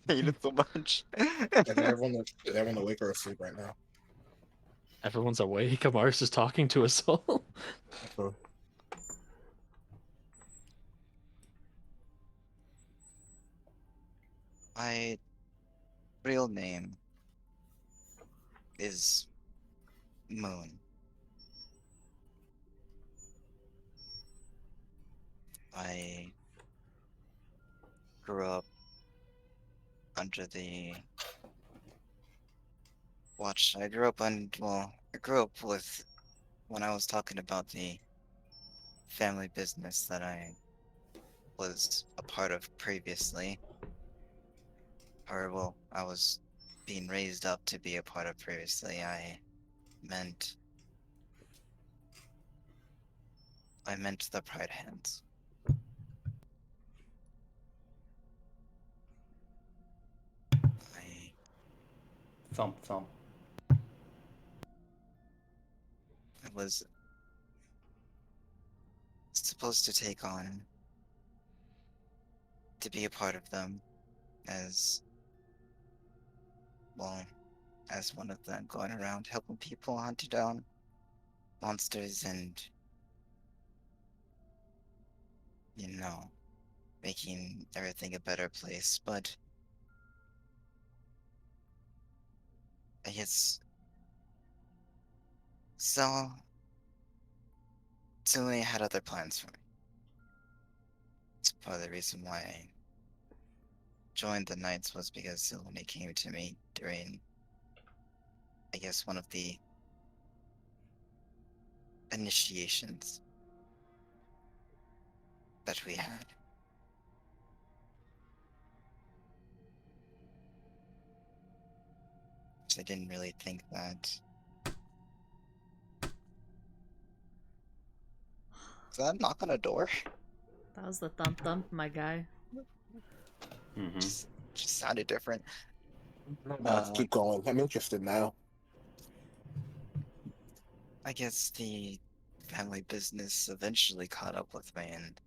hate it so much. Is everyone awake or asleep right now? Everyone's awake. Amaris is talking to us all. So, My real name is Moon. I grew up under the watch. I grew up on, well, I grew up with, when I was talking about the family business that I was a part of previously, or well, I was being raised up to be a part of previously, meant I meant the Pride Hands. I Thump, thump. I was supposed to take on to be a part of them as well as one of them, going around helping people hunt down monsters and you know, making everything a better place, but I guess so. Sylvie had other plans for me. It's part of the reason why I joined the Knights was because Sylvie came to me during, I guess, one of the initiations that we had. So I didn't really think that. Is that a knock on a door? That was the thump thump, my guy. Mm-hmm. Just sounded different. Let's keep going. I'm interested now. I guess the family business eventually caught up with me, and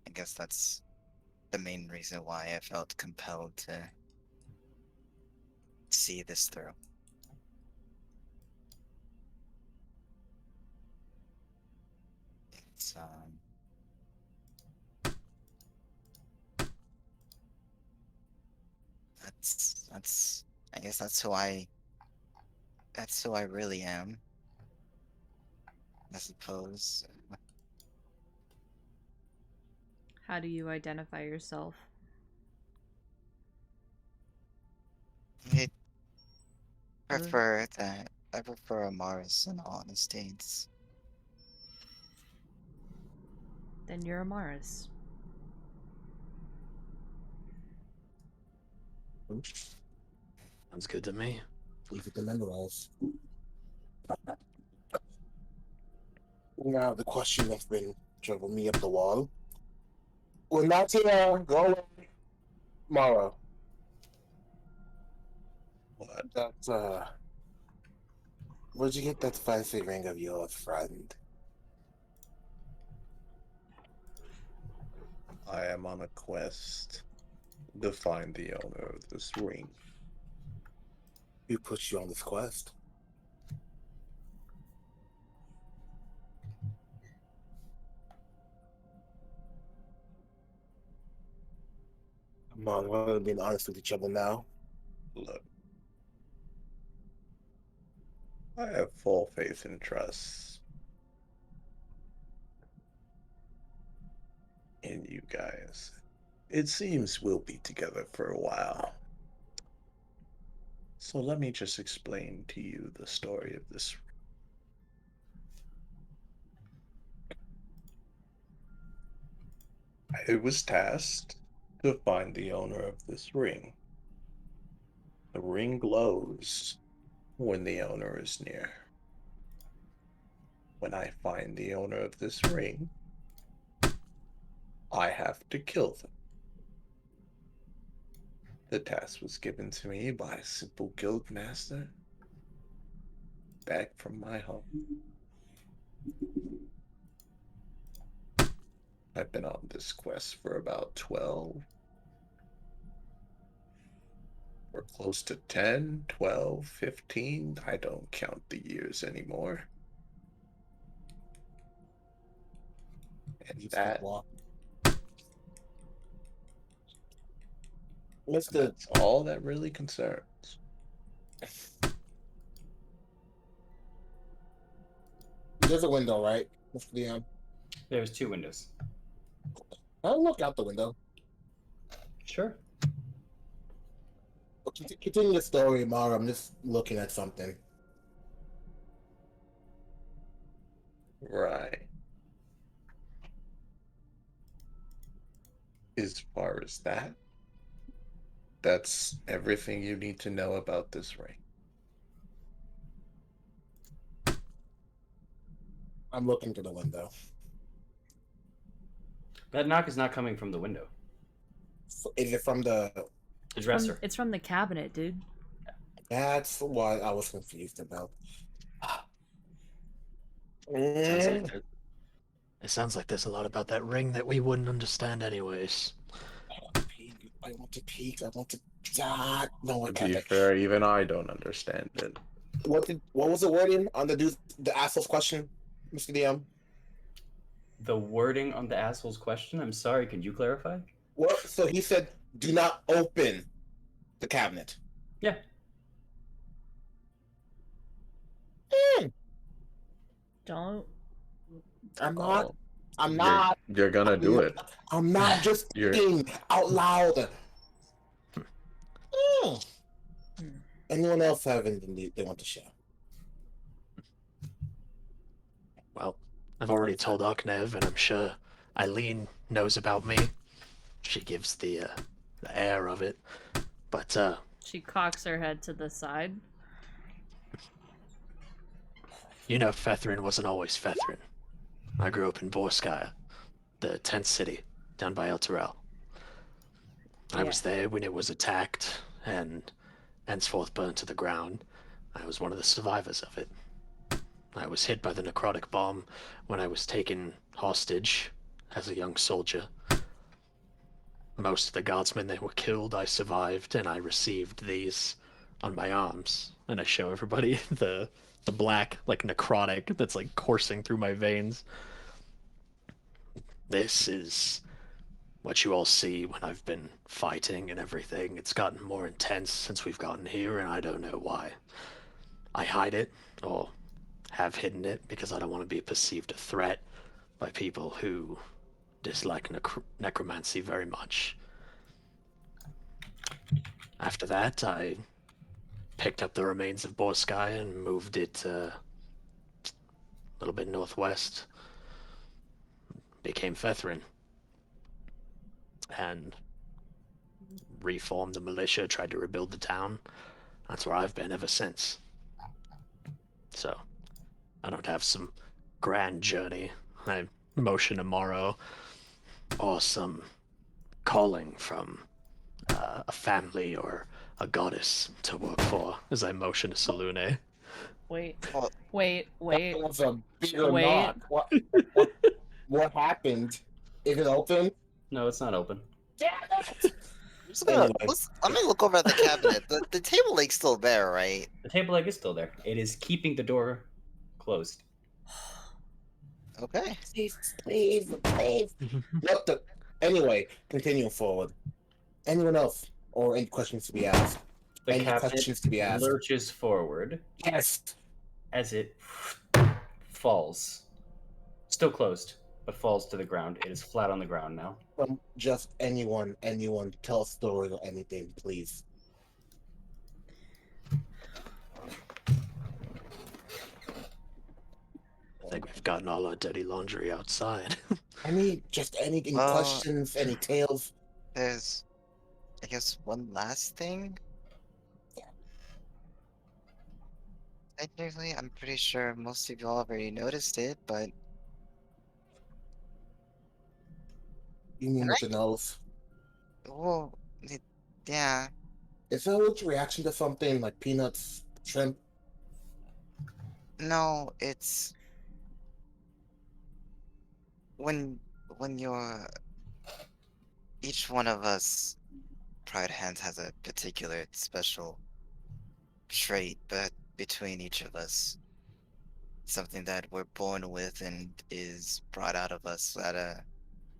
I guess that's the main reason why I felt compelled to see this through. It's that's I guess that's who I really am, I suppose. How do you identify yourself? I prefer that. I prefer Amaris in all honesty. It's, Then you're Amaris. Sounds good to me. Easy to memorize. Now the question that's been driving me up the wall. Well, not here. Go away. Mara. What? That's where'd you get that fancy ring of yours, friend? I am on a quest to find the owner of this ring. Who put you on this quest? Come on, we're being honest with each other now. Look, I have full faith and trust in you guys. It seems we'll be together for a while. So let me just explain to you the story of this. I was tasked to find the owner of this ring. The ring glows when the owner is near. When I find the owner of this ring, I have to kill them. The task was given to me by a simple guild master back from my home. I've been on this quest for about 12, or close to 10, 12, 15. I don't count the years anymore. And You that, that's all that really concerns. There's a window, right, Mr. Leon? There's 2 windows. I'll look out the window. Sure. Continue the story, Mara. I'm just looking at something. Right. As far as that, that's everything you need to know about this ring. I'm looking to the window. That knock is not coming from the window. Is it from the Dresser. It's from the cabinet, dude. That's what I was confused about. Sounds like it sounds like there's a lot about that ring that we wouldn't understand anyways. I want to peek. I want to. No one To can. be fair, even I don't understand it. What was the wording on the asshole question, Mr. DM? The wording on the asshole's question, I'm sorry, can you clarify? What? So he said, "Do not open the cabinet." Yeah. Hmm, Don't. I'm not. Oh. I'm not. You're gonna do it. I'm not just You're thinking out loud. Hmm. Hmm. Anyone else have anything they want to share? Well, I've already told Arknev, and I'm sure Eileen knows about me. She gives the air of it. But, She cocks her head to the side. you know, Fethrin wasn't always Fethrin. I grew up in Vorskaya, the tent city down by El Terrell. I Yeah. was there when it was attacked and henceforth burned to the ground. I was one of the survivors of it. I was hit by the necrotic bomb when I was taken hostage as a young soldier. Most of the guardsmen that were killed, I survived, and I received these on my arms. And I show everybody the black, like necrotic, that's like coursing through my veins. This is what you all see when I've been fighting and everything. It's gotten more intense since we've gotten here, and I don't know why. I hide it, or have hidden it, because I don't want to be perceived a threat by people who dislike necromancy very much. After that, I picked up the remains of Borsky and moved it a little bit northwest. Became Fethrin. And reformed the militia, tried to rebuild the town. That's where I've been ever since. So, I don't have some grand journey. I motion tomorrow, or some calling from a family or a goddess to work for, as I motion to Salune. Wait. Well, Wait. Wait. That was a bigger Wait. knock. What happened? Is it open? No, it's not open. Damn it! I'm just gonna Anyway. let me look over at the cabinet. The table leg's still there, right? The table leg is still there. It is keeping the door closed. Okay. Please. What the? Anyway, continue forward. Anyone else? Or any questions to be asked? The Any cabinet questions to be asked? lurches forward Yes. as it falls. Still closed, but falls to the ground. It is flat on the ground now. From just anyone, tell a story or anything, please. I think we've gotten all our dirty laundry outside. Any Well, questions, any tales? there's, I guess, one last thing. Technically, I'm pretty sure most of y'all already noticed it, but You mean with the nose? well, yeah, Is that a reaction to something like peanuts, shrimp? no, it's when you're each one of us Pride Hands has a particular special trait, but between each of us, something that we're born with and is brought out of us at a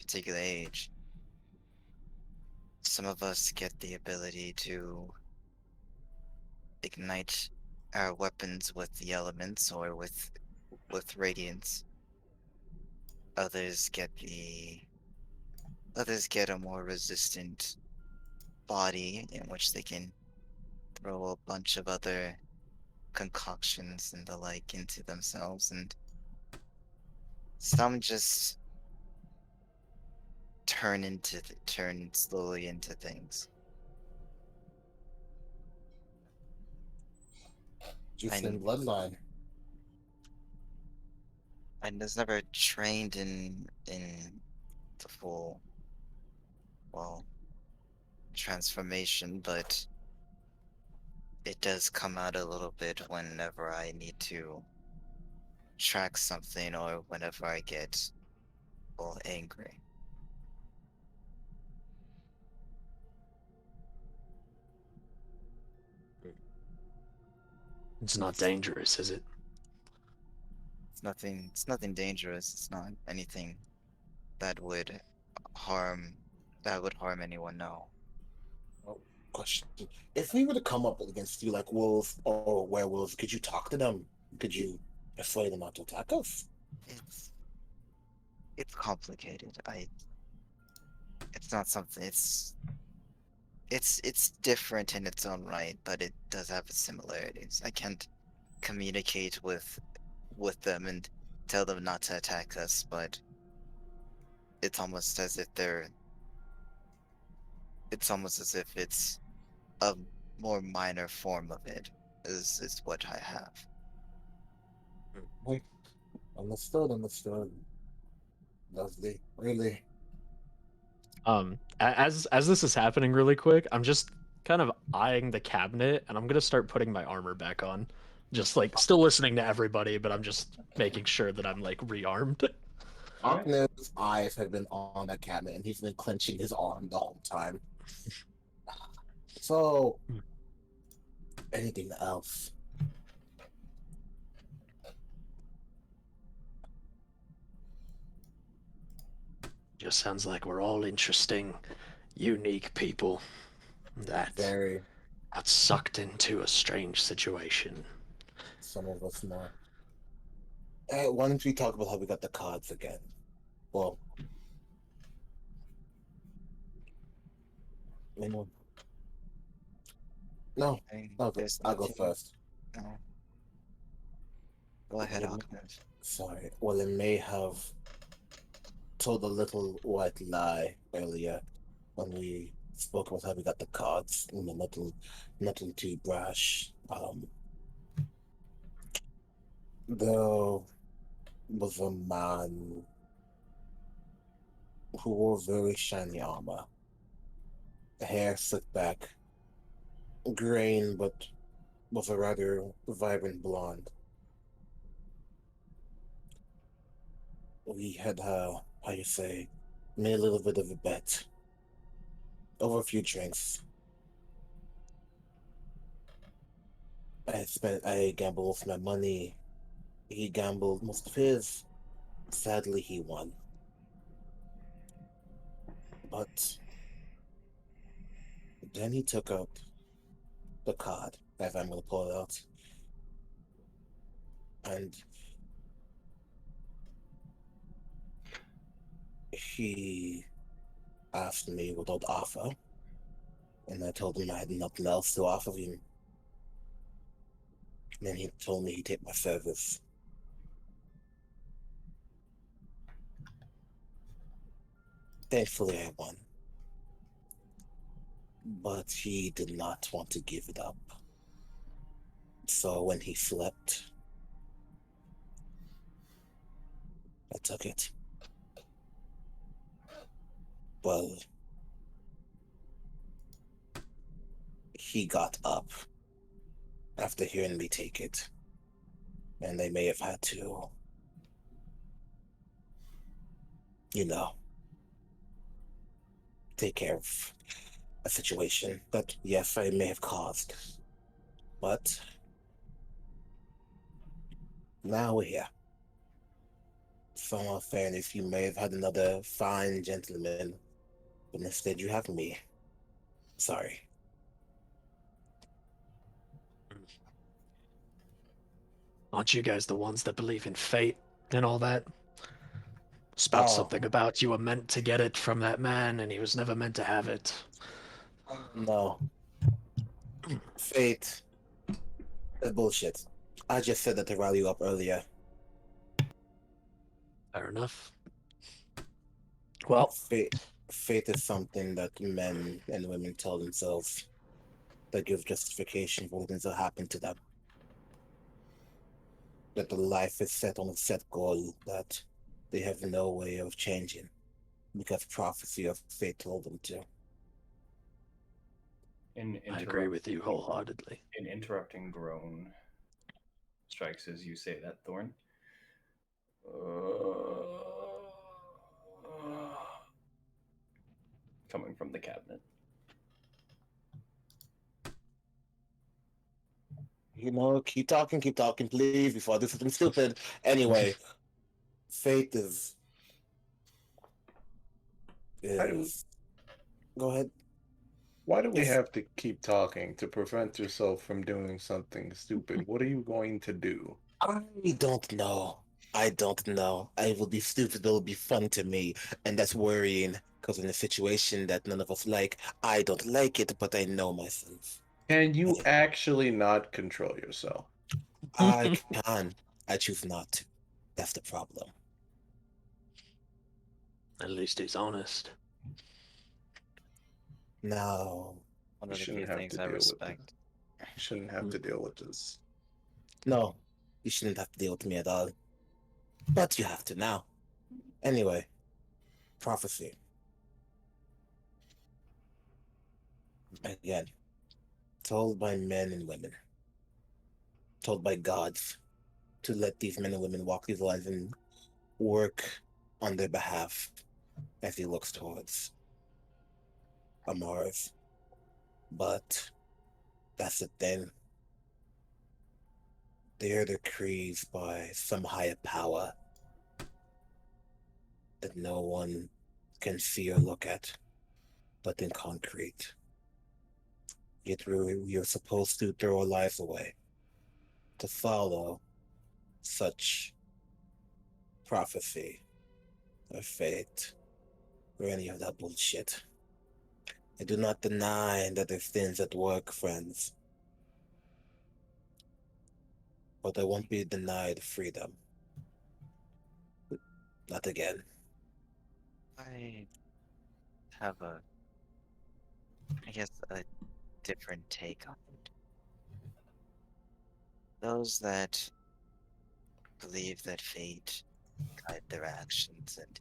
particular age. Some of us get the ability to ignite our weapons with the elements or with radiance. Others get a more resistant body in which they can throw a bunch of other concoctions and the like into themselves, and some just turn slowly into things. Just And in bloodline. I was never trained in the full, well, transformation, but it does come out a little bit whenever I need to track something or whenever I get, well, angry. It's not dangerous, is it? It's nothing dangerous. It's not anything that would harm anyone. No. Oh, question: if we were to come up against you like wolves or werewolves, could you talk to them? Could you persuade them not to attack us? It's it's complicated. It's not something. It's different in its own right, but it does have its similarities. I can't communicate with them and tell them not to attack us, but it's almost as if it's a more minor form of it is what I have. Like, understood, understood. Lovely, really. As this is happening really quick, I'm just kind of eyeing the cabinet, and I'm gonna start putting my armor back on. Just like still listening to everybody, but I'm just making sure that I'm like rearmed. Alright. Arknev's eyes have been on that cabinet, and he's been clenching his arm the whole time. So, anything else? Just sounds like we're all interesting, unique people that Very. got sucked into a strange situation. Some of us more. Why don't we talk about how we got the cards again? Well, anyone? No, There's I'll go nothing. first. No. Go ahead, Well, Ahmed. sorry. Well, it may have told a little white lie earlier when we spoke about how we got the cards. You know, nothing too brash. There was a man who wore very shiny armor, hair slicked back, green but was a rather vibrant blonde. We had how you say, made a little bit of a bet over a few drinks. I gambled most of my money. He gambled most of his. Sadly, he won. But then he took out the card, as I'm going to pull it out, and he asked me what I'd offer, and I told him I had nothing else to offer him. And then he told me he'd take my service. Thankfully, I won. But he did not want to give it up. So when he slept, I took it. Well, he got up after hearing me take it, and they may have had to, you know, take care of a situation that, yes, I may have caused. But now we're here. So, in all fairness, you may have had another fine gentleman, but instead you have me. Sorry. Aren't you guys the ones that believe in fate and all that? Spout Oh, something about you were meant to get it from that man and he was never meant to have it. no. Fate is bullshit. I just said that to rile you up earlier. Fair enough. Well, Fate is something that men and women tell themselves that gives justification for things that happen to them. That the life is set on a set goal that they have no way of changing because prophecy of fate told them to. I agree with you wholeheartedly. An interrupting groan strikes as you say that, Thorn. Coming from the cabinet. keep talking, please, before I do something stupid. Anyway, fate Why do, is. Go ahead. why do we Yes, have to keep talking to prevent yourself from doing something stupid? What are you going to do? I don't know. I don't know. It will be stupid. It will be fun to me, and that's worrying because in a situation that none of us like, I don't like it, but I know myself. Can you actually not control yourself? I can. I choose not to. That's the problem. At least he's honest. No, One You of the shouldn't few have things to I deal with it. respect. You shouldn't have to deal with this. no, you shouldn't have to deal with me at all. But you have to now. Anyway, prophecy. Again, told by men and women, told by gods to let these men and women walk these lives and work on their behalf as he looks towards a Mars. But that's the thing. They are decreed by some higher power that no one can see or look at, but in concrete. Yet we're supposed to throw our lives away to follow such prophecy or fate or any of that bullshit. I do not deny that there's things at work, friends, but I won't be denied freedom. Not again. I have I guess, a different take on it. Those that believe that fate guide their actions and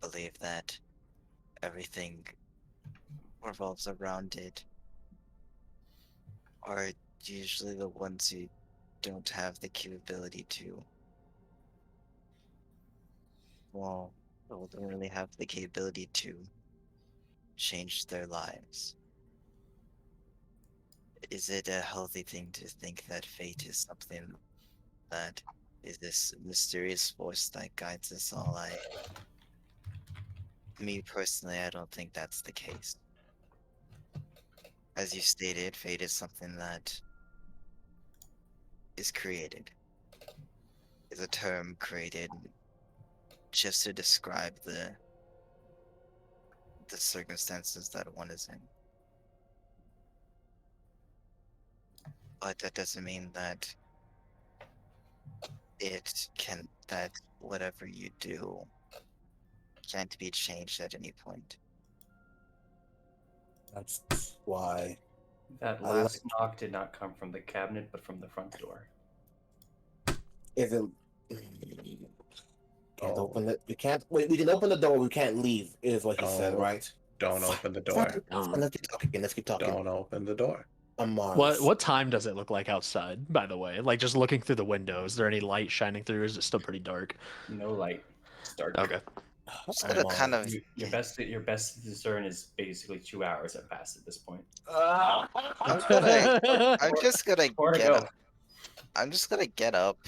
believe that everything revolves around it are usually the ones who don't have the capability to, well, don't really have the capability to change their lives. Is it a healthy thing to think that fate is something that is this mysterious force that guides us all? Me personally, I don't think that's the case. As you stated, fate is something that is created, is a term created just to describe the circumstances that one is in. But that doesn't mean that that whatever you do can't be changed at any point. That's why That I like last knock did not come from the cabinet, but from the front door. if it can't Oh, open it. We can't wait. We can open the door. We can't leave. Is what he said, don't, right? don't open the Fine. door. Let's keep talking. Let's keep talking. Don't open the door. On Mars. What time does it look like outside, by the way? Like just looking through the window, is there any light shining through? Or is it still pretty dark? No light. It's dark. Okay. Just On gonna kind Mars. of Your best to discern is basically 2 hours have passed at this point. I'm gonna I'm just gonna Or to get go. up. I'm just gonna get up.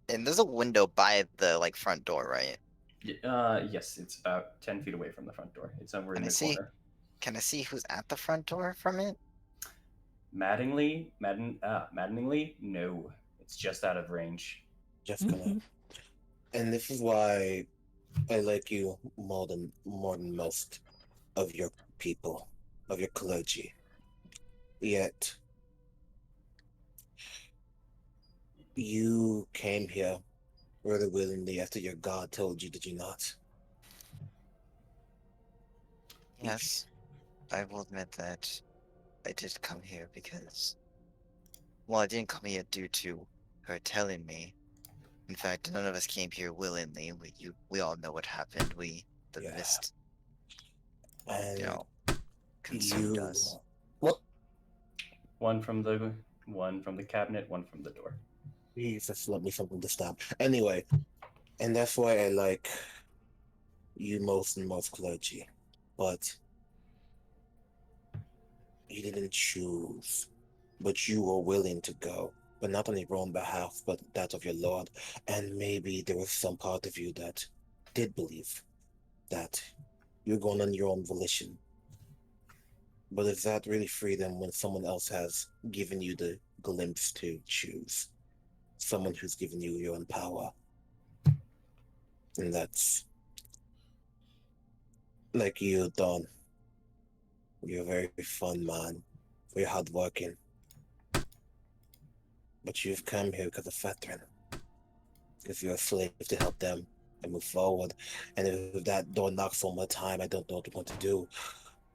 And there's a window by the like front door, right? Yes, it's about 10 feet away from the front door. It's somewhere Can in I the see? corner. Can I see who's at the front door from it? Maddeningly, no. It's just out of range. Just gonna. And this is why I like you more than most of your people, of your clergy. Yet you came here rather willingly after your God told you, did you not? Yes, I will admit that I did come here because, well, I didn't come here due to her telling me. In fact, none of us came here willingly. We all know what happened. The Yeah. mist, you And know, consumed you. us. What? One from the cabinet, one from the door. Please just let me something to stop. Anyway, and that's why I like you most and most clergy. But you didn't choose but you were willing to go, but not on your own behalf, but that of your Lord. And maybe there was some part of you that did believe that you're going on your own volition. But is that really freedom when someone else has given you the glimpse to choose? Someone who's given you your own power. And that's like you, Don. You're a very fun man. Very hardworking. But you've come here because of Fetrin. Because you're a slave to help them and move forward. And if that door knocks one more time, I don't know what I'm going to do.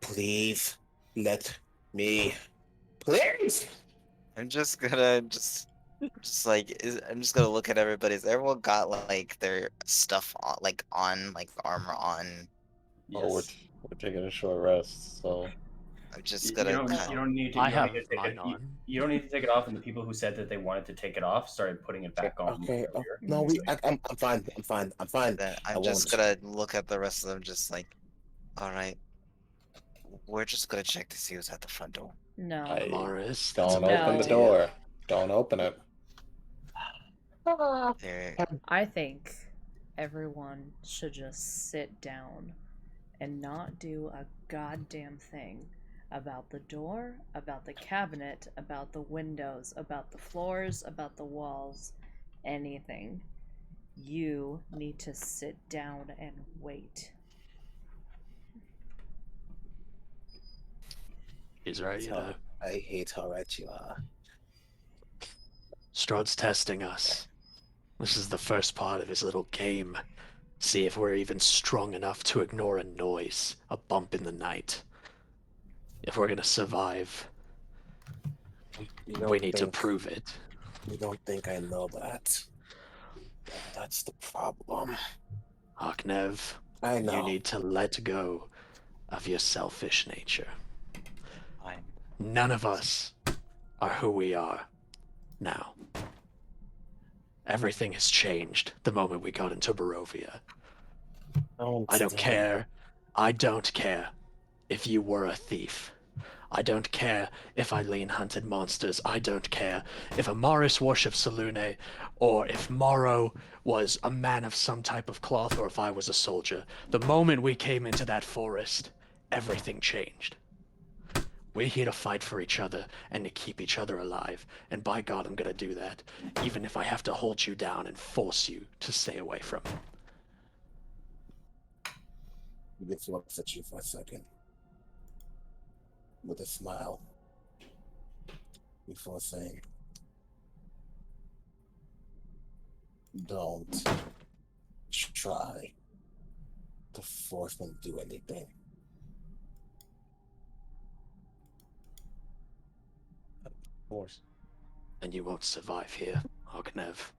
Please let me. Please! I'm just gonna I'm just gonna look at everybody. Has everyone got like their stuff on, like armor on? Oh, Yes. we're taking a short rest, so I'm just You gonna don't. kind. You don't need to. I You don't have need to take mine it. on. You don't need to take it off. And the people who said that they wanted to take it off started putting it back on Okay. Oh, earlier. no, I'm fine. I'm fine. I'm fine. Then I I'm just won't. gonna look at the rest of them, just like, all right, we're just gonna check to see who's at the front door. No. Morris, that's a don't bad open the No. door. Don't open it. There, I think everyone should just sit down and not do a goddamn thing about the door, about the cabinet, about the windows, about the floors, about the walls, anything. You need to sit down and wait. He's right, you know. I hate how right you are. Strahd's testing us. This is the first part of his little game. See if we're even strong enough to ignore a noise, a bump in the night. If we're gonna survive, we need to prove it. You don't think I know that? That's the problem. Arknev, I you know. need to let go of your selfish nature. fine. None of us are who we are now. Everything has changed the moment we got into Barovia. I don't care. I don't care if you were a thief. I don't care if Eileen hunted monsters. I don't care if Amaris worshipped Selune, or if Morrow was a man of some type of cloth, or if I was a soldier. The moment we came into that forest, everything changed. We're here to fight for each other and to keep each other alive. And by God, I'm gonna do that, even if I have to hold you down and force you to stay away from it. He looks at you for a second with a smile before saying, "Don't try to force me to do anything." Of course. And you won't survive here, Arknev.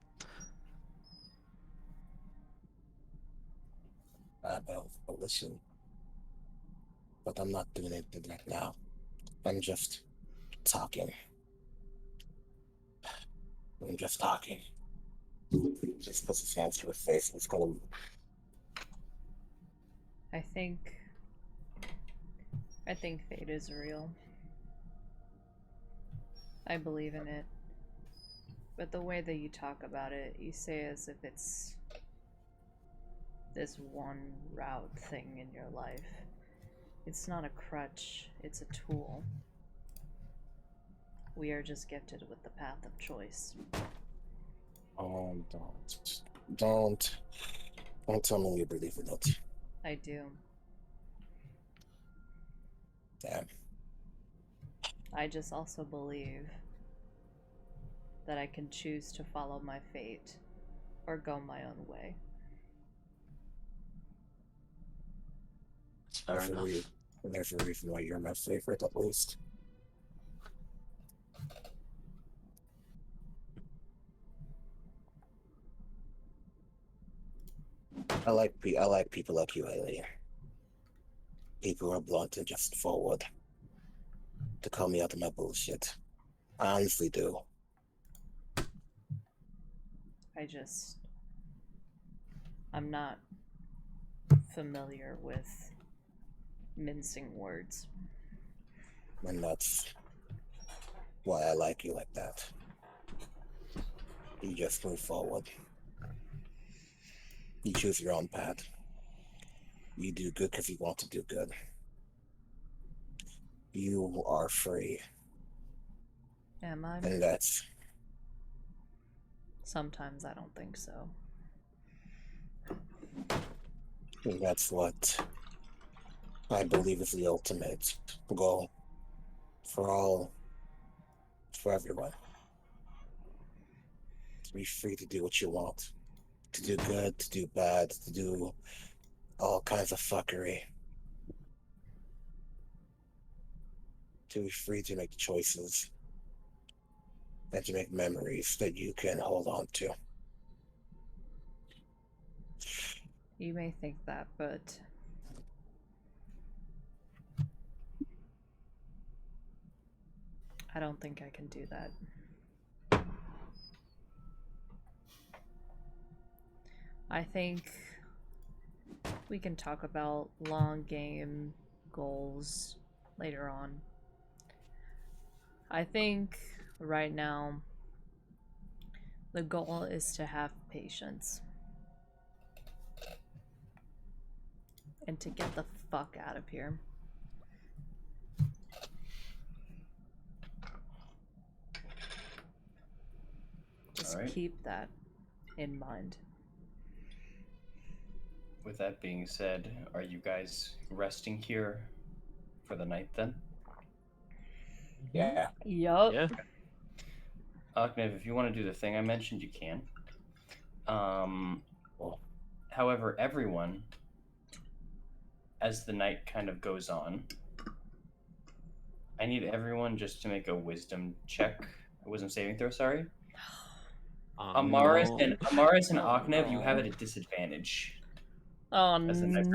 I have a volition, but I'm not doing anything right now. I'm just talking. I'm just talking. Just puts his hands to his face and he's gonna. I think fate is real. I believe in it. But the way that you talk about it, you say as if it's this one route thing in your life. It's not a crutch, it's a tool. We are just gifted with the path of choice. Oh, don't tell me you believe in it. I do. Damn. I just also believe that I can choose to follow my fate or go my own way. It's fair enough. There's a reason why you're my favorite, at least. I like people like you, Haley. People who are blunt and just forward to call me out of my bullshit. I honestly do. I'm not familiar with mincing words. And that's why I like you like that. You just move forward. You choose your own path. You do good because you want to do good. You are free. Am I? And Sometimes I don't think so. that's what I believe is the ultimate goal for everyone. To be free to do what you want. To do good, to do bad, to do all kinds of fuckery. To be free to make choices and to make memories that you can hold on to. You may think that, but I don't think I can do that. I think we can talk about long game goals later on. I think right now the goal is to have patience and to get the fuck out of here. Just Alright. keep that in mind. With that being said, are you guys resting here for the night then? Yeah. Yup. Yeah. Aknev, if you want to do the thing I mentioned, you can. However, everyone, as the night kind of goes on, I need everyone just to make a wisdom check, a wisdom saving throw, sorry. Amaris and Aknev, you have it at disadvantage. Oh As the night progresses,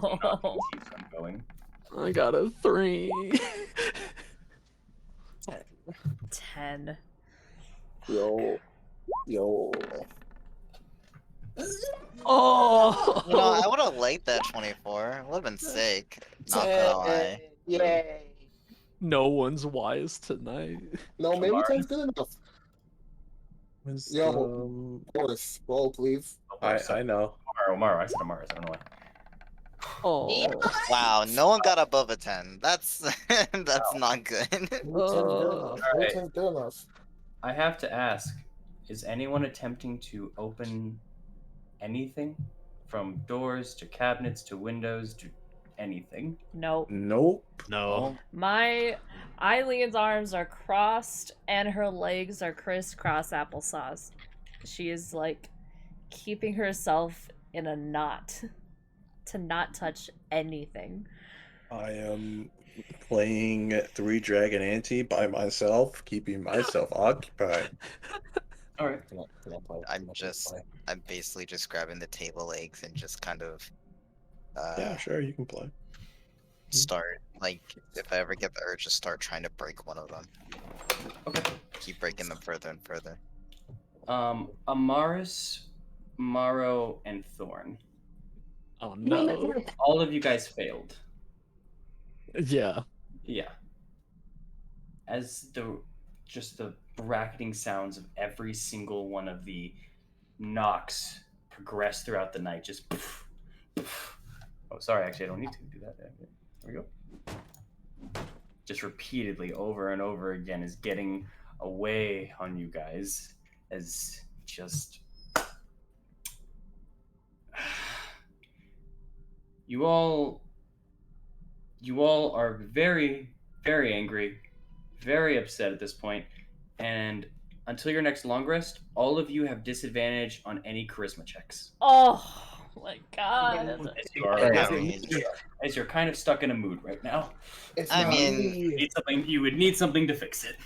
that means you not no. keep going. I got a 3. 10. Yo. Oh! You know, I would have liked that 24. It would have been sick. Not gonna lie. Yay. No one's wise tonight. No, maybe Amaris? 10's good enough. Wisdom. Boris, roll, please. I know. Amaro. I said Amaris. I don't know why. Oh. Wow, no one got above a 10. That's that's not good. Maybe 10's good enough. Maybe Alright. 10's good enough. I have to ask, is anyone attempting to open anything? From doors to cabinets to windows to anything? Nope. Nope. No. My Eileen's arms are crossed and her legs are crisscross applesauce. She is like keeping herself in a knot to not touch anything. I am playing 3 Dragon Ante by myself, keeping myself occupied. Alright. Can I play? I'm basically just grabbing the table legs and just kind of Yeah, sure, you can play. start, like, if I ever get the urge to start trying to break one of them. Okay. Keep breaking them further and further. Amaris, Maro, and Thorn. Oh no. All of you guys failed. Yeah. Yeah. As the bracketing sounds of every single one of the knocks progress throughout the night, just poof, poof. Oh, sorry, actually I don't need to do that. There we go. Just repeatedly over and over again is getting away on you guys as just you all are very, very angry, very upset at this point, and until your next long rest, all of you have disadvantage on any charisma checks. Oh my god. As you're kind of stuck in a mood right now. I mean, You would need something to fix it.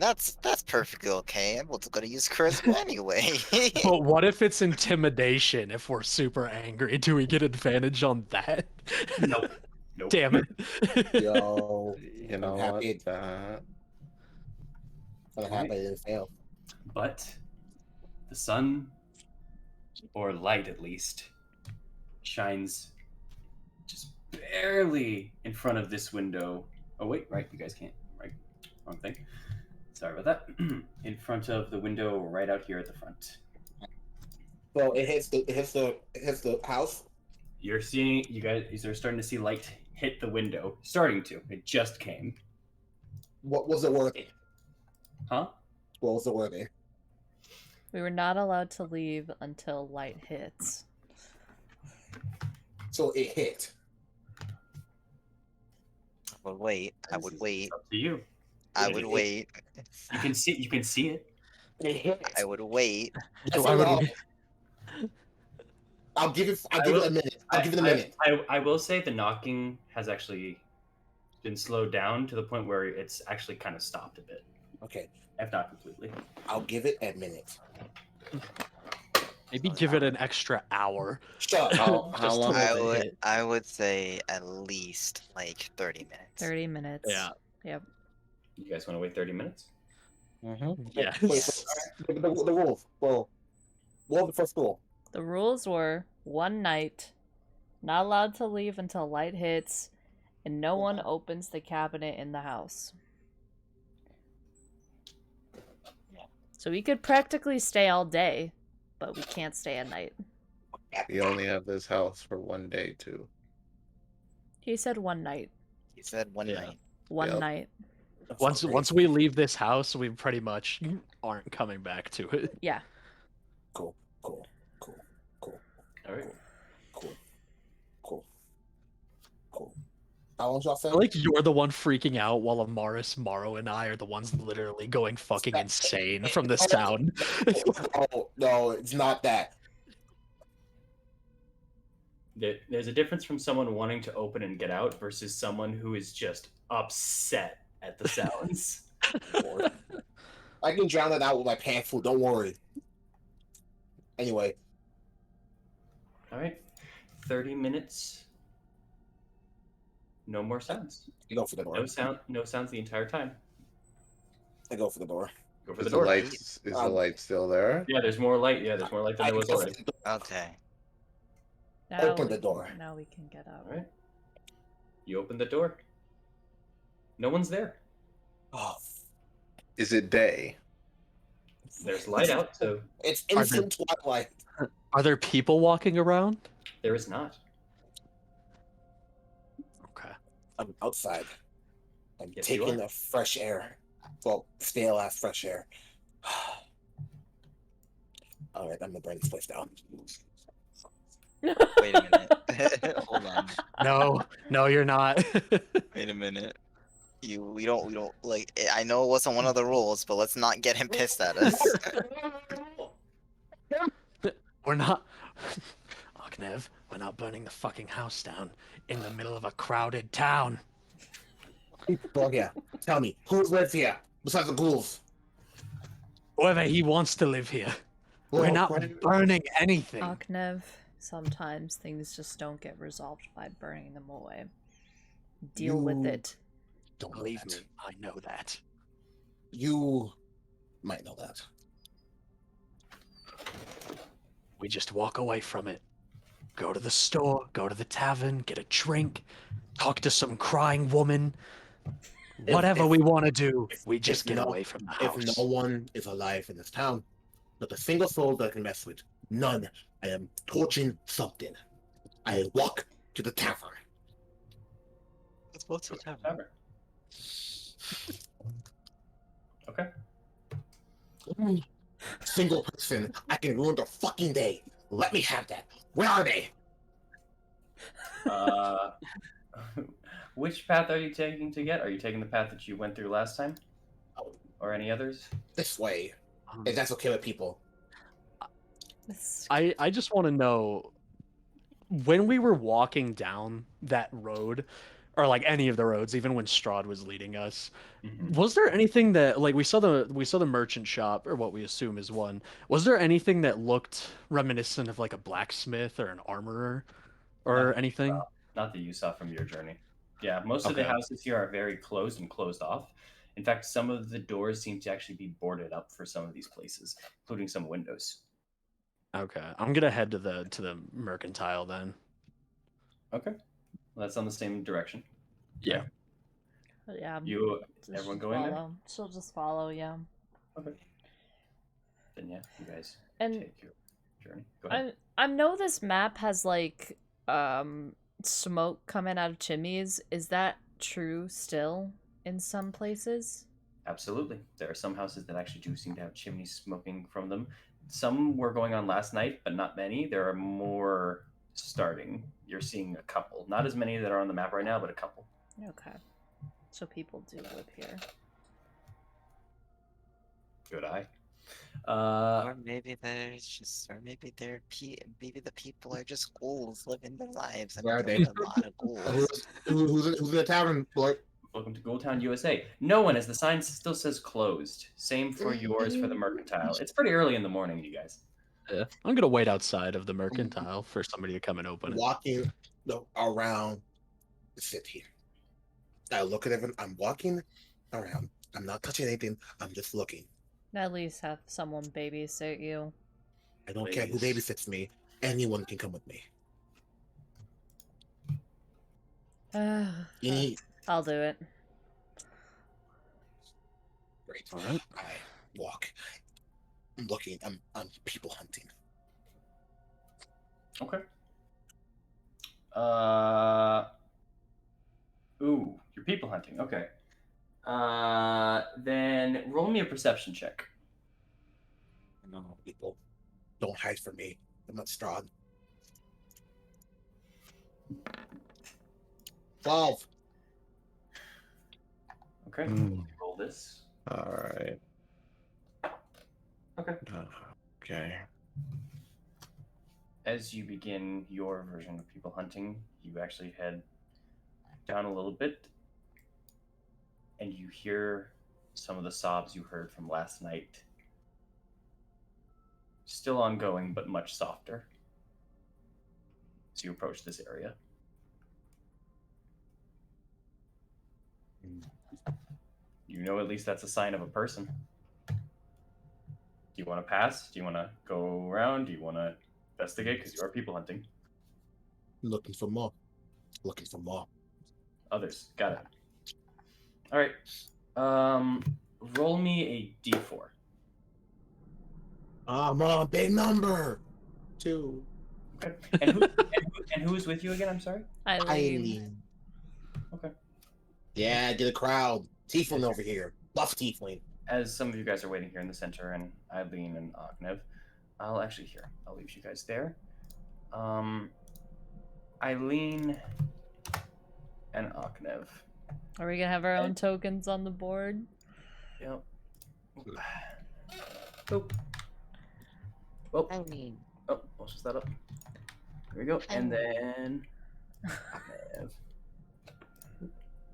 that's perfectly okay. I'm about to go to use charisma anyway. But what if it's intimidation if we're super angry? Do we get advantage on that? Nope. Nope. Damn it. Yo, You know I'm what? happy. I'm happy I didn't fail. But the sun, or light at least, shines just barely in front of this window. Oh wait, right, you guys can't, right? Wrong thing. Sorry about that. In front of the window, right out here at the front. So it hits the house. You're seeing, you guys are starting to see light hit the window. Starting to. It just came. What was it worthy? Huh? What was it worthy? We were not allowed to leave until light hits. So it hit. I would wait. I would wait. It's up to you. I would wait. You can see it. It hit. I would wait. Yes Why or would no? we- I'll give it a minute. I'll give it a minute. I will say the knocking has actually been slowed down to the point where it's actually kind of stopped a bit, Okay, if not completely. I'll give it a minute. Maybe give it an extra hour. Shut up. How Just long? to let it I hit. would say at least like 30 minutes. 30 minutes. Yeah. Yep. You guys want to wait 30 minutes? Yes. Wait, so, the rules. Well, what was the first rule? The rules were 1 night, not allowed to leave until light hits, and no one opens the cabinet in the house. So we could practically stay all day, but we can't stay at night. We only have this house for one day too. He said 1 night. He said one Yeah. night. One Yep. night. Once we leave this house, we pretty much aren't coming back to it. Yeah. Cool. All right. Cool. How long y'all say? I feel like you're the one freaking out while Amaris, Morrow, and I are the ones literally going fucking insane from the sound. No, it's not that. There's a difference from someone wanting to open and get out versus someone who is just upset at the sounds. I can drown it out with my pan food. Don't worry. Anyway, All right. 30 minutes. No more sounds. you go for the door. No sounds the entire time. I go for the door. Go for Is the the door. light is the light still there? Yeah, there's more light. Yeah, there's more light than I there was go for already. the door. Okay. Now Open we- the door. Now we can get out. All right. You open the door. No one's there. Oh, Is it day? There's light out, so it's Are instant twilight. Are there people walking around? there is not. Okay. I'm outside. I'm Yes, you taking are. the fresh air. Well, stale ass fresh air. All right, I'm gonna burn this place down. Wait a minute. Hold on. No, you're not. Wait a minute. We don't like. I know it wasn't one of the rules, but let's not get him pissed at us. We're not. Ognev, we're not burning the fucking house down in the middle of a crowded town. Well, yeah. Tell me, who lives here besides the ghouls? Whether he wants to live here. We're Well, not right- burning anything. Aknev, sometimes things just don't get resolved by burning them away. Deal with You- it. Don't know Believe that. me, I know that. You might know that. We just walk away from it. Go to the store, go to the tavern, get a drink, talk to some crying woman. Whatever if- we want to do, if- we just if get no- away from the house. If no one is alive in this town, not a single soul that I can mess with. None. I am torching something. I walk to the tavern. What's the Tavern. Okay. Single person. I can ruin their fucking day. Let me have that. Where are they? Uh, which path are you taking to get? Are you taking the path that you went through last time, or any others? This way. If that's okay with people. This- I just want to know, when we were walking down that road, or like any of the roads, even when Strahd was leading us, was there anything that, like, we saw the merchant shop, or what we assume is one. Was there anything that looked reminiscent of like a blacksmith or an armorer or No. anything? Not that you saw from your journey. Yeah, most of the Okay. houses here are very closed and closed off. In fact, some of the doors seem to actually be boarded up for some of these places, including some windows. Okay, I'm gonna head to the mercantile then. Okay. Well, that's on the same direction. Yeah. Yeah. You, Just everyone go in there? follow. She'll just follow, yeah. Okay. Then yeah, you guys And take your journey. Go ahead. I know this map has like smoke coming out of chimneys. Is that true still in some places? Absolutely. There are some houses that actually do seem to have chimneys smoking from them. Some were going on last night, but not many. There are more starting. You're seeing a couple. Not as many that are on the map right now, but a couple. Okay. So people do live here. Good eye. Or maybe there's just, or maybe maybe the people are just ghouls living their lives and Where are killing they? a lot of ghouls. Who's in the tavern, boy? Welcome to Goldtown, USA. No one, as the sign still says closed. Same for yours for the mercantile. It's pretty early in the morning, you guys. Yeah. I'm gonna wait outside of the mercantile for somebody to come and open it. Walking around the city. I look at everyone. I'm walking around. I'm not touching anything. I'm just looking. At least have someone babysit you. I don't care who Please. babysits me. Anyone can come with me. Any I'll do it. great. All right. I walk. I'm looking. I'm people hunting. Okay. Ooh, you're people hunting. Okay. Then roll me a perception check. No, people, don't hide from me. I'm not Strahd. 12. Okay. Mm. Roll this. All right. Okay. Okay. As you begin your version of people hunting, you actually head down a little bit, and you hear some of the sobs you heard from last night. Still ongoing, but much softer. As you approach this area. You know at least that's a sign of a person. Do you want to pass? Do you want to go around? Do you want to investigate? Because you are people hunting. Looking for more. Looking for more. Others. Got it. All right. Roll me a d4. I'm on big number. 2. Okay. And who's with you again? I'm sorry. Eileen. Eileen. Okay. Yeah, get a crowd. Tiefling over here. Buff Tiefling. As some of you guys are waiting here in the center, and Eileen and Ognev, I'll leave you guys there. Eileen and Ognev. Are we gonna have our own tokens on the board? Yep. Oh. Oh. I mean, Oh, I'll just that up. There we go. And then Ognev.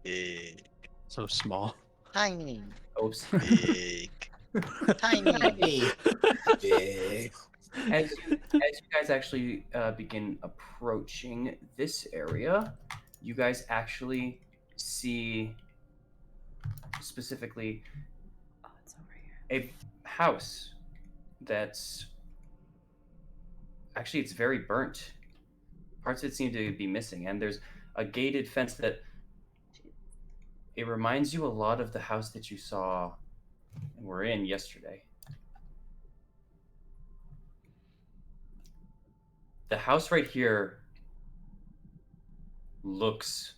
big, So small. tiny, Oops. big, tiny. Big. As you guys actually begin approaching this area, you guys actually see specifically Oh, it's over here. a house that's actually it's very burnt. Parts of it seem to be missing, and there's a gated fence that it reminds you a lot of the house that you saw and were in yesterday. The house right here looks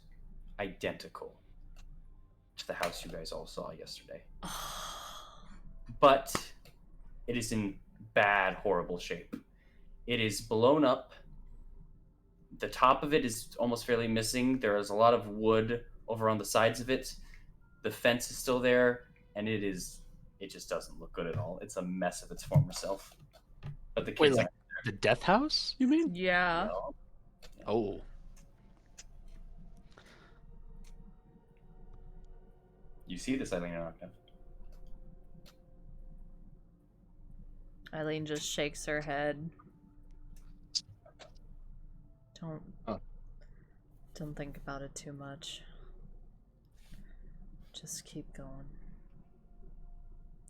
identical to the house you guys all saw yesterday. But it is in bad, horrible shape. It is blown up. The top of it is almost fairly missing. There is a lot of wood over on the sides of it. The fence is still there, and it just doesn't look good at all. It's a mess of its former self. But the Wait, kids like the death house? You mean? Yeah. no. Oh. You see this, Eileen and Ognev? Eileen just shakes her head. Don't think about it too much. Just keep going.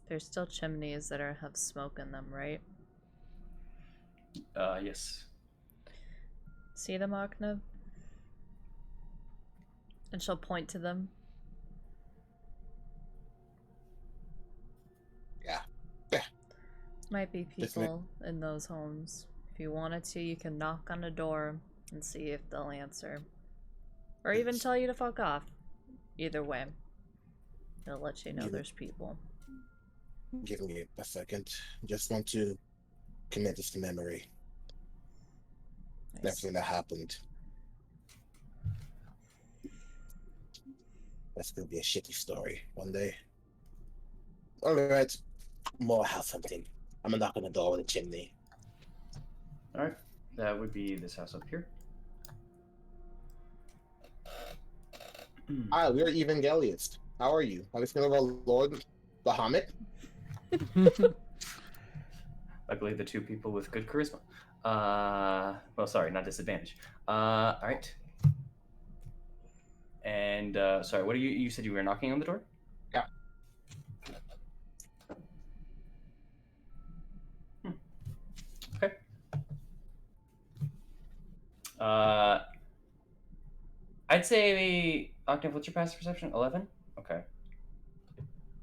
There's still chimneys that have smoke in them, right? Yes. See them, Aknev? And she'll point to them. Might be Just make- people in those homes. If you wanted to, you can knock on a door and see if they'll answer. Or even Yes. tell you to fuck off. Either way. They'll let you know Give it- there's people. Give me a second. Just want to commit this to memory. Nice. Everything that happened. That's gonna be a shitty story one day. Alright. More house hunting. I'm gonna knock on the door with a chimney. All right, that would be this house up here. Ah, we're Evangelists. How are you? How is our Lord Bahamut? I believe the two people with good charisma. Well, sorry, not disadvantage. All right. And sorry, what do you said you were knocking on the door? Yeah. Okay. I'd say Octave, what's your passive perception? 11? Okay.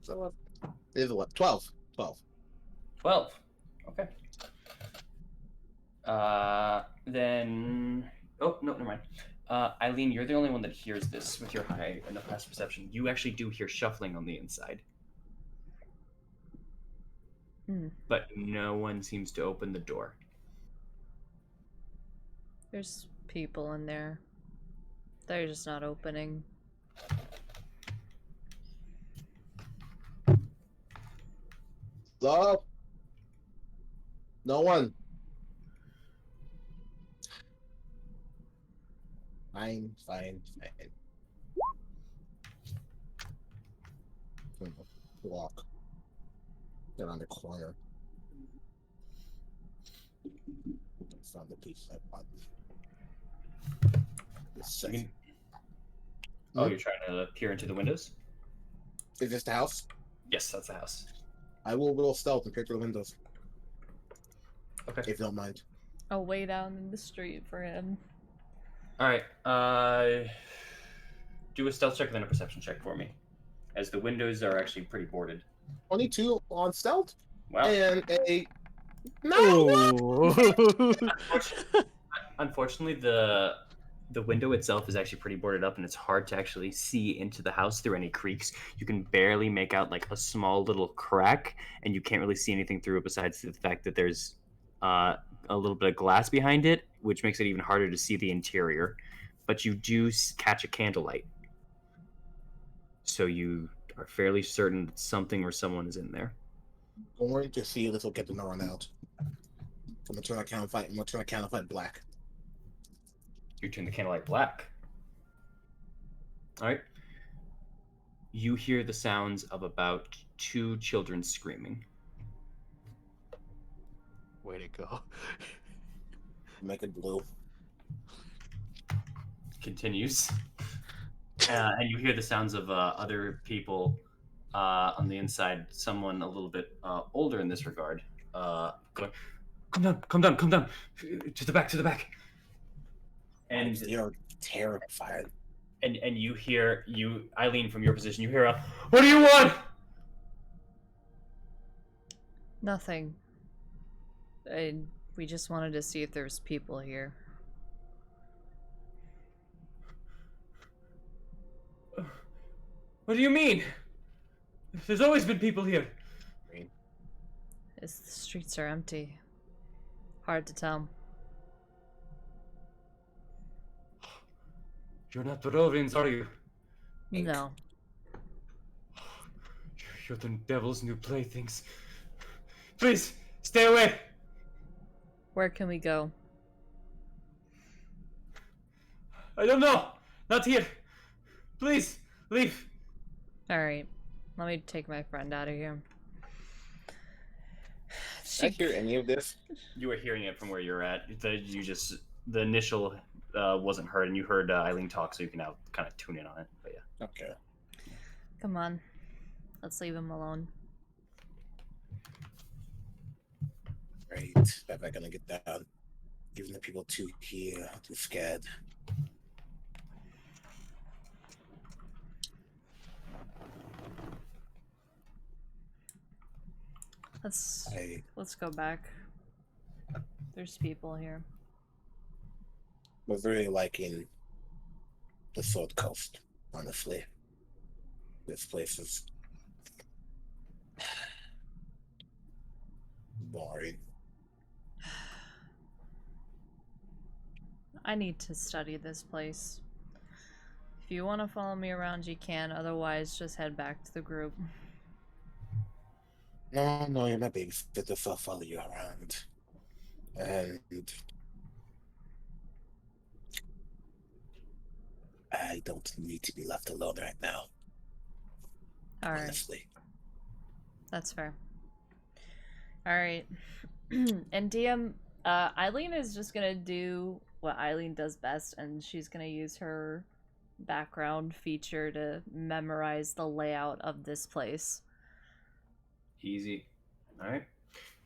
So, is what? 12. 12. 12. Okay. Then. Oh, no, never mind. Eileen, you're the only one that hears this with your high enough passive perception. You actually do hear shuffling on the inside. But no one seems to open the door. There's people in there. They're just not opening. Hello? No one. Fine. Walk around the corner. Found the piece I bought. This You second. can... Oh, you're trying to peer into the windows? Is this the house? Yes, that's the house. I will roll stealth and peer through the windows, Okay. if you don't mind. I'll wait down in the street for him. All right. Do a stealth check and then a perception check for me, as the windows are actually pretty boarded. 22 on stealth Wow. and a Unfortunately, the window itself is actually pretty boarded up, and it's hard to actually see into the house through any creaks. You can barely make out like a small little crack, and you can't really see anything through it besides the fact that there's a little bit of glass behind it, which makes it even harder to see the interior. But you do catch a candlelight, so you are fairly certain that something or someone is in there. going to see if this will get the run out. I'm gonna turn a candlelight black. You turn the candlelight black. All right. You hear the sounds of about 2 children screaming. Way to go. Make it blue. Continues. And you hear the sounds of other people on the inside. Someone a little bit older in this regard, going, "Come down, to the back." And They're terrified. and you hear Eileen, from your position. You hear a, "What do you want?" Nothing. We just wanted to see if there's people here. What do you mean? There's always been people here. The streets are empty. Hard to tell. You're not the Rovins, are you? No. You're the devil's new playthings. Please, stay away. Where can we go? I don't know. Not here. Please, leave. Alright. Let me take my friend out of here. Did I hear any of this? You were hearing it from where you're at. The initial wasn't heard, and you heard Eileen talk, so you can now kind of tune in on it. But yeah. Okay. Come on. Let's leave him alone. Great. Bet I'm gonna get down. Even the people too scared. Let's I let's go back. There's people here. was really liking the Sword Coast, honestly. This place is boring. I need to study this place. If you want to follow me around, you can. Otherwise, just head back to the group. No, you're my babysitter, so I'll follow you around. And I don't need to be left alone right now, All right, honestly. that's fair. All right, and DM, Eileen is just gonna do what Eileen does best, and she's gonna use her background feature to memorize the layout of this place. Easy. All right.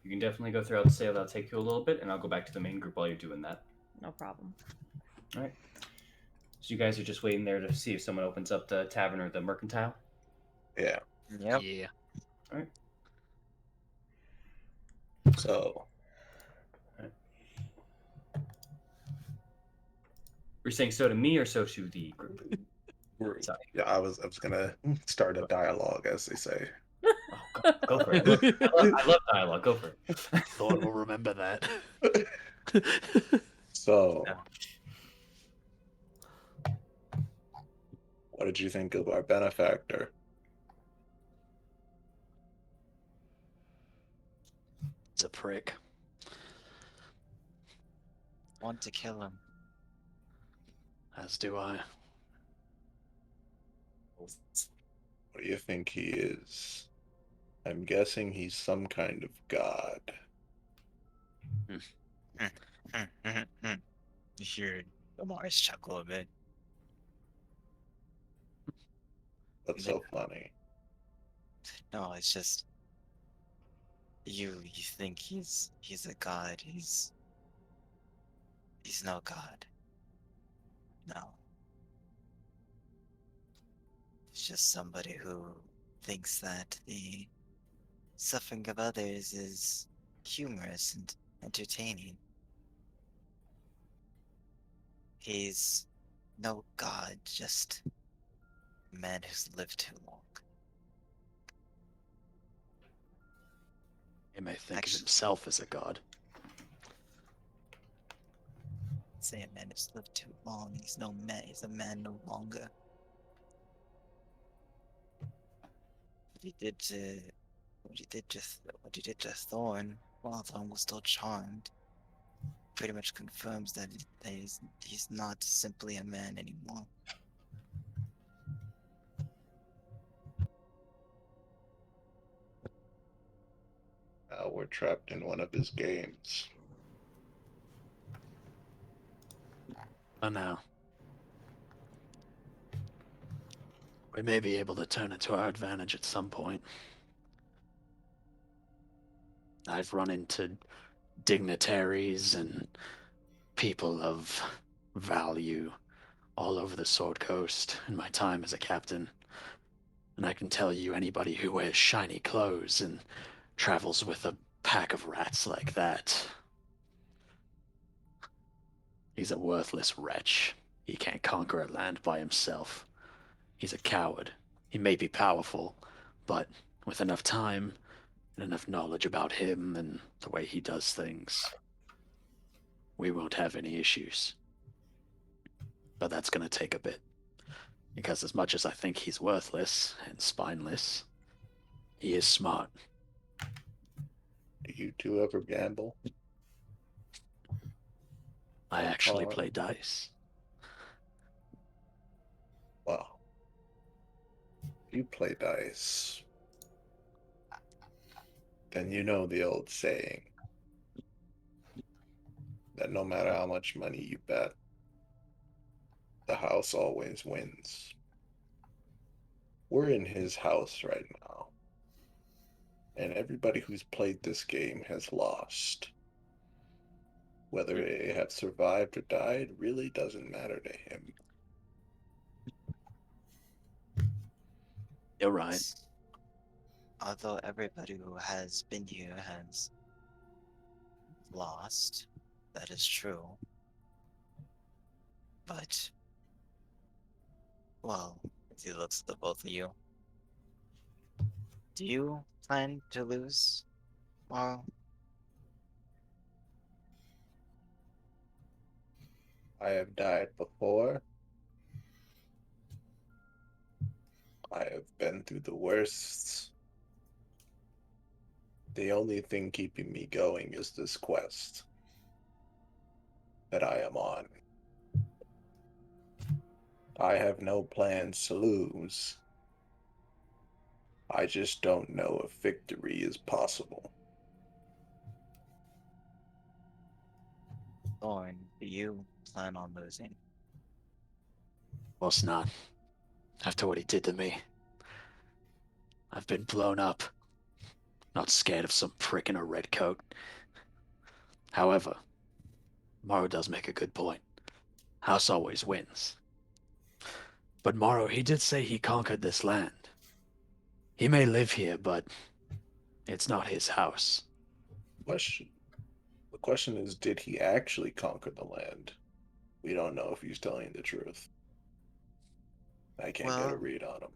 You can definitely go throughout the sale. That'll take you a little bit, and I'll go back to the main group while you're doing that. No problem. All right. So you guys are just waiting there to see if someone opens up the tavern or the mercantile. Yeah. Yep. Yeah. All right. So You're saying so to me or so to the group? Sorry. yeah, I was gonna start a dialogue, as they say. Oh, go for it. I love dialogue. Go for it. Thorn will remember that. So, Yeah. what did you think of our benefactor? It's a prick. Want to kill him. As do I. What do you think he is? I'm guessing he's some kind of god. You hear Lamar's chuckle a bit. That's so funny. No, it's just you think he's a god. He's no god. No. It's just somebody who thinks that the suffering of others is humorous and entertaining. He's no god, just a man who's lived too long. He may think Actually- of himself as a god. Say a man who's lived too long. He's no man. He's a man no longer. What he did to Thorn, while Thorn was still charmed, pretty much confirms that he's not simply a man anymore. Now we're trapped in one of his games. Oh no. We may be able to turn it to our advantage at some point. I've run into dignitaries and people of value all over the Sword Coast in my time as a captain. And I can tell you, anybody who wears shiny clothes and travels with a pack of rats like that, he's a worthless wretch. He can't conquer a land by himself. He's a coward. He may be powerful, but with enough time and enough knowledge about him and the way he does things, we won't have any issues. But that's going to take a bit. Because as much as I think he's worthless and spineless, he is smart. Do you two ever gamble? I actually play dice. Well, you play dice, then you know the old saying that no matter how much money you bet, the house always wins. We're in his house right now, and everybody who's played this game has lost. Whether they have survived or died really doesn't matter to him. You're right. although everybody who has been here has lost, that is true. But, well, as he looks at the both of you, do you plan to lose tomorrow? I have died before. I have been through the worst. The only thing keeping me going is this quest that I am on. I have no plans to lose. I just don't know if victory is possible. Thorn, do you plan on losing? Of course not. After what he did to me. I've been blown up. Not scared of some prick in a red coat. However, Morrow does make a good point. House always wins. But Morrow, he did say he conquered this land. He may live here, but it's not his house. Question. The question is, did he actually conquer the land? We don't know if he's telling the truth. I can't get a Well, read on him.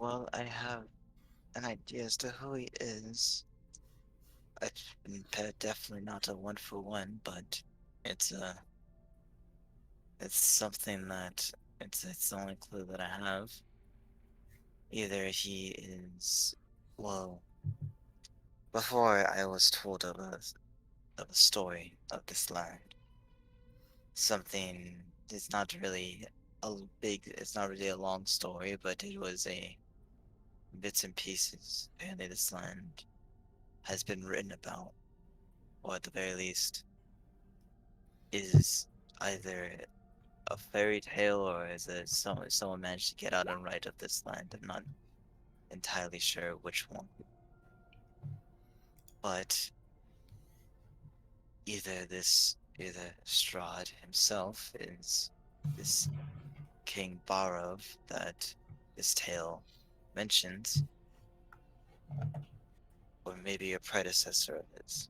well, I have an idea as to who he is. Definitely not a one for one, but it's it's something that it's the only clue that I have. Either he is, well, before I was told of a story of this land. Something it's not really it's not really a long story, but it was a bits and pieces. Apparently this land has been written about, or at the very least, is either a fairy tale or is it someone managed to get out and write of this land. I'm not entirely sure which one. But either Strahd himself is this King Barov that this tale mentions, or maybe a predecessor of his.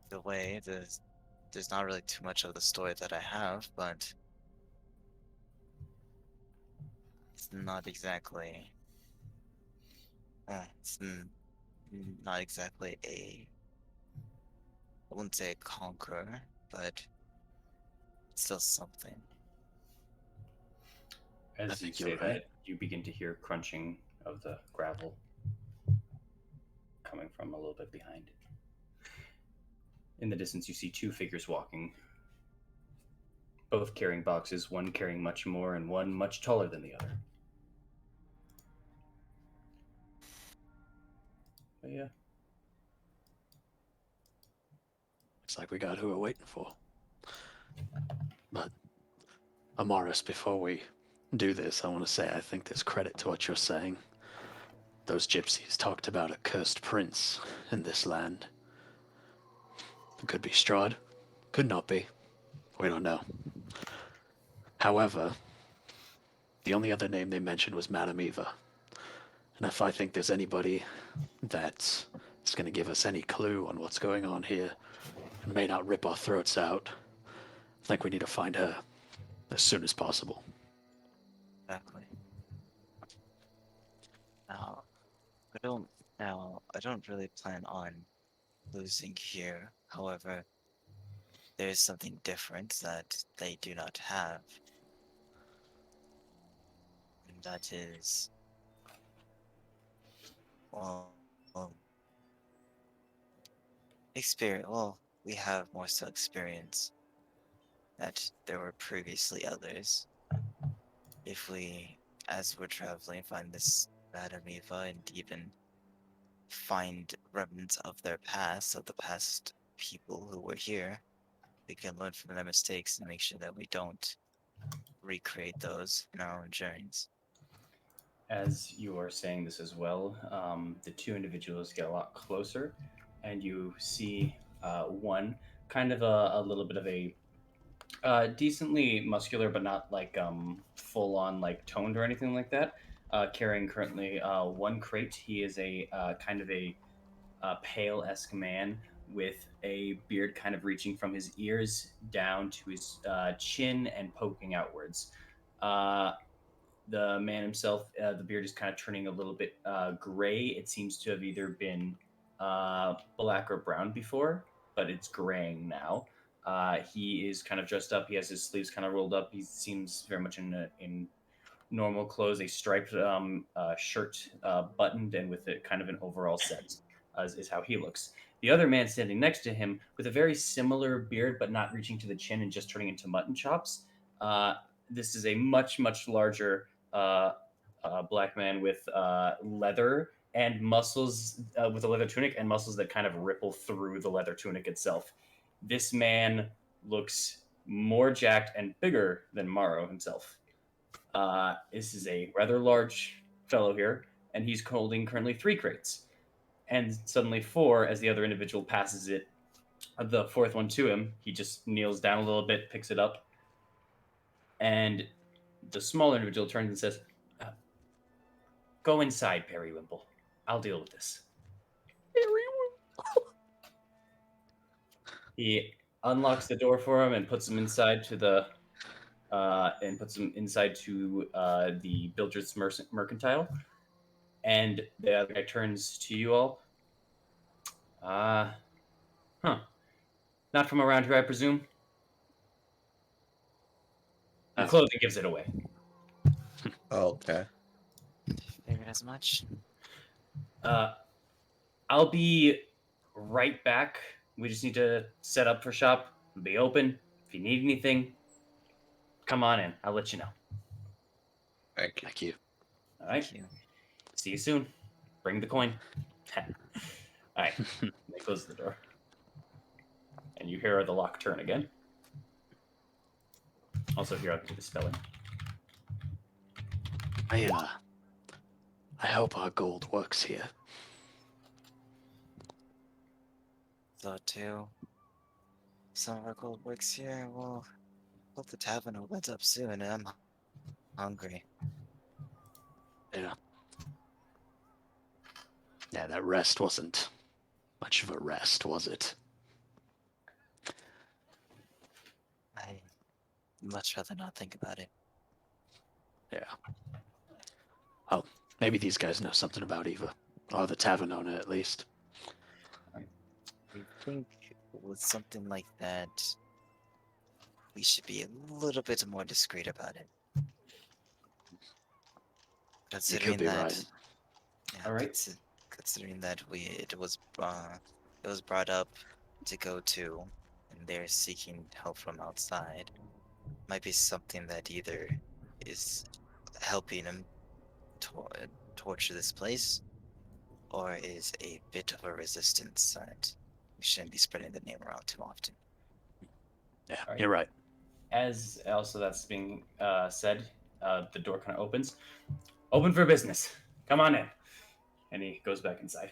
The way there's not really too much of the story that I have, but it's not exactly it's not exactly I wouldn't say a conqueror, but it's still something. I As you think you're say right. that, you begin to hear crunching of the gravel coming from a little bit behind. In the distance, you see two figures walking, both carrying boxes, one carrying much more and one much taller than the other. But yeah, Looks like we got who we're waiting for. But, Amaris, before we do this, I want to say I think there's credit to what you're saying. Those gypsies talked about a cursed prince in this land. It could be Strahd, could not be. We don't know. However, the only other name they mentioned was Madame Eva. And if I think there's anybody that's going to give us any clue on what's going on here and may not rip our throats out, I think we need to find her as soon as possible. Exactly. Now, I don't I don't really plan on losing here. However, there is something different that they do not have, and that is, well, experience. Well, we have more so experience that there were previously others. If we, as we're traveling, find this Madame Eva and even find remnants of their past, of the past people who were here, we can learn from their mistakes and make sure that we don't recreate those in our own journeys. as you are saying this as well, the two individuals get a lot closer, and you see one kind of a little bit of a Decently muscular, but not like full on like toned or anything like that. Carrying currently one crate. He is a kind of a pale esque man with a beard kind of reaching from his ears down to his chin and poking outwards. Uh, the man himself, the beard is kind of turning a little bit gray. It seems to have either been black or brown before, but it's graying now. He is kind of dressed up. He has his sleeves kind of rolled up. He seems very much in normal clothes, a striped shirt, buttoned, and with it kind of an overall set, is how he looks. The other man standing next to him, with a very similar beard, but not reaching to the chin and just turning into mutton chops. Uh, this is a much larger black man with leather and muscles, with a leather tunic and muscles that kind of ripple through the leather tunic itself. This man looks more jacked and bigger than Morrow himself. This is a rather large fellow here, and he's holding currently three crates. And suddenly four, as the other individual passes it, the fourth one to him, he just kneels down a little bit, picks it up, and the smaller individual turns and says, "Go inside, Periwimple. I'll deal with this." He unlocks the door for him and puts him inside to the the Bilger's Mercantile. And the other guy turns to you all. Uh, huh. Not from around here, I presume. The clothing gives it away. Okay. Figured as much. Uh, I'll be right back. We just need to set up for shop. It'll be open. If you need anything, come on in. I'll let you know. Thank you. Thank you. All right. Thank you. See you soon. Bring the coin. All right. They close the door. And you hear the lock turn again. Also hear out the spelling. I hope our gold works here. So too. Some of our gold works here. Well, hope the tavern opens up soon, and I'm hungry. Yeah. Yeah, that rest wasn't much of a rest, was it? I much rather not think about it. Yeah. Oh, maybe these guys know something about Eva. Or the tavern owner, at least. I think with something like that, we should be a little bit more discreet about it. You could Considering be that, right. yeah, All right. considering that it was brought up to go to, and they're seeking help from outside, might be something that either is helping them torture this place, or is a bit of a resistance. And we shouldn't be spreading the name around too often. Yeah, All right. you're right. As also that's being said, the door kind of opens. Open for business. Come on in. And he goes back inside.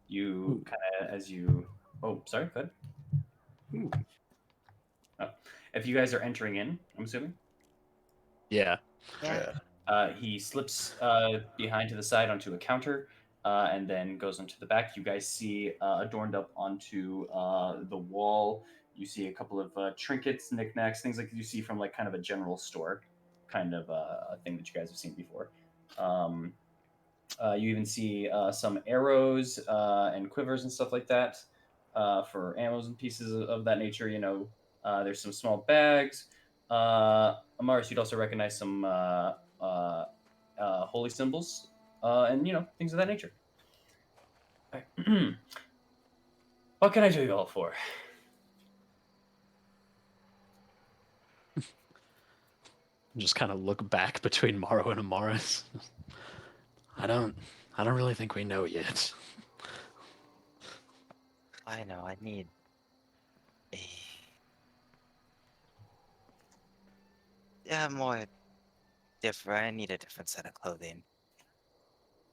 You kind of, as you. Oh, sorry, go ahead. Oh. If you guys are entering in, I'm assuming. Yeah. Yeah. He slips behind to the side onto a counter and then goes into the back. You guys see adorned up onto the wall. You see a couple of trinkets, knickknacks, things like you see from like kind of a general store kind of a thing that you guys have seen before. You even see some arrows and quivers and stuff like that for ammos and pieces of that nature. You know, there's some small bags. Amaris, you'd also recognize some holy symbols and you know things of that nature. All right. What can I do you all for? Just kind of look back between Morrow and Amaris. I don't really think we know yet. I know. I need a more different. I need a different set of clothing.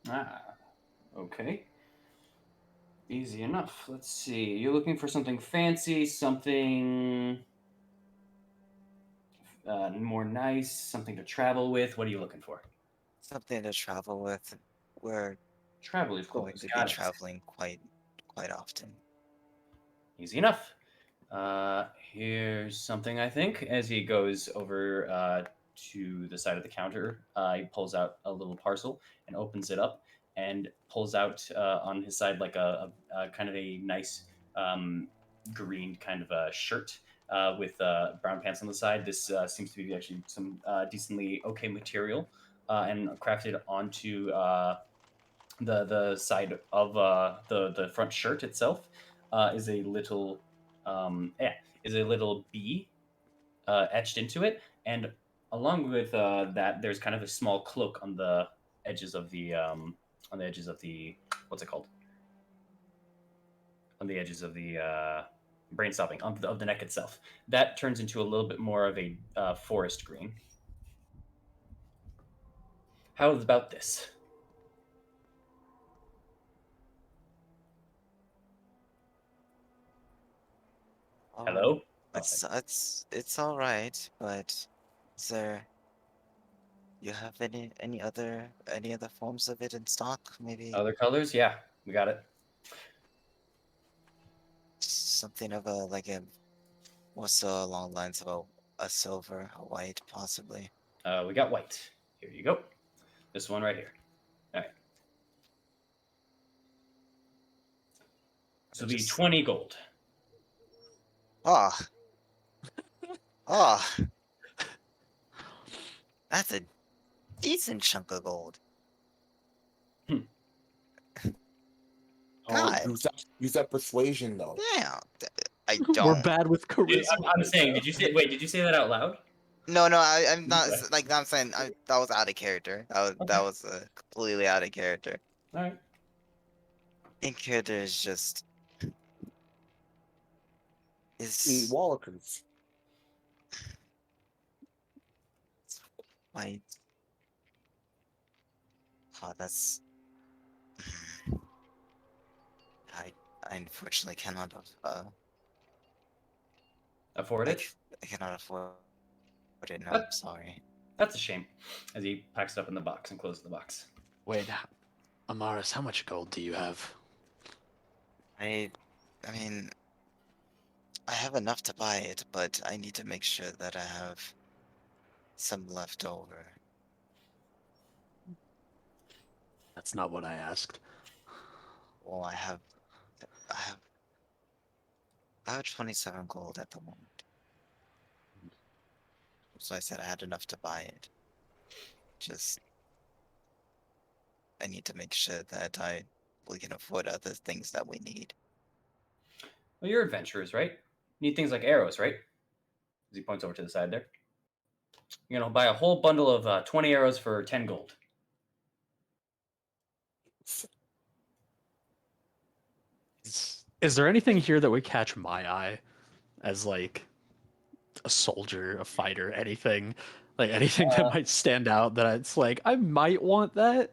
Ah, okay. Easy enough. Let's see. You're looking for something fancy, something more nice, something to travel with. What are you looking for? Something to travel with. We're Traveler's going clothes. to be Got it. traveling quite often. Easy enough. Here's something I think. As he goes over to the side of the counter, he pulls out a little parcel and opens it up and pulls out on his side like a kind of a nice green kind of a shirt with brown pants on the side. This seems to be actually some decently okay material and crafted onto the side of the front shirt itself is a little is a little bee etched into it, and along with that, there's kind of a small cloak on the edges of the what's it called on the edges of the brain stopping of the neck itself. That turns into a little bit more of a forest green. How about this? Hello. It's all right, but is there you have any other forms of it in stock? Maybe Other colors? Yeah, we got it. something of a like a more so along the lines of a silver, a white, possibly. We got white. Here you go. This one right here. All right. This will be Just 20 gold. ah ah, that's a decent chunk of gold. Hmm. Oh, God, use that persuasion though. damn. I We're don't. bad with charisma. I'm saying, did you say? Wait, did you say that out loud? No, no, I'm not Okay. like I'm saying that was out of character. That Okay. was completely out of character. All right. In character is just Eat is Wallachers. white. Oh, that's I I unfortunately cannot Afford it. I cannot afford it. No, I'm That, sorry. that's a shame. As he packs it up in the box and closes the box. Wait, Amaris, how much gold do you have? I I mean I have enough to buy it, but I need to make sure that I have some left over. That's not what I asked. Well, I have I have 27 gold at the moment. So I said I had enough to buy it. Just I need to make sure that we can afford other things that we need. Well, you're adventurers, right? You need things like arrows, right? As he points over to the side there. You're gonna buy a whole bundle of 20 arrows for 10 gold. Is there anything here that would catch my eye as like a soldier, a fighter, anything? Like anything that might stand out that it's like I might want that?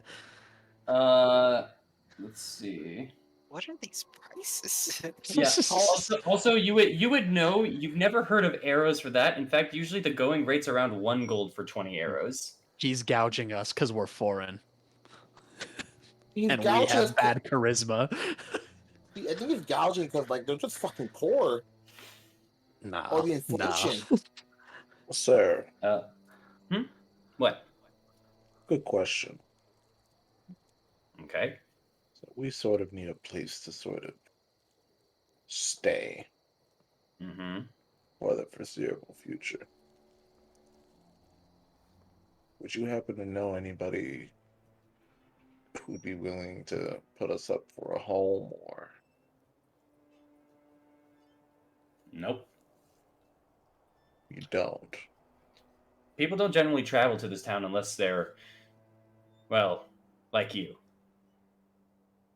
Let's see. What are these prices? Yeah. Also, you would know. You've never heard of arrows for that. In fact, usually the going rate's around 1 gold for 20 arrows. He's gouging us because we're foreign He's and we gouging us. have bad charisma. I think he's gouging because like they're just fucking poor. Nah, Or the inflation. Sir, What? good question. Okay. So we sort of need a place to sort of stay Mm-hmm. for the foreseeable future. Would you happen to know anybody who'd be willing to put us up for a home or Nope. you don't? People don't generally travel to this town unless they're, well, like you.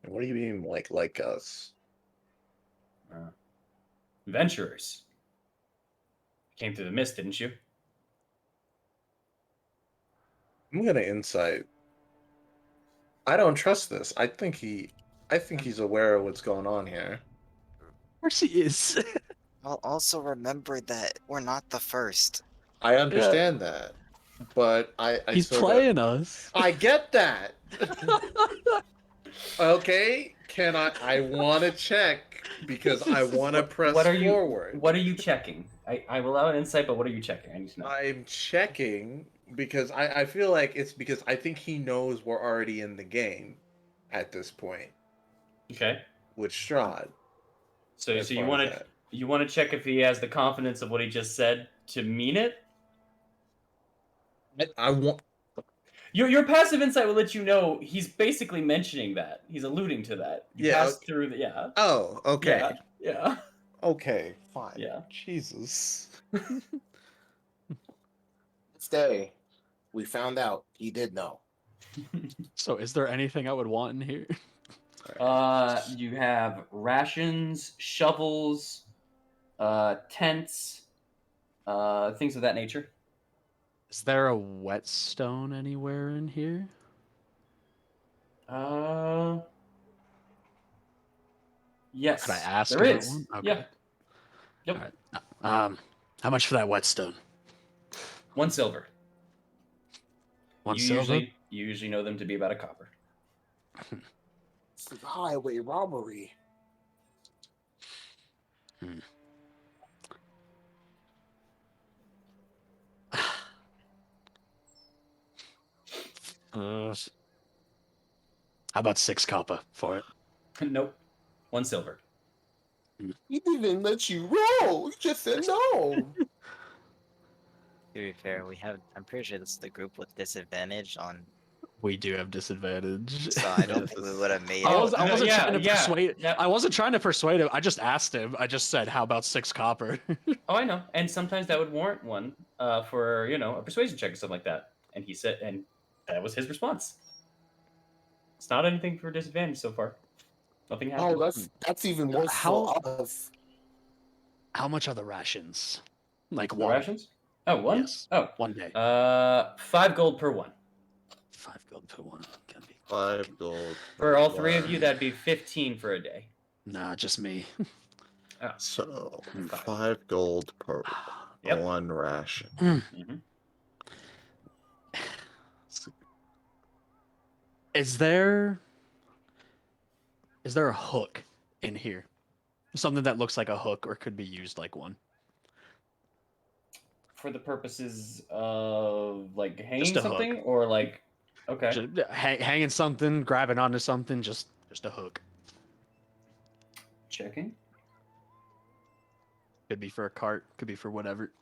And what do you mean like us? Adventurers. Came through the mist, didn't you? I'm gonna insight. I don't trust this. I think he I think he's aware of what's going on here. Of course he is. I'll also remember that we're not the first. I understand that, but I He's sort of playing us. I get that. Okay, can I want to check because I want to press What are you? forward. What are you checking? I will allow an insight, but what are you checking? I need to know. I'm checking because I feel like it's because I think he knows we're already in the game at this point Okay. with Strahd. So As you far want as to that. you want to check if he has the confidence of what he just said to mean it. I want. Your passive insight will let you know he's basically mentioning that. He's alluding to that. You Yeah. passed through the yeah. Oh, okay. Yeah. Okay, fine. Yeah. Jesus. Stay. We found out he did know. So, is there anything I would want in here? You have rations, shovels, tents, things of that nature. Is there a whetstone anywhere in here? Yes. Could I ask there about is. one? Okay. Yeah. Yep. All right. How much for that whetstone? 1 silver. One silver. You usually know them to be about a copper. This is highway robbery. How about 6 copper for it? Nope. 1 silver. He didn't let you roll. You just said no. To be fair, I'm pretty sure this is the group with disadvantage on. We do have disadvantage. So I don't think we would have made I it. wasn't yeah, trying to yeah, persuade. yeah. I wasn't trying to persuade him. I just asked him. I just said, "How about 6 copper?" Oh, I know. And sometimes that would warrant one for, a persuasion check or something like that. And he said, and that was his response. It's not anything for disadvantage so far. Nothing happened. Oh, that's even worse How- for us. How much are the rations? Like The one. rations? Oh, one? Yes. Oh. 1 day. 5 gold per one. 5 gold per one. Can be 5 gold. For all 3 of you, that'd be 15 for a day. Nah, just me. Oh. So 5. 5 gold per Yep. 1 ration. Mm-hmm. Is there a hook in here? Something that looks like a hook or could be used like one. For the purposes of like hanging Just a something, hook. or like, okay, Just hanging something, grabbing onto something, just a hook. checking. Could be for a cart, could be for whatever.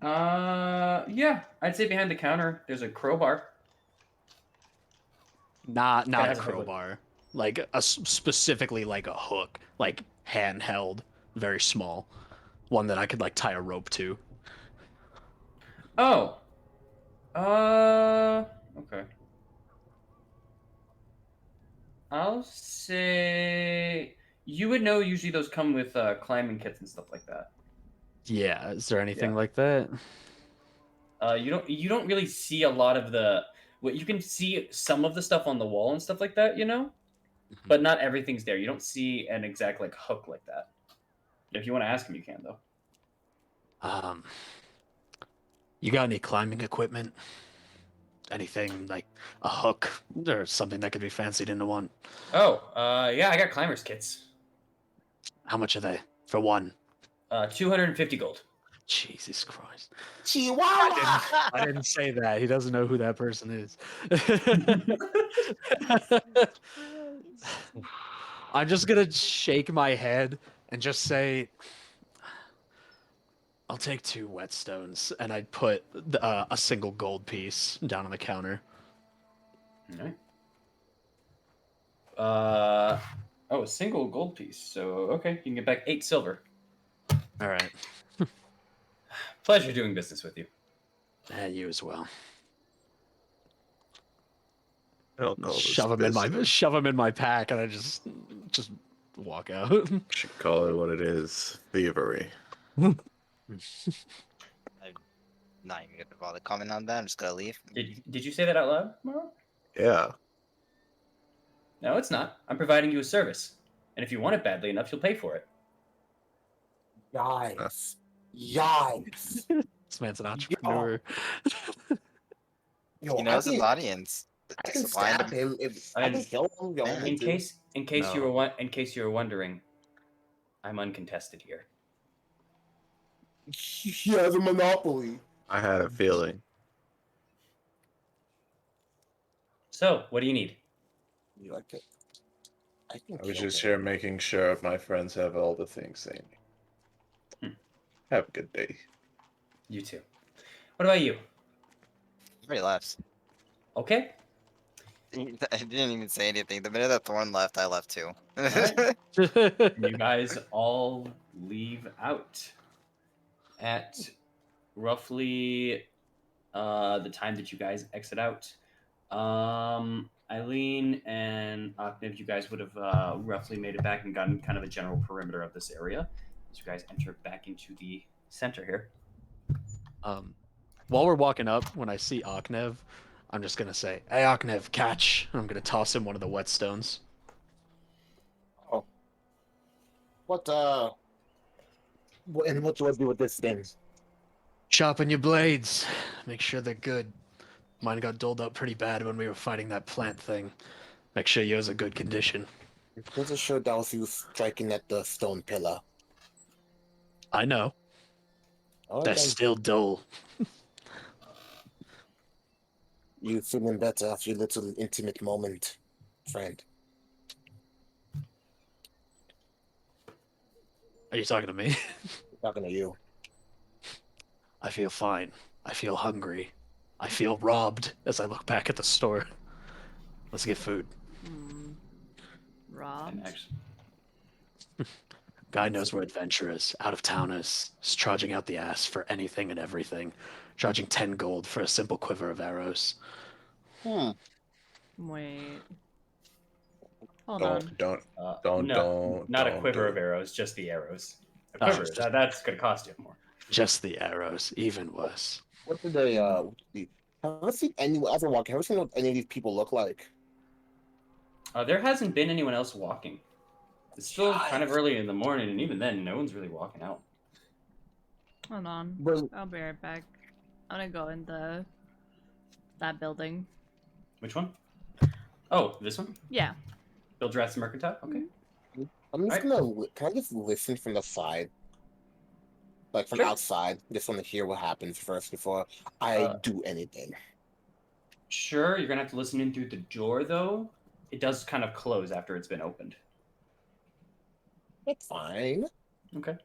Yeah, I'd say behind the counter there's a crowbar. Not a has a hook with it. crowbar. Like specifically like a hook, like handheld, very small. One that I could like tie a rope to. Oh. Okay. I'll say you would know usually those come with climbing kits and stuff like that. Yeah, is there anything Yeah. like that? You don't really see a lot of what you can see some of the stuff on the wall and stuff like that, but not everything's there. You don't see an exact like hook like that. If you want to ask him, you can though. You got any climbing equipment? Anything like a hook or something that could be fancied into one? Oh, yeah, I got climbers kits. How much are they for one? 250 gold. Jesus Christ. Chihuahua! I didn't say that. He doesn't know who that person is. I'm just gonna shake my head and just say, I'll take 2 whetstones, and I'd put a single gold piece down on the counter. All right. A single gold piece. So okay, you can get back 8 silver. All right. Pleasure doing business with you. You as well. I don't call this Shove him in my pack, and I just walk out. Should call it what it is. Thievery. I'm not even gonna bother comment on that. I'm just gonna leave. Did you say that out loud, Mara? Yeah. No, it's not. I'm providing you a service. And if you want it badly enough, you'll pay for it. Yikes. Yikes. This man's an entrepreneur. Yo, He knows his audience. I can Just wind stab him. him if I can kill him. Yo, Man. In case No. in case you were wondering, I'm uncontested here. he has a monopoly. I had a feeling. So, what do you need? You like it? I can I was kill just him. here making sure my friends have all the things they need. Hmm. Have a good day. You too. What about you? Everybody left. Okay. I didn't even say anything. The minute that Thorn left, I left too. right. And you guys all leave out at roughly the time that you guys exit out. Eileen and Aknev, you guys would have roughly made it back and gotten kind of a general perimeter of this area as you guys enter back into the center here. While we're walking up, when I see Aknev, I'm just gonna say, "Hey, Aknev, catch!" I'm gonna toss him one of the whetstones. What and what do I do with this thing? Sharpen your blades. Make sure they're good. Mine got dulled up pretty bad when we were fighting that plant thing. Make sure yours are good condition. I'm pretty sure that was you striking at the stone pillar. I know. Oh, They're then still dull. you feeling better after your little intimate moment, friend? Are you talking to me? Talking to you. I feel fine. I feel hungry. I feel robbed as I look back at the store. Let's get food. Rob. And actually, Guy knows we're adventurers, out of towners, is charging out the ass for anything and everything, charging 10 gold for a simple quiver of arrows. Wait. Hold on. Don't no, not a quiver do of it. arrows, just the arrows. A Oh, quiver, it's just- that's going to cost you more. Just the arrows, even worse. What did they have I seen any as I'm walking? Have I seen what any of these people look like? There hasn't been anyone else walking. It's still kind of Yikes. early in the morning, and even then, no one's really walking out. Hold on. Well, I'll be right back. I'm gonna go in that building. Which one? Oh, this one? Yeah. Bill Drafts Mercantile? Okay. I'm just Right. gonna. Can I just listen from the side, like from Sure. outside? Just want to hear what happens first before I do anything. Sure, you're going to have to listen in through the door, though. It does kind of close after it's been opened. It's fine. Okay.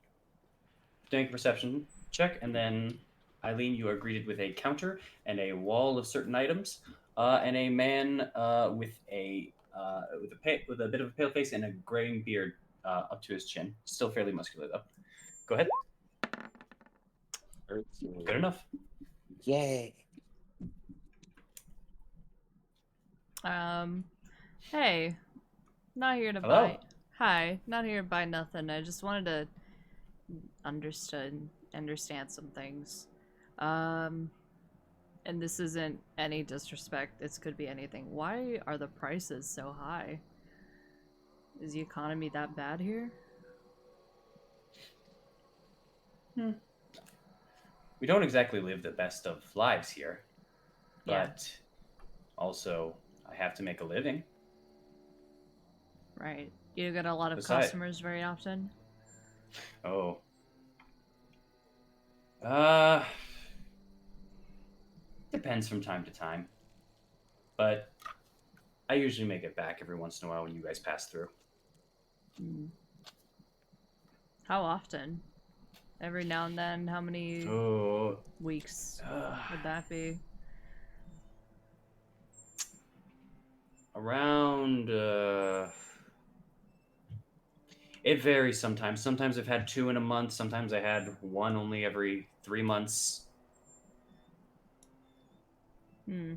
Doing a perception check, and then Eileen, you are greeted with a counter and a wall of certain items, and a man with a bit of a pale face and a graying beard up to his chin. Still fairly muscular though. Go ahead. Good enough. Yay. Hey. Not here to Hello. buy. Hi. Not here to buy nothing. I just wanted to understand some things. And this isn't any disrespect. This could be anything. Why are the prices so high? Is the economy that bad here? We don't exactly live the best of lives here, Yeah. but also I have to make a living. Right. You get a lot of Besides- customers very often? Oh. Depends from time to time. But I usually make it back every once in a while when you guys pass through. Hmm. How often? Every now and then? How many Oh. weeks would that be? Around, it varies sometimes. Sometimes I've had 2 in a month. Sometimes I had 1 only every 3 months. Hmm.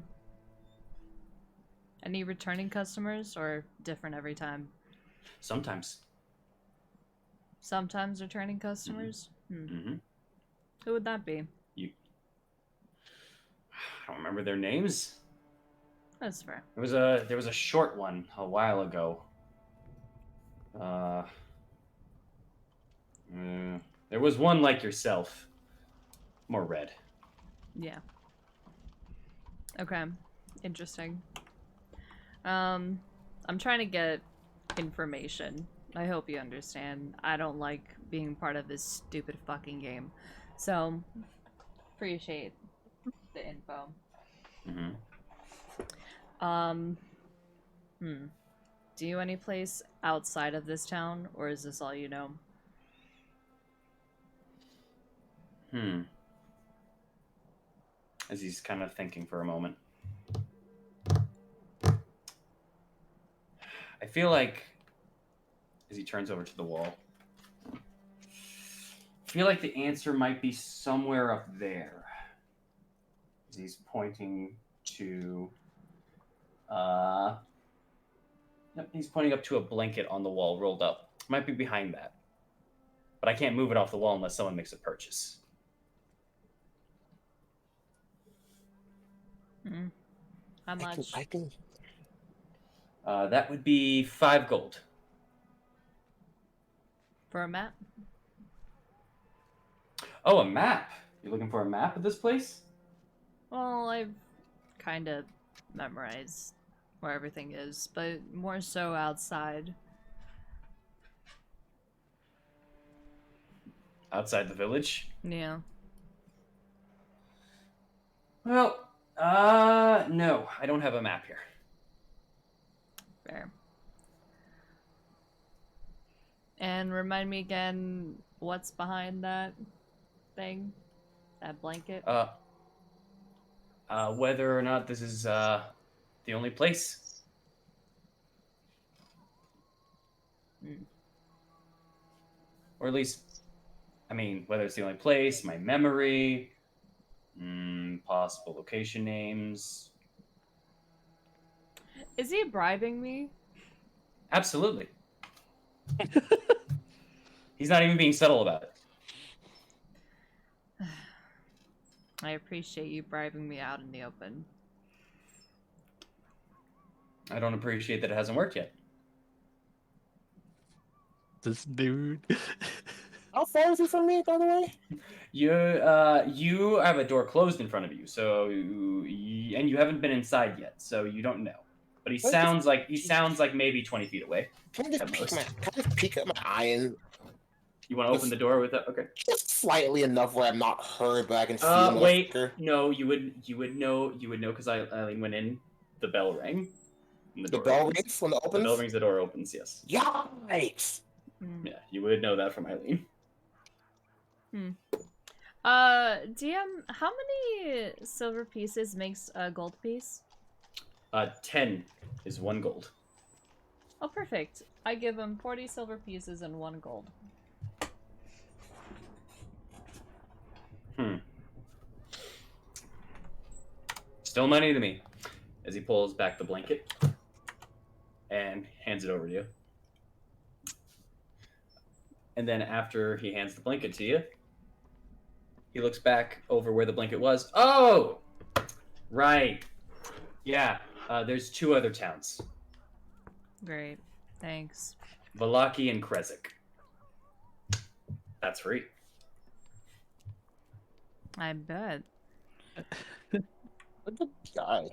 Any returning customers or different every time? Sometimes. Sometimes returning customers? Mm-hmm. Who would that be? I don't remember their names. That's fair. There was a short one a while ago. There was one like yourself, more red. Yeah. Okay. Interesting. I'm trying to get information. I hope you understand. I don't like being part of this stupid fucking game. So, appreciate the info. Mm-hmm. Do you any place outside of this town, or is this all you know? As he's kind of thinking for a moment. I feel like, as he turns over to the wall, I feel like the answer might be somewhere up there. As he's pointing to, he's pointing up to a blanket on the wall rolled up. Might be behind that. But I can't move it off the wall unless someone makes a purchase. How much? I can. That would be 5 gold. For a map? Oh, a map. You're looking for a map of this place? Well, I've kind of memorized where everything is, but more so outside. Outside the village? Yeah. Well, no, I don't have a map here. Fair. And remind me again, what's behind that thing? That blanket? Whether or not this is, the only place. Or at least, I mean, whether it's the only place, my memory, possible location names. Is he bribing me? Absolutely. He's not even being subtle about it. I appreciate you bribing me out in the open. I don't appreciate that it hasn't worked yet. This dude. How far is he from me, by the way? You have a door closed in front of you, so and you haven't been inside yet, so you don't know. But he sounds like maybe 20 feet away. Can I just peek at my eye and You want to open the door with it? Okay. just slightly enough where I'm not heard, but I can see the Wait. motherfucker? No, you would know because Eileen went in. The bell rang. And The door bell opens. rings when it The opens? bell rings. The door opens. Yes. Yikes! Yeah, you would know that from Eileen. DM, how many silver pieces makes a gold piece? 10 is 1 gold. Oh, perfect. I give him 40 silver pieces and 1 gold. Still money to me. As he pulls back the blanket and hands it over to you. And then after he hands the blanket to you, he looks back over where the blanket was. Oh! Right. Yeah, there's 2 other towns. Great. Thanks. Valaki and Krezik. That's free. I bet. What the guy?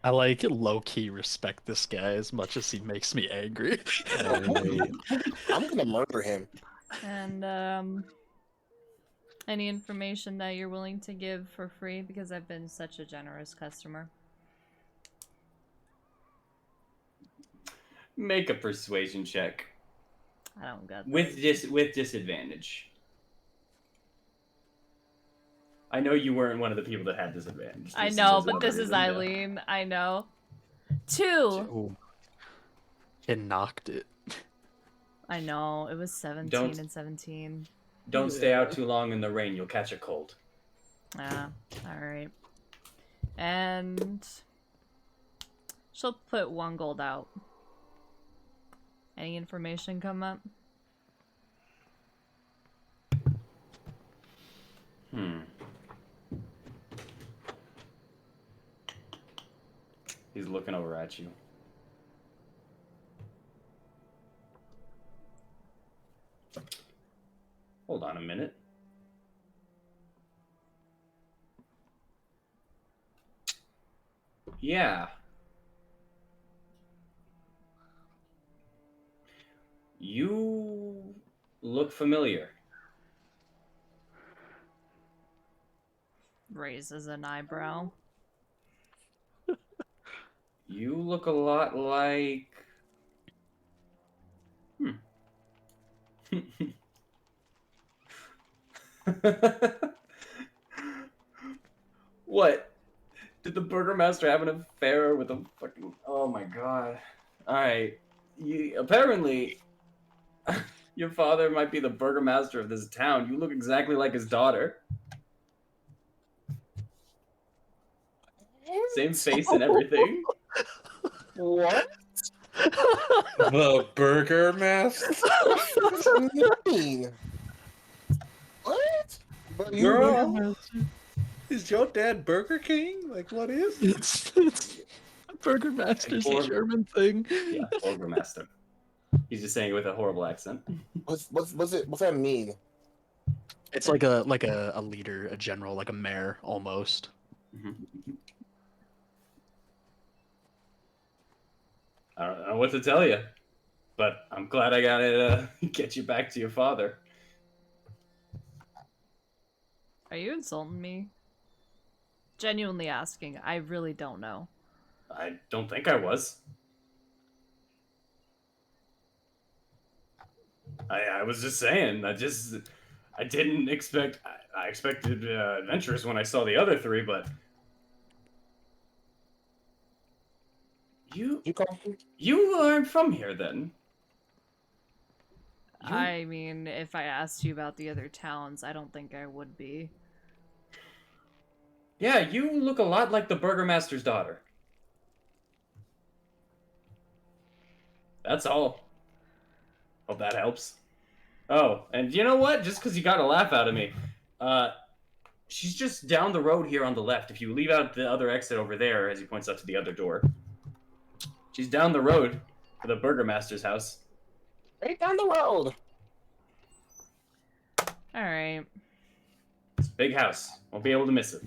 I like low-key respect this guy as much as he makes me angry. I'm gonna murder him. And, any information that you're willing to give for free, because I've been such a generous customer. Make a persuasion check. I don't got that. With disadvantage. I know you weren't one of the people that had disadvantage. I know, but this is Eileen. I know. 2! Ooh. It knocked it. I know. It was 17 and 17. Don't stay out too long in the rain. You'll catch a cold. Ah, alright. And she'll put 1 gold out. Any information come up? looking over at you. Hold on a minute. Yeah. You look familiar. Raises an eyebrow. You look a lot like... What? Did the Burgermaster have an affair with a fucking... Oh my god. Alright. Apparently, your father might be the Burgermaster of this town. You look exactly like his daughter. Same face and everything. What? The Burgermaster? What does that mean? What? But you Girl, is your dad Burger King? Like, what is it? It's Burger Master's a Or- German thing. Yeah, Burgermaster. He's just saying it with a horrible accent. What's that mean? It's like a leader, a general, like a mayor almost. I don't know what to tell you, but I'm glad I got to get you back to your father. Are you insulting me? Genuinely asking. I really don't know. I don't think I was. I was just saying. I didn't expect. I expected adventures when I saw the other three, but You come? you aren't from here then. I mean, if I asked you about the other towns, I don't think I would be. Yeah, you look a lot like the Burgermaster's daughter. That's all. Hope that helps. Oh, and you know what? Just because you got a laugh out of me, she's just down the road here on the left. If you leave out the other exit over there, as he points out to the other door, she's down the road to the Burgermaster's house. Right down the road. Alright. It's a big house. Won't be able to miss it.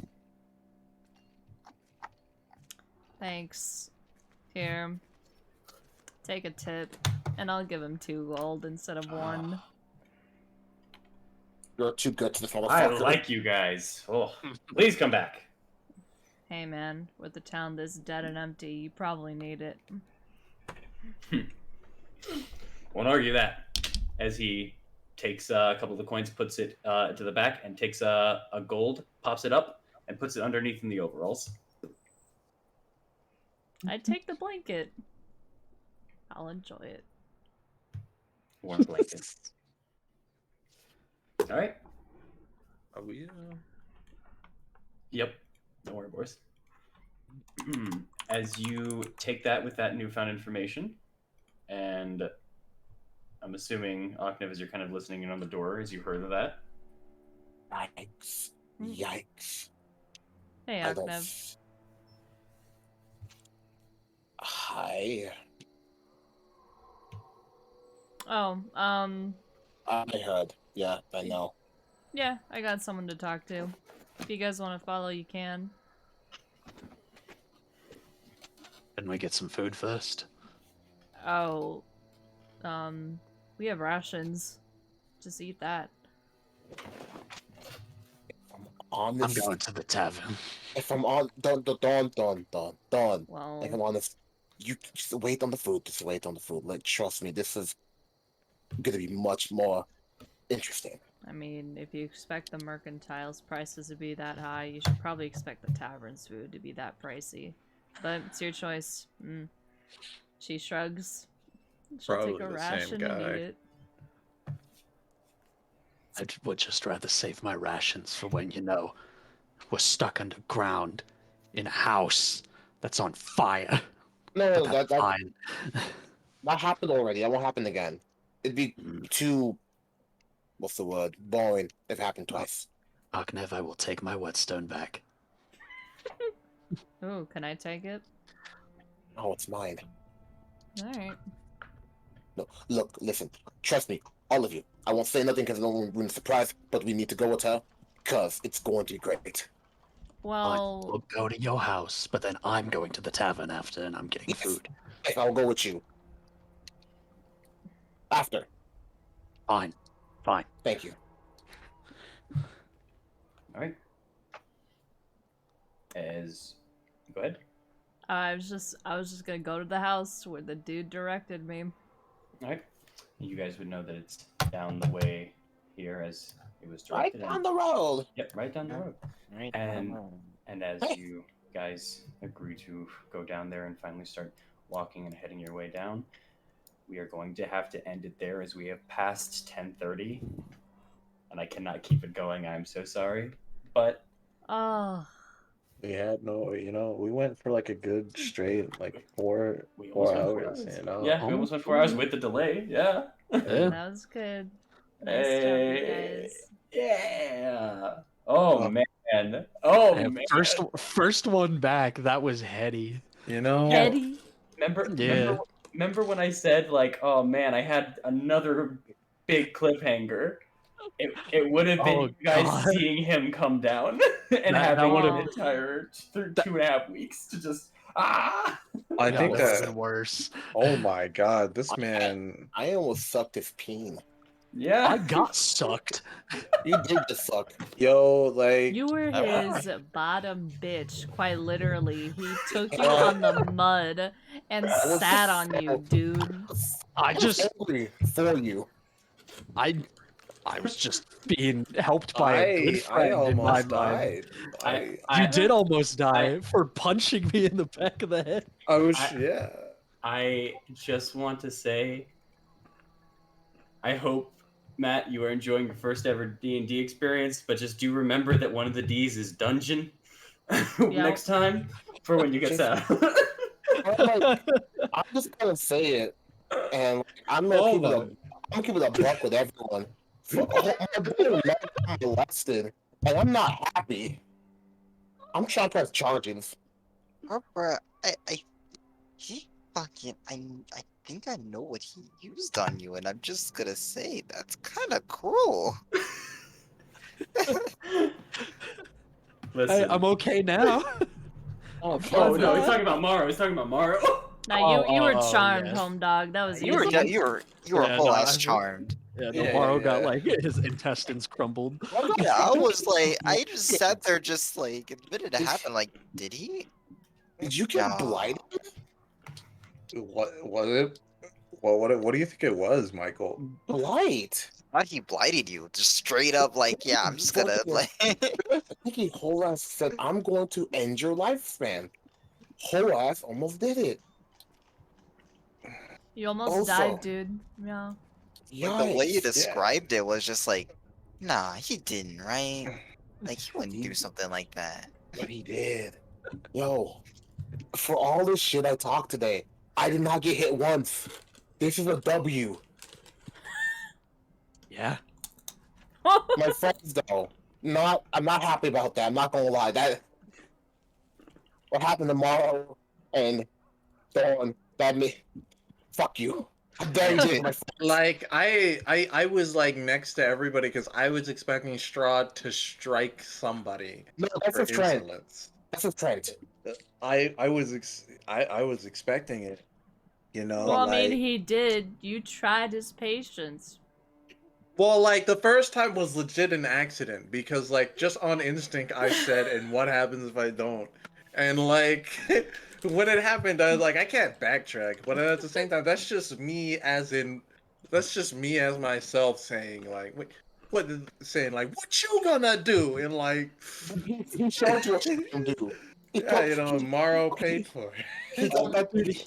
Thanks. Here. Take a tip. And I'll give him 2 gold instead of 1. You're too good to this I motherfucker. like you guys. Oh, please come back. Hey man, with the town this dead and empty, you probably need it. Won't argue that. As he takes a couple of the coins, puts it to the back, and takes a gold, pops it up, and puts it underneath in the overalls. I'd take the blanket. I'll enjoy it. Warm blanket. All right. Are we? Yep. Don't worry, boys. As you take that with that newfound information, and I'm assuming, Aknev, as you're kind of listening in on the door, as you heard of that. Yikes. Yikes. Hey, I don't- Aknev. Hi. Oh, I heard. Yeah, I know. yeah, I got someone to talk to. If you guys want to follow, you can. Didn't we get some food first? Oh, we have rations. Just eat that. I'm I'm going to the tavern. If I'm on, done. Well, If I'm honest, you just wait on the food. Just wait on the food. Like, trust me, this is gonna be much more interesting. I mean, if you expect the mercantile's prices to be that high, you should probably expect the tavern's food to be that pricey. But it's your choice. She shrugs. She'll Probably take a the same ration and guy. eat it. I would just rather save my rations for when, we're stuck underground in a house that's on fire. No, But that's fine. that happened already. That won't happen again. It'd be too, what's the word? Boring if it happened twice. Aknev, I will take my whetstone back. Ooh, can I take it? Oh, it's mine. All right. No, look, listen. Trust me, all of you. I won't say nothing because I don't want to ruin the surprise, but we need to go with her because it's going to be great. Fine, Well, we'll go to your house, but then I'm going to the tavern after, and I'm getting Yes. food. Yes, I'll go with you. After. Fine. Fine. Thank you. All right. Go ahead. I was just gonna go to the house where the dude directed me. All right. You guys would know that it's down the way here as it was Right directed. down the road. Yep, right down the road. Right. And as Hey. you guys agree to go down there and finally start walking and heading your way down, we are going to have to end it there as we have passed 10:30, and I cannot keep it going. I'm so sorry, but Oh, We had no, we went for like a good straight like four we four almost went 4 hours, hours. Yeah, we almost went 4 hours with the delay. Yeah. Yeah. that was good. Nice job, you guys. Yeah. Oh, Oh. man. Oh And man. first one back, that was heady. you know. Eddie. Remember when I said like, oh man, I had another big cliffhanger. It would have been Oh, you guys God. seeing him come down and That having would've- an entire 2.5 weeks to just ah. I That think would have that. been worse. Oh my God, this man. I almost sucked his peen. Yeah. I got sucked. You did just suck. Yo, like. You were I his bottom bitch, quite literally. He took you on the mud and was sat just on you, dude. I was just, angry for you. I was just being helped by a good I friend in my almost mind. died. You did almost die for punching me in the back of the head. I was I- yeah. I just want to say, I hope Matt, you are enjoying your first ever D&D experience, but just do remember that one of the D's is dungeon next time for when you get Just- sad. I'm just gonna say it, and I'm gonna keep it a buck with everyone. My boy Matt got molested, and I'm not happy. I'm trying to press charges. Bruh, he I think I know what he used on you, and I'm just gonna say that's kind of cruel. Listen. I'm okay now. Oh no, he's talking about Maro. He's talking about Maro. Nah, you were Oh, charmed, yeah. home dog. That was You were easy. you were Yeah, full no, ass I- charmed. Yeah, Yeah, Navarro got yeah. like his intestines crumbled. Yeah, I was like, I just sat there, just like the minute it happened. Like, did he? Did you get No. blighted? What was it? Well, what do you think it was, Michael? Blight. I thought he blighted you, just straight up. Like, yeah, I'm just gonna like. I think he whole ass said, "I'm going to end your lifespan." Whole ass almost did it. You almost Also- died, dude. Yeah. Like, the way you Yikes. described it was just like, nah, he didn't, right? Like, he wouldn't do something like that. But he did. Yo, for all this shit I talked today, I did not get hit once. This is a W. Yeah. My friends, though, I'm not happy about that. I'm not gonna lie. That what happened tomorrow and Dawn, fuck you. How dare you hit my friends? Like I was like next to everybody because I was expecting Strahd to strike somebody No, that's for his trend. insolence. That's his trend. I was expecting it. You know, Well, I like, mean, he did. You tried his patience. well, like the first time was legit an accident because like just on instinct I said, and what happens if I don't? And like when it happened, I was like, I can't backtrack. But at the same time, that's just me as myself saying like, saying like, what you gonna do? And like, He showed you what you can do. yeah, you know, Morrow paid for it. He told that dude,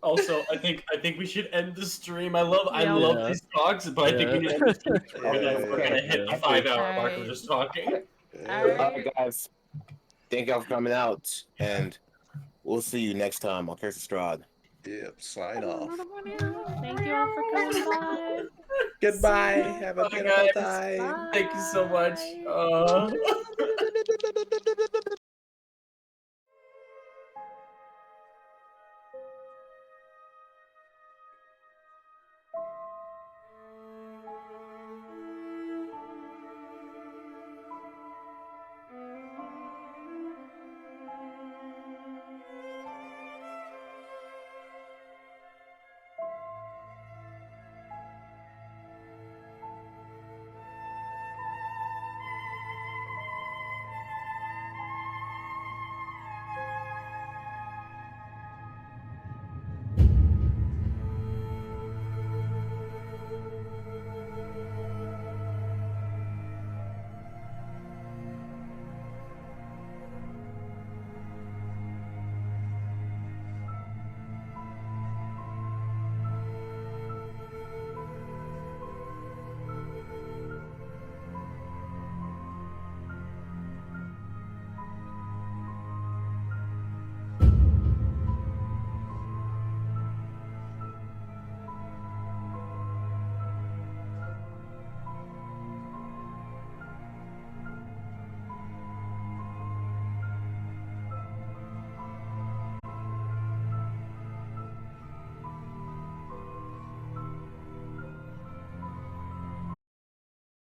Also, I think we should end the stream. I love Yeah. these talks, but I think we need to end the stream. We're gonna hit the Yeah. 5-hour mark of Alright. just talking. Alright, guys. Thank y'all for coming out, and we'll see you next time on Curse of Strahd. Yep, sign off. Thank you all for coming by. Goodbye. See ya. Have a Bye, beautiful guys. time. Thank you so much. Bye.